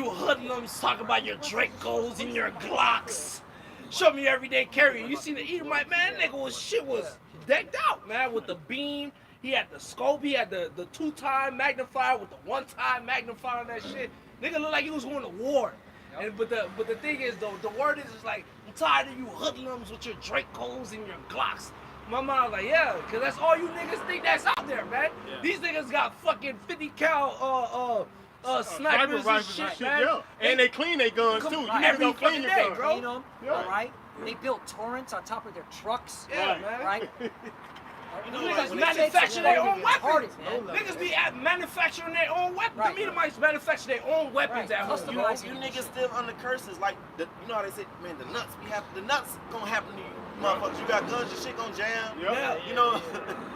hoodlums talking about your Dracos and your Glocks. Show me your everyday carry. You see the Edomite, man, that nigga was decked out, man, with the beam. He had the scope, he had the 2-time magnifier with the 1-time magnifier on that shit. Nigga looked like he was going to war. And but the thing is though, the word is like, I'm tired of you hoodlums with your Dracos and your Glocks. My mom was like, yeah, cause that's all you niggas think that's out there, man. Yeah. These niggas got fucking 50 cal snipers and shit, man. Yeah. And they clean their guns too. You niggas every don't clean fucking your day, guns. bro. You know, Yeah. all right. They built torrents on top of their trucks. Yeah, man. Right. Niggas manufacture their own weapons. man. Niggas be manufacturing their own weapons. Right. The Edomites manufacture their own weapons Right. at home. Custom- You niggas still under curses. Like, you know how they say, man, the nuts gonna happen to you. Motherfuckers, you got guns, your shit gonna jam. Yeah. You know,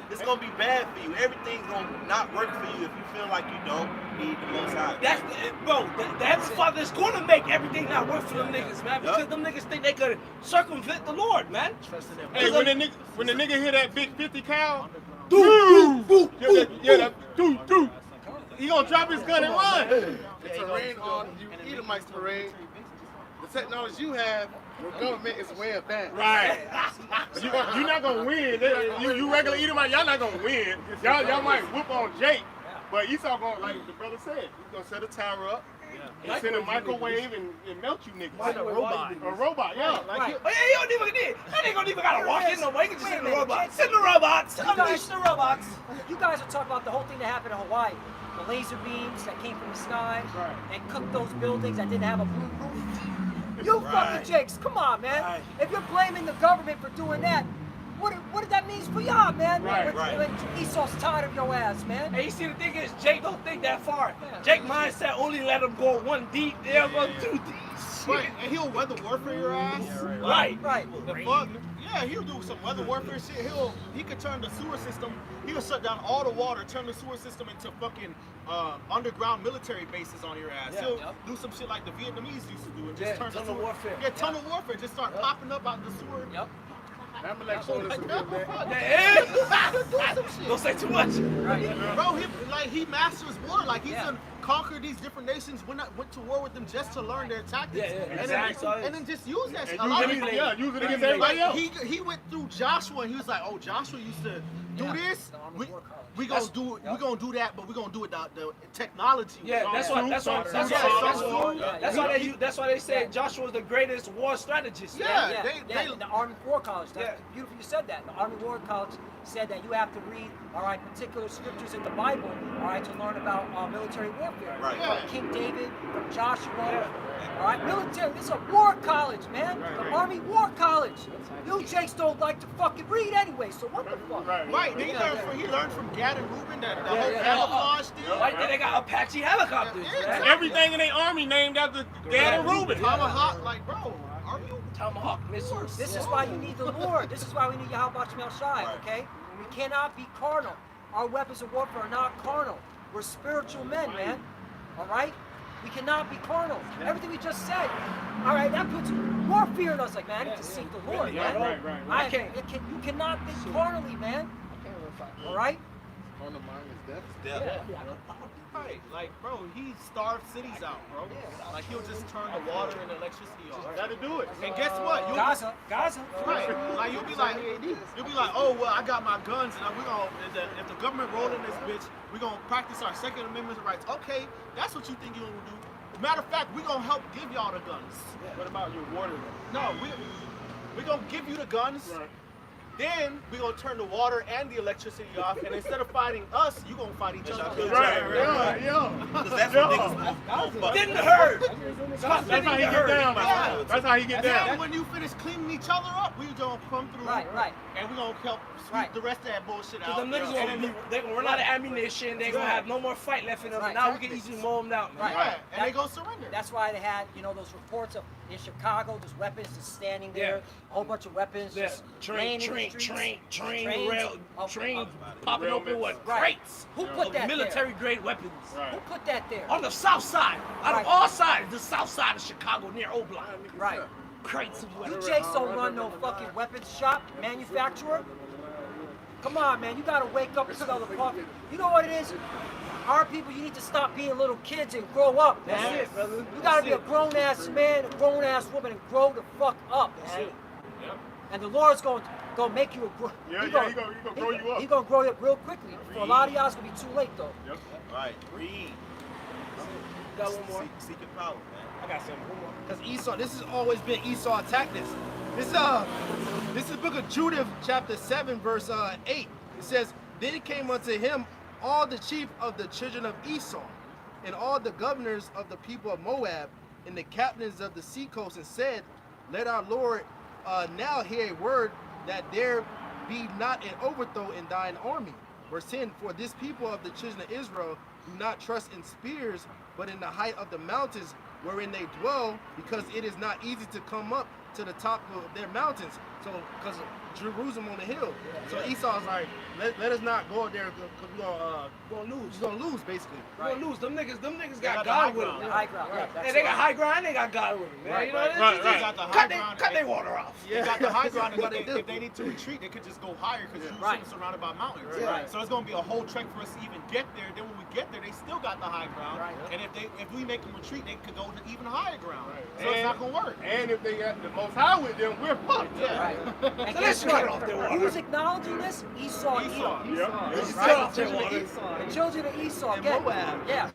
it's gonna be bad for you. Everything's gonna not work for you if you feel like you don't need the Most High. That's the Heavenly Father is going to make everything not work for them niggas, man. Because them niggas think they could circumvent the Lord, man. Hey, when the nigga hear that big 50 cal, Doo. he gonna drop his gun and run. The terrain on you Edomites parade, the technology you have, your government is way advanced. Right. You're not gonna win. You regular Edomite, y'all not gonna win. Y'all might whoop on Jake, but Esau gonna, like the brother said, he's gonna set a tower up and send a microwave and melt you niggas. Like a robot. A robot, yeah. Right. Oh, yeah, you don't even that nigga don't even gotta walk in no way. You can just Wait a send the minute, robots. Jake. Send the robots. You guys- Unleash the robots. You guys are talking about the whole thing that happened in Hawaii. The laser beams that came from the sky Right. and cooked those buildings that didn't have a blue roof. You fucking Jakes, come on, man. Right. If you're blaming the government for doing that, what did that mean for y'all, man? Right, when Esau's tired of your ass, man. Hey, you see, the thing is, Jake don't think that far. Jake mindset only let him go one deep, they'll go two deep. Right, and he'll weather warfare your ass. Right. The fuck? Yeah, he'll do some weather warfare shit. He could turn the sewer system. He'll shut down all the water, turn the sewer system into fucking underground military bases on your ass. He'll do some shit like the Vietnamese used to do and just turn the tunnel sewer. warfare. Yeah, tunnel warfare. Just start popping up out the sewer. Yep. I'm like, so this Don't say too much. Bro, he masters war. Like he's done conquered these different nations. Went to war with them just to learn their tactics. And then just use that. Use it against everybody else. He went through Joshua and he was like, oh, Joshua used to do this. We gonna do that, but we gonna do it the technology. Yeah, that's why they say Joshua's the greatest war strategist. Yeah, in the Army War College. That's beautiful you said that. The Army War College said that you have to read, all right, particular scriptures in the Bible, all right, to learn about military warfare. Right. From King David, from Joshua. All right, military. This is a war college, man. The Army War College. You Jakes don't like to fucking read anyway, so what the fuck? Right. He learned from Gad and Reuben that the whole camouflage thing. Right there, they got Apache helicopters. Man. Everything in their army named after Gad and Reuben. Tomahawk, like, bro, are you? Tomahawk missiles. This is why you need the Lord. This is why we need Yahweh Shemel Shai, okay? We cannot be carnal. Our weapons of warfare are not carnal. We're spiritual men, man. All right? We cannot be carnal. Everything we just said, all right, that puts more fear in us. Like, man, I need to seek the Lord, man. You cannot think carnally, man. All right? Carnal mind is death. Right, like, bro, he starved cities out, bro. Like, he'll just turn the water and electricity off. Gotta do it. And guess what? Gaza. Right. Like, you'll be like, oh, well, I got my guns, and we gonna, if the government roll in this bitch, we gonna practice our Second Amendment rights. Okay, that's what you think you gonna do. Matter of fact, we gonna help give y'all the guns. What about your water? No, we gonna give you the guns. Right. Then we gonna turn the water and the electricity off, and instead of fighting us, you gonna fight each other. Right. Because that's what niggas fuck. Didn't hurt. That's how he get down. Yeah. That's how he get And down. then when you finish cleaning each other up, we gonna come through. Right. And we gonna help sweep the rest of that bullshit out. Because them niggas they gonna run out of ammunition. They gonna have no more fight left in them. Right. Now we can easily mow them down. Man. Right. And they gonna surrender. That's why they had, those reports of in Chicago, there's weapons just standing there, a whole bunch of weapons just laying in the streets. Trains popping open with Right. crates. Who put that military grade weapons. Right. Who put that there? On the south side. Out Right. of all sides, the south side of Chicago near Oblong. Right. Crates of You weapons. Jakes don't run no fucking weapons shop, manufacturer. Come on, man. You gotta wake up and smell the coffee. You know what it is? Our people, you need to stop being little kids and grow up, man. That's it, brother. You gotta be a grown-ass man, a grown-ass woman, and grow the fuck up, man. And the Lord's going to make you a grow. He gonna grow you up. He's gonna grow you up real quickly. For a lot of y'all, it's gonna be too late though. Yep. Right. Read. Got one more. Seeking power, man. I got something. Because Esau, this has always been Esau tactics. This is the book of Judith, chapter 7, verse 8. It says, Then it came unto him all the chief of the children of Esau, and all the governors of the people of Moab, and the captains of the seacoast, and said, Let our Lord now hear a word, that there be not an overthrow in thine army. Verse 10, For this people of the children of Israel do not trust in spears, but in the height of the mountains wherein they dwell, because it is not easy to come up to the top of their mountains. So, because Jerusalem on the hill. So Esau's like, let us not go up there because we're gonna lose. We're gonna lose, basically. We're gonna lose. Them niggas got got God the with high them. High ground, yeah. Hey, they got high ground, they got God with them, man. You know what I mean? They got the high ground. Cut their water off. They got the high ground, and What they do. if they need to retreat, they could just go higher because Jerusalem Right. is surrounded by mountains. Right. So it's gonna be a whole trek for us to even get there. Then when we get there, they still got the high ground. Right. And if we make them retreat, they could go to even higher ground. So And- it's not gonna work. And if they got the most high with them, we're fucked. Right. And So guess let's cut what? off their water. Who's acknowledging this? Esau. Esau. Yep. Let's Right. cut off their water. The children of Esau. And Again, Moab. yeah.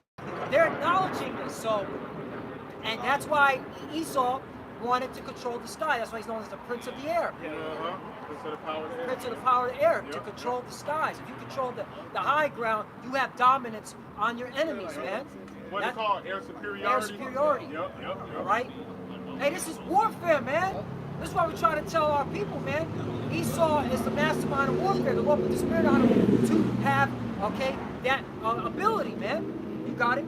They're acknowledging this. So, and that's why Esau wanted to control the sky. That's why he's known as the Prince of the Air. Instead of power to Prince of the power of the air, to Yep. control the skies. If you control the high ground, you have dominance on your enemies, man. What they That- call air superiority. Air superiority. Yep. All right? Hey, this is warfare, man. This is why we try to tell our people, man. Esau is the mastermind of warfare. The Lord put the spirit on him to have, okay, that ability, man. You got it?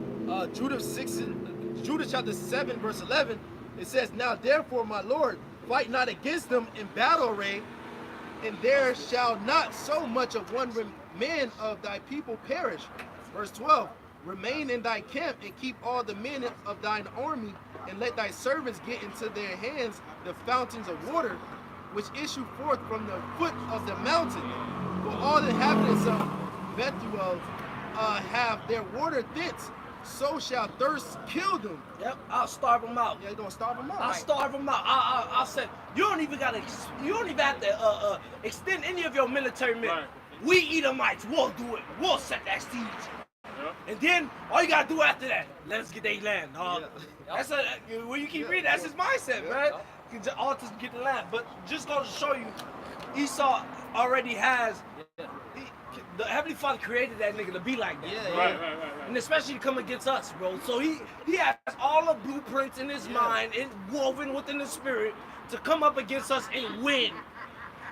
Judah chapter 7, verse 11, it says, "Now therefore, my Lord, fight not against them in battle array, and there shall not so much of one man of thy people perish." Verse 12, "Remain in thy camp and keep all the men of thine army, and let thy servants get into their hands the fountains of water, which issue forth from the foot of the mountain. For all the inhabitants of Bethuel have their water thence, so shall thirst kill them." Yep, I'll starve them out. Yeah, you're gonna starve them out. I'll starve them out. I'll say you don't even have to extend any of your military men. Right. We Edomites, we'll do it. We'll set that siege. Yep. And then all you gotta do after that, let us get their land. That's when you keep reading, that's his mindset, man. All to get the land. But just goes to show you, Esau already has. The Heavenly Father created that nigga to be like that. Right. And especially to come against us, bro. So he has all the blueprints in his mind and woven within his spirit to come up against us and win.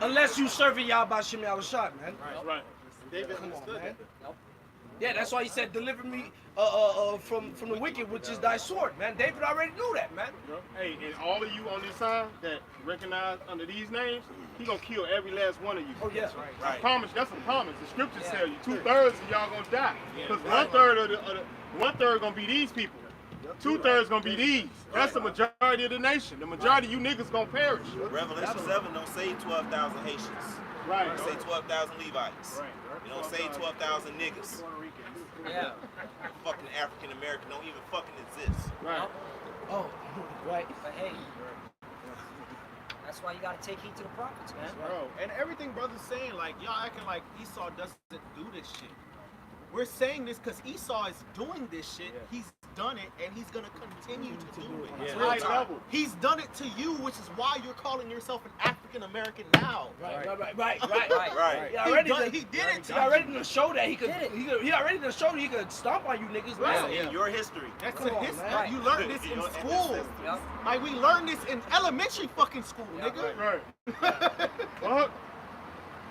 Unless you serving Yahweh Bashim Yahushua, man. Right. David understood that. Yeah, that's why he said, deliver me from the wicked, which is thy sword, man. David already knew that, man. Hey, and all of you on this side that recognize under these names, he gonna kill every last one of you. Oh, yeah. I promise, that's a promise. The scriptures tell you 2/3 of y'all gonna die. Because 1/3 gonna be these people. 2/3 gonna be these. That's the majority of the nation. The majority of you niggas gonna perish. Revelation 7 don't say 12,000 Haitians. Right. It say 12,000 Levites. Right. It don't say 12,000 niggas. Yeah. Fucking African American don't even fucking exist. Right. Oh, right. But hey, that's why you gotta take heed to the prophets, man. Bro, and everything brother's saying, like, y'all acting like Esau doesn't do this shit. We're saying this because Esau is doing this shit. He's done it, and he's gonna continue to do it. Yeah. Real High time. level. He's done it to you, which is why you're calling yourself an African American now. Right. Right. He already He did it to He already done showed that he could. Did it. He already done showed he could stomp on you niggas, Right. man. It's in your history. That's Come in on, history. man. You learned this in Your school. ancestors. Yep. Like, we learned this in elementary fucking school, nigga. Right. Well,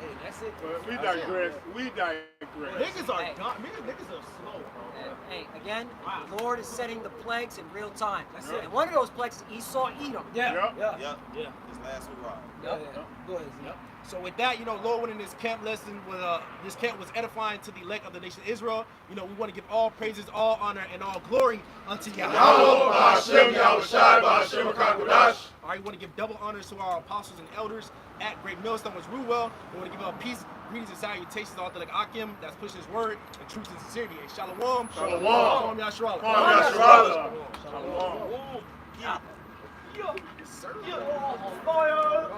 Hey, that's it. but we digress. We digress. Niggas are Hey. dumb. Niggas are slow, bro. Hey, again, the Lord is setting the plagues in real time. That's Yep. it. And one of those plagues is Esau, Edom. Yeah. Yep. Yeah. Yep. Yeah. This last hurrah. Yep. Go ahead. Yep. So with that, Lord willing, this camp lesson was this camp was edifying to the elect of the nation of Israel. We want to give all praises, all honor, and all glory unto Yahweh. All right, we want to give double honors to our apostles and elders at Great Millstone, which rule well. We want to give peace, greetings, and salutations to all the Akim that's pushing his word and truth and sincerity. And shalom. Shalom. Shalom. Yasharallah. Shalom. Yeah. Fire.